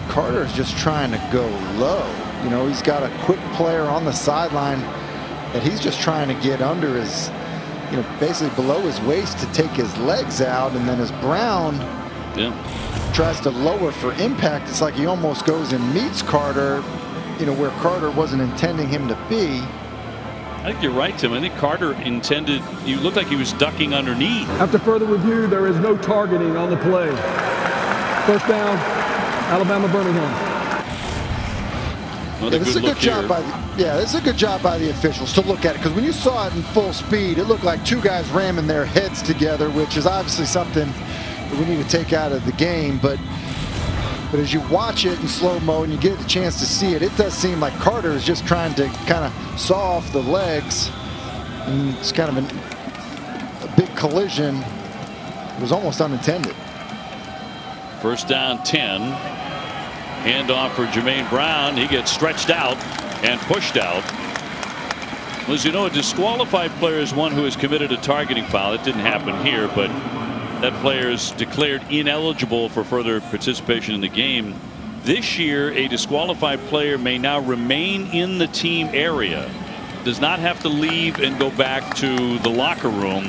S5: Carter is just trying to go low. You know, he's got a quick player on the sideline that he's just trying to get under his, you know, basically below his waist to take his legs out. And then as Brown tries to lower for impact, it's like he almost goes and meets Carter, you know, where Carter wasn't intending him to be.
S1: I think you're right, Tim. I think Carter intended, you looked like he was ducking underneath.
S11: After further review, there is no targeting on the play. 1st down, Alabama Birmingham.
S5: This is a good job by this is a good job by the officials to look at it, because when you saw it in full speed, it looked like 2 guys ramming their heads together, which is obviously something that we need to take out of the game. But as you watch it in slow-mo and you get the chance to see it, it does seem like Carter is just trying to kind of saw off the legs And it's kind of a big collision. It was almost unintended.
S1: First down 10. Handoff for Jermaine Brown. He gets stretched out and pushed out. Well, as you know, a disqualified player is one who has committed a targeting foul. It didn't happen here, but that player is declared ineligible for further participation in the game. This year, a disqualified player may now remain in the team area, does not have to leave and go back to the locker room,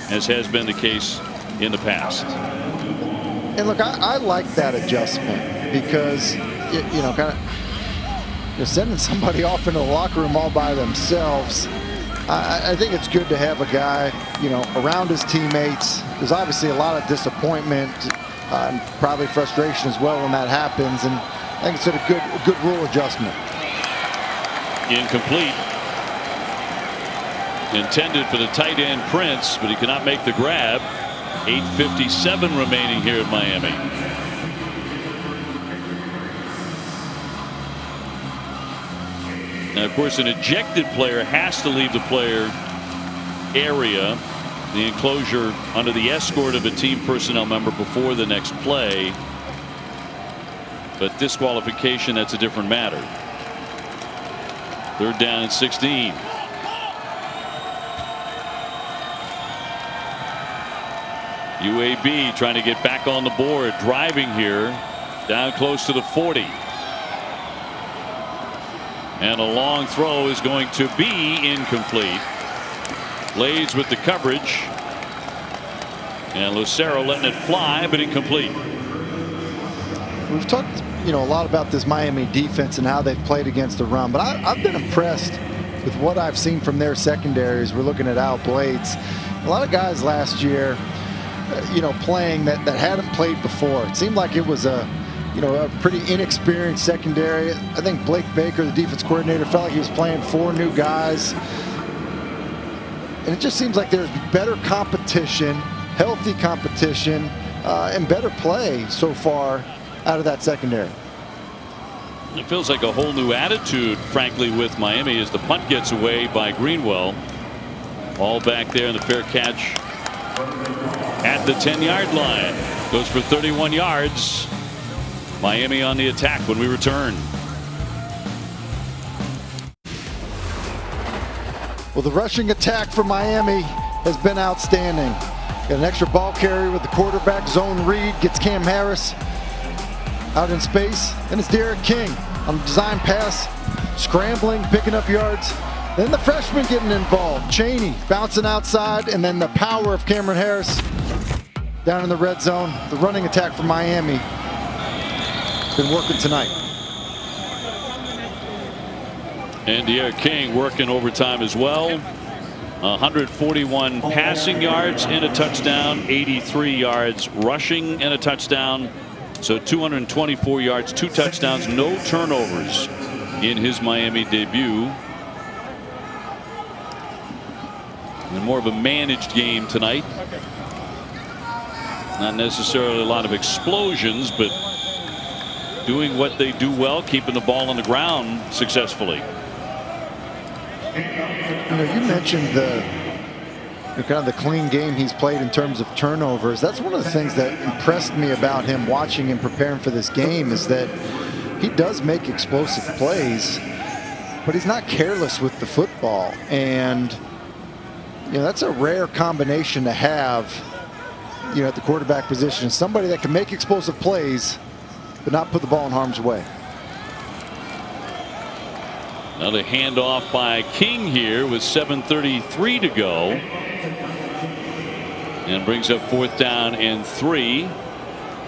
S1: as has been the case in the past.
S5: And look, I like that adjustment because, you know, kind of you're sending somebody off into the locker room all by themselves. I think it's good to have a guy, you know, around his teammates. There's obviously a lot of disappointment and probably frustration as well when that happens. And I think it's a good rule adjustment.
S1: Incomplete. Intended for the tight end Prince, but he cannot make the grab. 8:57 remaining here in Miami. Now, of course, an ejected player has to leave the player area, the enclosure, under the escort of a team personnel member before the next play. But disqualification, that's a different matter. Third down and 16. UAB trying to get back on the board, driving here, down close to the 40. And a long throw is going to be incomplete. Blades with the coverage. And Lucero letting it fly, but incomplete.
S5: We've talked, you know, a lot about this Miami defense and how they've played against the run, but I've been impressed with what I've seen from their secondaries. We're looking at Al Blades. A lot of guys last year, you know, playing that hadn't played before. It seemed like it was a pretty inexperienced secondary. I think Blake Baker, the defense coordinator, felt like he was playing 4 new guys. And it just seems like there's better competition, healthy competition, and better play so far out of that secondary.
S1: It feels like a whole new attitude, frankly, with Miami as the punt gets away by Greenwell. All back there in the fair catch at the 10-yard line. Goes for 31 yards. Miami on the attack when we return.
S5: Well, the rushing attack for Miami has been outstanding. Got an extra ball carrier with the quarterback. Zone read gets Cam Harris out in space. Then it's Derek King on the design pass, scrambling, picking up yards. Then the freshman getting involved. Chaney bouncing outside, and then the power of Cameron Harris down in the red zone. The running attack for Miami been working tonight.
S1: And Derek King working overtime as well. 141 passing yards and a touchdown, 83 yards rushing and a touchdown. So 224 yards, 2 touchdowns, no turnovers in his Miami debut. And more of a managed game tonight. Not necessarily a lot of explosions, but doing what they do well, keeping the ball on the ground successfully.
S5: You know, you mentioned the kind of the clean game he's played in terms of turnovers. That's one of the things that impressed me about him watching and preparing for this game, is that he does make explosive plays, but he's not careless with the football. And you know, that's a rare combination to have, you know, at the quarterback position. Somebody that can make explosive plays but not put the ball in harm's way.
S1: Another handoff by King here with 7:33 to go. And brings up 4th down and 3.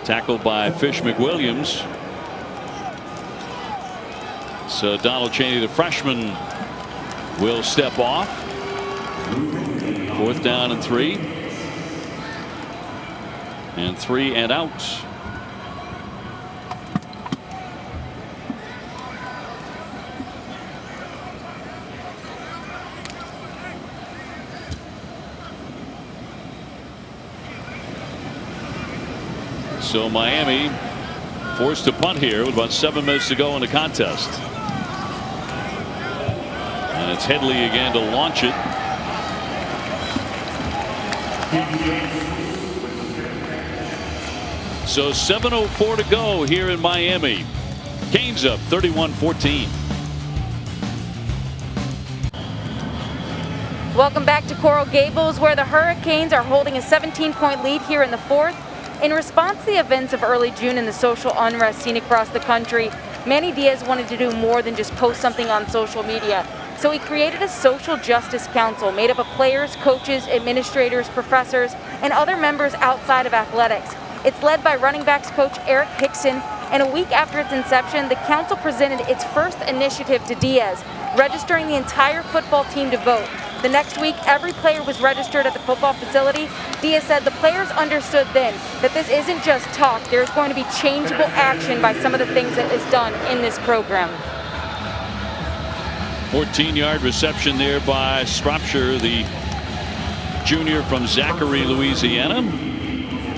S1: Tackled by Fish McWilliams. So Donald Chaney, the freshman, will step off. 4th down and 3. And 3 and out. So Miami forced to punt here with about 7 minutes to go in the contest. And it's Headley again to launch it. So 7:04 to go here in Miami. Canes up 31-14.
S10: Welcome back to Coral Gables, where the Hurricanes are holding a 17-point lead here in the fourth. In response to the events of early June and the social unrest seen across the country, Manny Diaz wanted to do more than just post something on social media. So he created a social justice council made up of players, coaches, administrators, professors, and other members outside of athletics. It's led by running backs coach Eric Hickson, and a week after its inception, the council presented its first initiative to Diaz, registering the entire football team to vote. The next week, every player was registered at the football facility. Diaz said the players understood then that this isn't just talk. There's going to be changeable action by some of the things that is done in this program.
S1: 14-yard reception there by Stropshire, the junior from Zachary, Louisiana.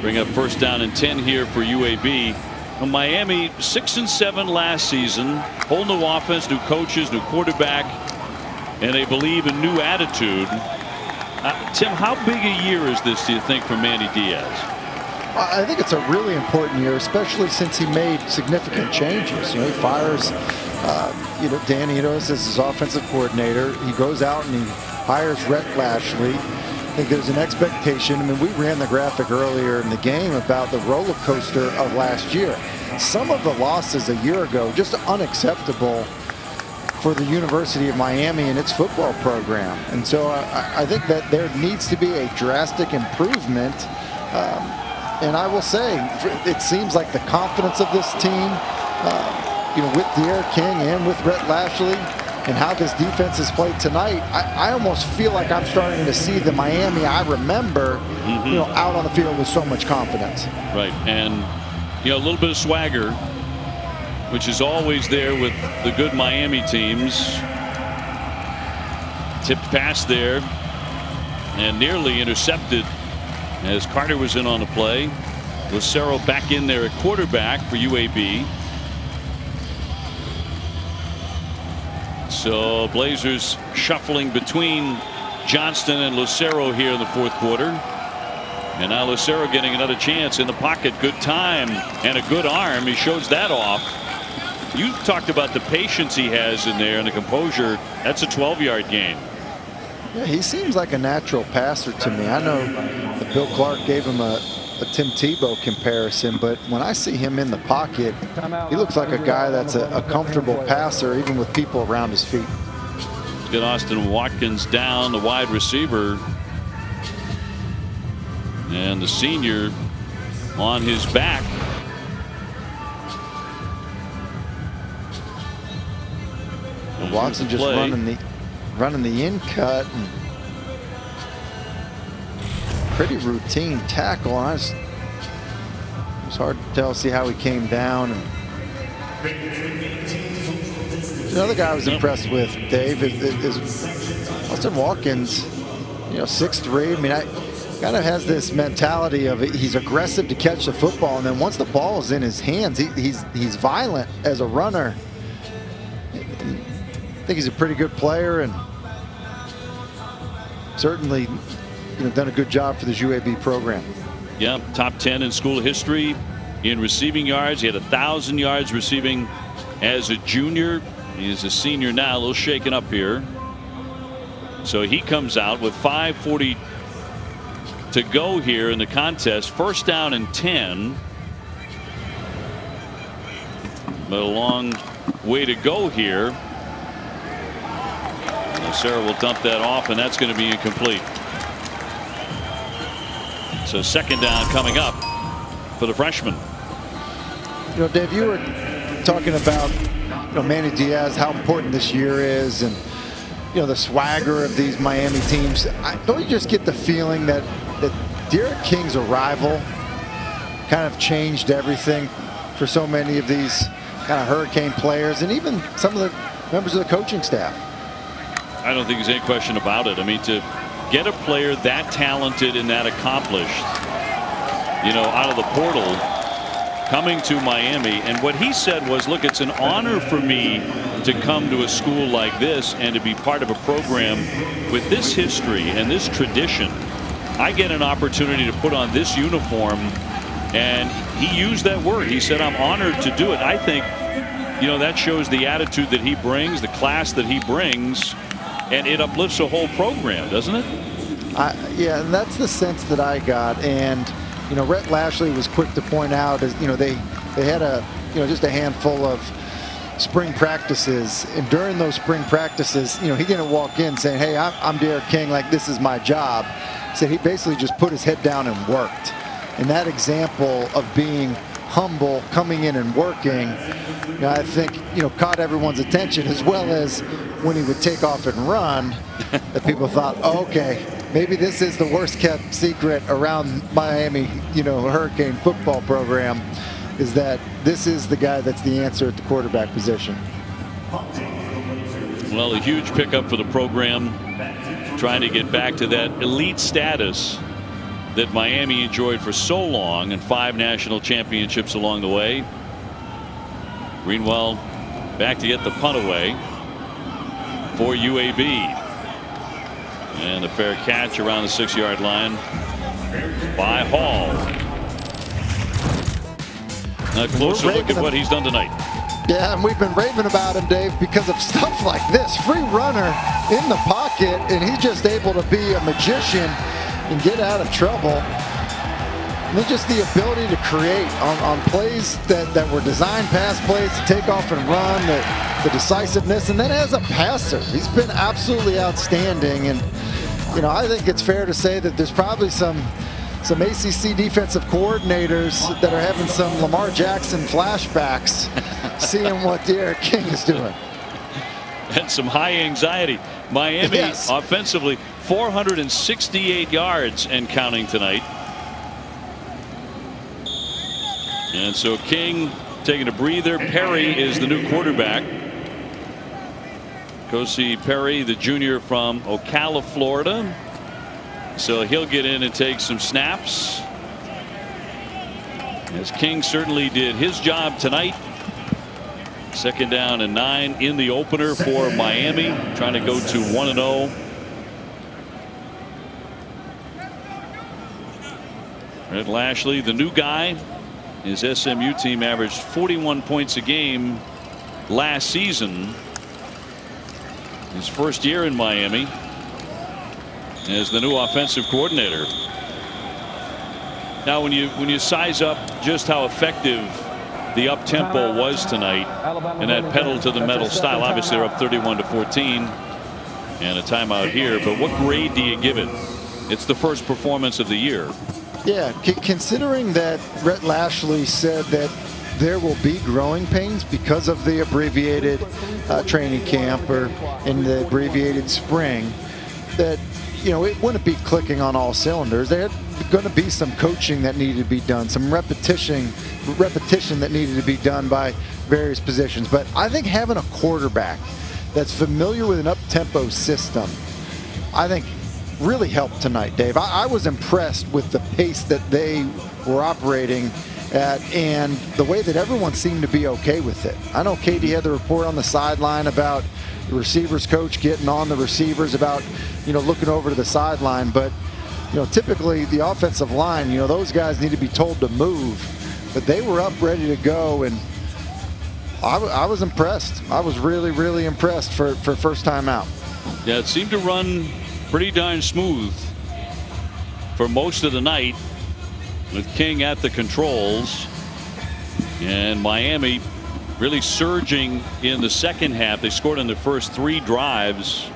S1: Bring up first down and 10 here for UAB. Well, Miami 6-7 last season. Whole new offense, new coaches, new quarterback, and they believe in new attitude. Tim, how big a year is this, do you think, for Manny Diaz?
S5: I think it's a really important year, especially since he made significant changes. He fires Dan Enos as his offensive coordinator. He goes out and he hires Rhett Lashley. I think there's an expectation. I mean, we ran the graphic earlier in the game about the roller coaster of last year. Some of the losses a year ago, just unacceptable for the University of Miami and its football program. And so I think that there needs to be a drastic improvement. And I will say, it seems like the confidence of this team, with De'Aaron King and with Rhett Lashley, and how this defense has played tonight, I almost feel like I'm starting to see the Miami I remember, out on the field with so much confidence.
S1: Right, and a little bit of swagger, which is always there with the good Miami teams. Tipped pass there, and nearly intercepted as Carter was in on the play. Lucero back in there at quarterback for UAB. So Blazers shuffling between Johnston and Lucero here in the fourth quarter. And now Lucero getting another chance in the pocket. Good time and a good arm. He shows that off. You talked about the patience he has in there and the composure. That's a 12-yard gain.
S5: Yeah, he seems like a natural passer to me. I know that Bill Clark gave him a Tim Tebow comparison, but when I see him in the pocket, he looks like a guy that's a comfortable passer, even with people around his feet.
S1: Get Austin Watkins down, the wide receiver, and the senior on his back.
S5: And Watson just running the in cut. And pretty routine tackle. It was hard to tell, see how he came down. And another guy I was impressed with, Dave, is Austin Watkins. 6'3". I mean, kind of has this mentality of he's aggressive to catch the football, and then once the ball is in his hands, he's violent as a runner. I think he's a pretty good player, and certainly done a good job for this UAB program.
S1: Yeah, top 10 in school history in receiving yards. He had 1,000 yards receiving as a junior. He's a senior now, a little shaken up here. So he comes out with 5:40 to go here in the contest. First down and 10. But a long way to go here. Sarah will dump that off, and that's going to be incomplete. So second down coming up for the freshman.
S5: Dave, you were talking about Manny Diaz, how important this year is, and the swagger of these Miami teams. Don't you just get the feeling that De'Aaron King's arrival kind of changed everything for so many of these kind of Hurricane players, and even some of the members of the coaching staff?
S1: I don't think there's any question about it. I mean, to get a player that talented and that accomplished, out of the portal, coming to Miami, and what he said was, look, it's an honor for me to come to a school like this and to be part of a program with this history and this tradition. I get an opportunity to put on this uniform. And he used that word. He said, I'm honored to do it. I think, that shows the attitude that he brings, the class that he brings, and it uplifts the whole program, doesn't it?
S5: Yeah, and that's the sense that I got. And, Rhett Lashley was quick to point out, they had just a handful of spring practices. And during those spring practices, he didn't walk in saying, hey, I'm D'Eriq King, like this is my job. So he basically just put his head down and worked. And that example of being humble, coming in and working, I think, caught everyone's attention, as well as when he would take off and run, that people thought, oh, okay, maybe this is the worst kept secret around Miami, Hurricane football program, is that this is the guy that's the answer at the quarterback position.
S1: Well, a huge pickup for the program, trying to get back to that elite status that Miami enjoyed for so long, and 5 national championships along the way. Greenwell back to get the punt away for UAB. And a fair catch around the 6-yard line by Hall. A closer look at what he's done tonight.
S5: Yeah, and we've been raving about him, Dave, because of stuff like this. Free runner in the pocket, and he's just able to be a magician and get out of trouble. And then just the ability to create on plays that were designed pass plays to take off and run, the decisiveness, and then as a passer, he's been absolutely outstanding. And I think it's fair to say that there's probably some ACC defensive coordinators that are having some Lamar Jackson flashbacks, seeing what D'Eriq King is doing.
S1: And some high anxiety. Miami offensively 468 yards and counting tonight. And so King taking a breather. Perry is the new quarterback. Go see Perry, the junior from Ocala, Florida. So he'll get in and take some snaps, as King certainly did his job tonight. 2nd down and 9 in the opener for Miami, trying to go to 1-0. Rhett Lashley, the new guy. His SMU team averaged 41 points a game last season. His first year in Miami as the new offensive coordinator. Now, when you size up just how effective the up-tempo was tonight, and that pedal to the metal style, obviously they're up 31-14 and a timeout here, but what grade do you give it? It's the first performance of the year.
S5: Yeah, considering that Rhett Lashley said that there will be growing pains because of the abbreviated training camp or in the abbreviated spring, that it wouldn't be clicking on all cylinders. There's going to be some coaching that needed to be done, some repetition that needed to be done by various positions. But I think having a quarterback that's familiar with an up-tempo system, I think really helped tonight, Dave. I was impressed with the pace that they were operating at and the way that everyone seemed to be okay with it. I know Katie had the report on the sideline about the receivers coach getting on the receivers about, looking over to the sideline. But, typically the offensive line, those guys need to be told to move. But they were up ready to go, and I was impressed. I was really, really impressed for first time out.
S1: Yeah, it seemed to run pretty darn smooth for most of the night, with King at the controls, and Miami really surging in the second half. They scored in the first 3 drives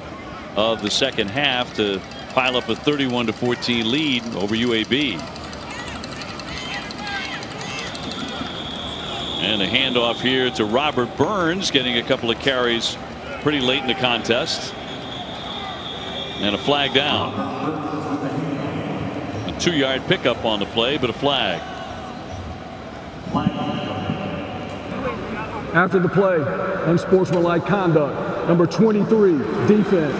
S1: of the second half to pile up a 31-14 lead over UAB. And a handoff here to Robert Burns, getting a couple of carries pretty late in the contest. And a flag down. A 2-yard pickup on the play, but a flag.
S11: After the play, unsportsmanlike conduct. Number 23, defense.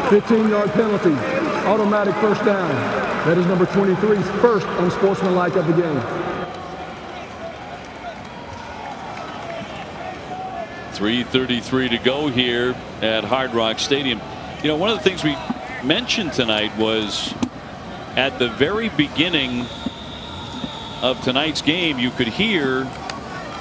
S11: 15-yard penalty. Automatic first down. That is number 23's first unsportsmanlike of the game.
S1: 3:33 to go here at Hard Rock Stadium. One of the things we mentioned tonight was at the very beginning of tonight's game, you could hear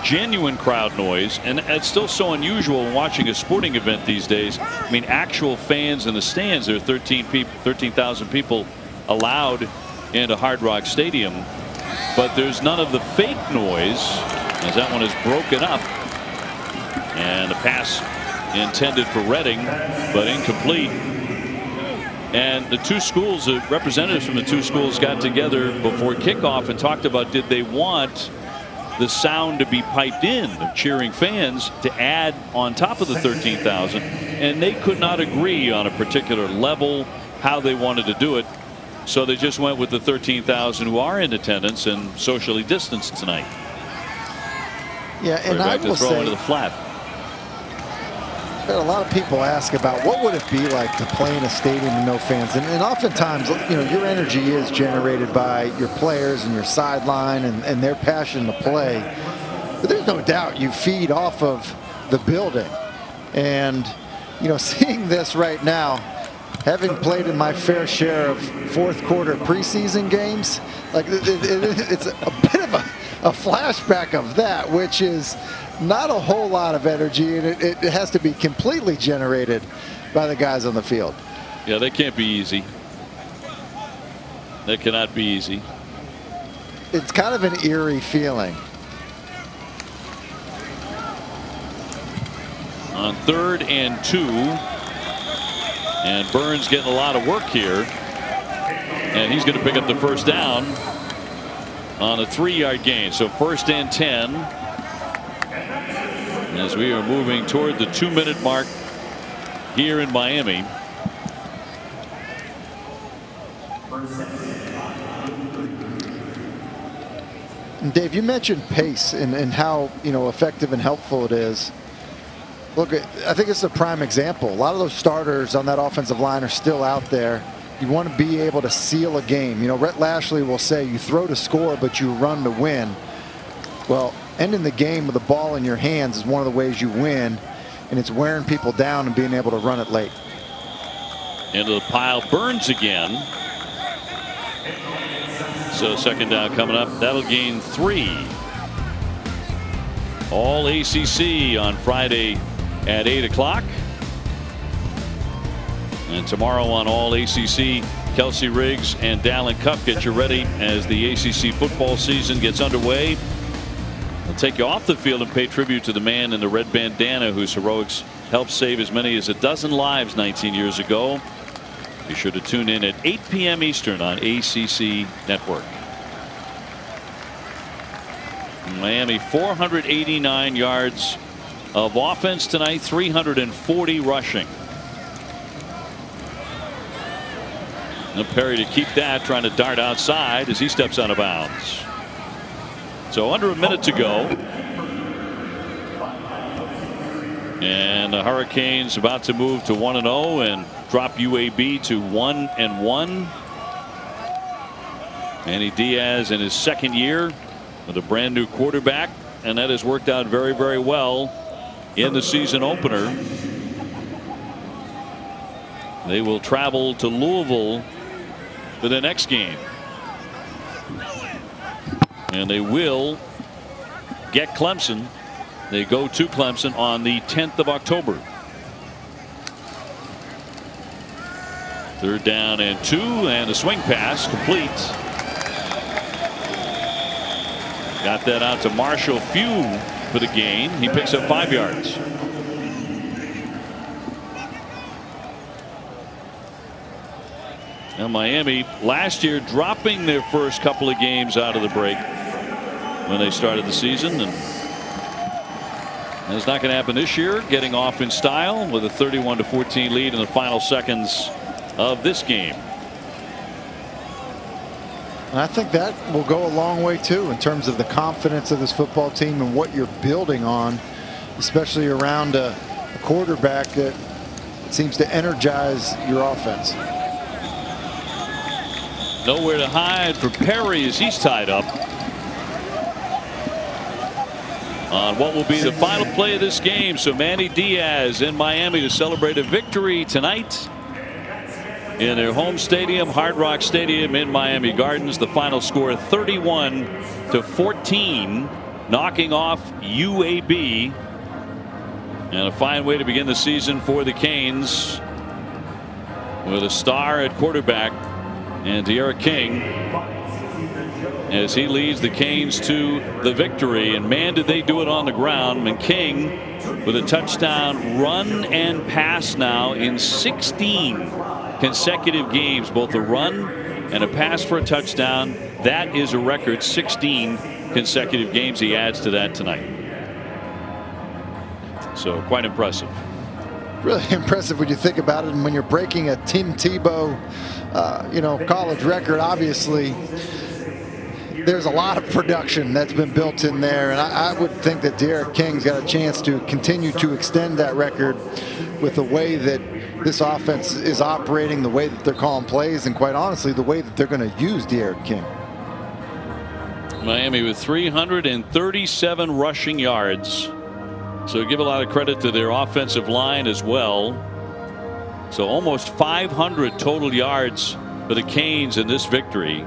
S1: genuine crowd noise, and it's still so unusual watching a sporting event these days. I mean, actual fans in the stands. There are 13,000 people allowed into Hard Rock Stadium, but there's none of the fake noise, as that one is broken up, and a pass intended for Redding but incomplete. And the two schools, the representatives from the two schools got together before kickoff and talked about, did they want the sound to be piped in of cheering fans to add on top of the 13,000, and they could not agree on a particular level how they wanted to do it, so they just went with the 13,000 who are in attendance and socially distanced tonight.
S5: Yeah, and I will
S1: throw
S5: say,
S1: into the flat.
S5: A lot of people ask about what would it be like to play in a stadium with no fans, and oftentimes, you know, your energy is generated by your players and your sideline and their passion to play. But there's no doubt you feed off of the building, and you know, seeing this right now, having played in my fair share of fourth quarter preseason games, like it's a bit of a flashback of that, which is not a whole lot of energy, and it has to be completely generated by the guys on the field.
S1: Yeah, they can't be easy. That cannot be easy.
S5: It's kind of an eerie feeling.
S1: On 3rd and 2, and Burns getting a lot of work here, and he's going to pick up the first down on a 3-yard gain. So 1st and 10 as we are moving toward the 2-minute mark here in Miami.
S5: And Dave, you mentioned pace and how, you know, effective and helpful it is. Look, I think it's a prime example. A lot of those starters on that offensive line are still out there. You want to be able to seal a game. You know, Rhett Lashley will say you throw to score, but you run to win. Well, ending the game with the ball in your hands is one of the ways you win, and it's wearing people down and being able to run it late.
S1: Into the pile, Burns again. So 2nd down coming up. That'll gain 3. All ACC on Friday at 8 o'clock. And tomorrow on All ACC, Kelsey Riggs and Dallin Cup get you ready as the ACC football season gets underway. They'll take you off the field and pay tribute to the man in the red bandana whose heroics helped save as many as a dozen lives 19 years ago. Be sure to tune in at 8 p.m. Eastern on ACC Network. Miami 489 yards of offense tonight, 340 rushing. And Perry to keep that, trying to dart outside as he steps out of bounds. So under a minute to go. And the Hurricanes about to move to 1-0 and drop UAB to 1-1. Manny Diaz in his 2nd year with a brand new quarterback, and that has worked out very, very well in the season opener. They will travel to Louisville for the next game. And they will get Clemson. They go to Clemson on the 10th of October. 3rd down and 2, and a swing pass complete. Got that out to Marshall Few for the gain. He picks up 5 yards. Now Miami last year dropping their first couple of games out of the break when they started the season, and it's not going to happen this year. Getting off in style with a 31-14 lead in the final seconds of this game.
S5: And I think that will go a long way too in terms of the confidence of this football team and what you're building on, especially around a quarterback that seems to energize your offense.
S1: Nowhere to hide for Perry as he's tied up on what will be the final play of this game. So Manny Diaz in Miami to celebrate a victory tonight in their home stadium, Hard Rock Stadium in Miami Gardens. The final score 31-14, knocking off UAB. And a fine way to begin the season for the Canes, with a star at quarterback and De'Ara King, as he leads the Canes to the victory. And man, did they do it on the ground. And King with a touchdown run and pass now in 16 consecutive games, both a run and a pass for a touchdown. That is a record. 16 consecutive games he adds to that tonight. So quite impressive.
S5: Really impressive when you think about it, and when you're breaking a Tim Tebow college record. Obviously there's a lot of production that's been built in there, and I would think that De'Ara King's got a chance to continue to extend that record with the way that this offense is operating, the way that they're calling plays, and quite honestly the way that they're going to use De'Ara King.
S1: Miami with 337 rushing yards. So give a lot of credit to their offensive line as well. So almost 500 total yards for the Canes in this victory.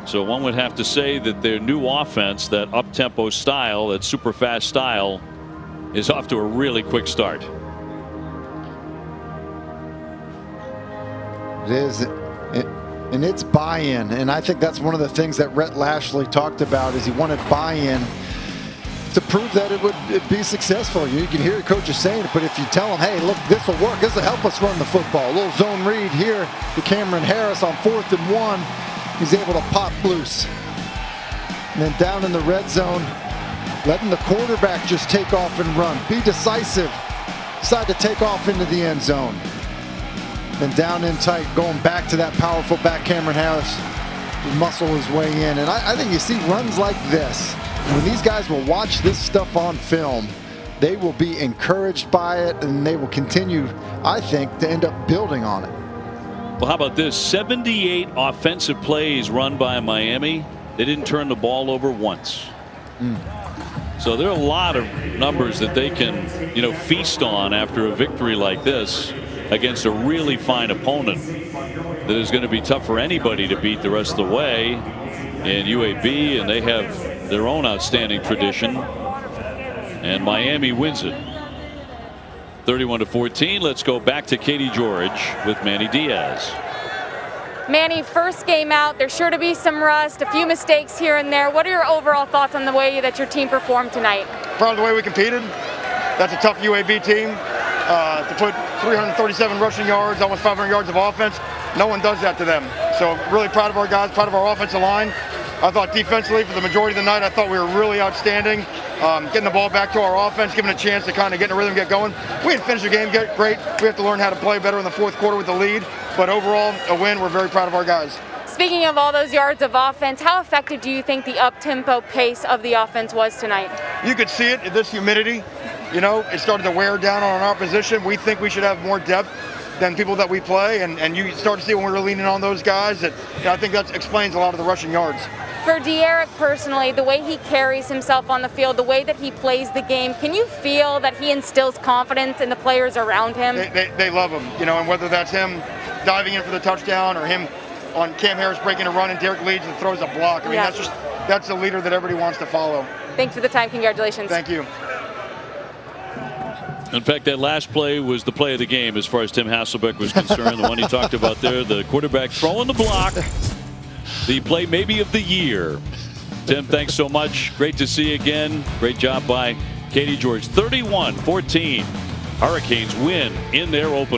S1: So one would have to say that their new offense, that up-tempo style, that super fast style, is off to a really quick start.
S5: It is, and it's buy-in, and I think that's one of the things that Rhett Lashley talked about, is he wanted buy-in to prove that it would be successful. You can hear coaches saying it, but if you tell them, hey, look, this will work, this will help us run the football. A little zone read here to Cameron Harris on 4th and 1. He's able to pop loose. And then down in the red zone, letting the quarterback just take off and run. Be decisive. Decide to take off into the end zone. Then down in tight, going back to that powerful back, Cameron Harris. Muscle his way in. And I think you see runs like this. When these guys will watch this stuff on film, they will be encouraged by it, and they will continue, I think, to end up building on it.
S1: Well, how about this? 78 offensive plays run by Miami. They didn't turn the ball over once. So there are a lot of numbers that they can, feast on after a victory like this against a really fine opponent that is going to be tough for anybody to beat the rest of the way in UAB, and they have their own outstanding tradition, and Miami wins it 31-14. Let's go back to Katie George with Manny Diaz.
S10: Manny, first game out, there's sure to be some rust, a few mistakes here and there. What are your overall thoughts on the way that your team performed tonight?
S14: Proud of the way we competed. That's a tough UAB team. To put 337 rushing yards, almost 500 yards of offense, no one does that to them. So really proud of our guys, proud of our offensive line. I thought defensively for the majority of the night, I thought we were really outstanding. Getting the ball back to our offense, giving a chance to kind of get in a rhythm, get going. We didn't finish the game great. We have to learn how to play better in the fourth quarter with the lead. But overall, a win. We're very proud of our guys.
S10: Speaking of all those yards of offense, how effective do you think the up-tempo pace of the offense was tonight?
S14: You could see it in this humidity. It started to wear down on our opposition. We think we should have more depth than people that we play, and you start to see when we were leaning on those guys that I think that explains a lot of the rushing yards.
S10: For De'Ara personally, the way he carries himself on the field, the way that he plays the game, can you feel that he instills confidence in the players around him?
S14: They love him, and whether that's him diving in for the touchdown or him on Cam Harris breaking a run and Derek leads and throws a block. I mean, that's the leader that everybody wants to follow.
S10: Thanks for the time. Congratulations.
S14: Thank you.
S1: In fact, that last play was the play of the game as far as Tim Hasselbeck was concerned. The one he talked about there, the quarterback throwing the block. The play maybe of the year. Tim, thanks so much. Great to see you again. Great job by Katie George. 31-14. Hurricanes win in their opener.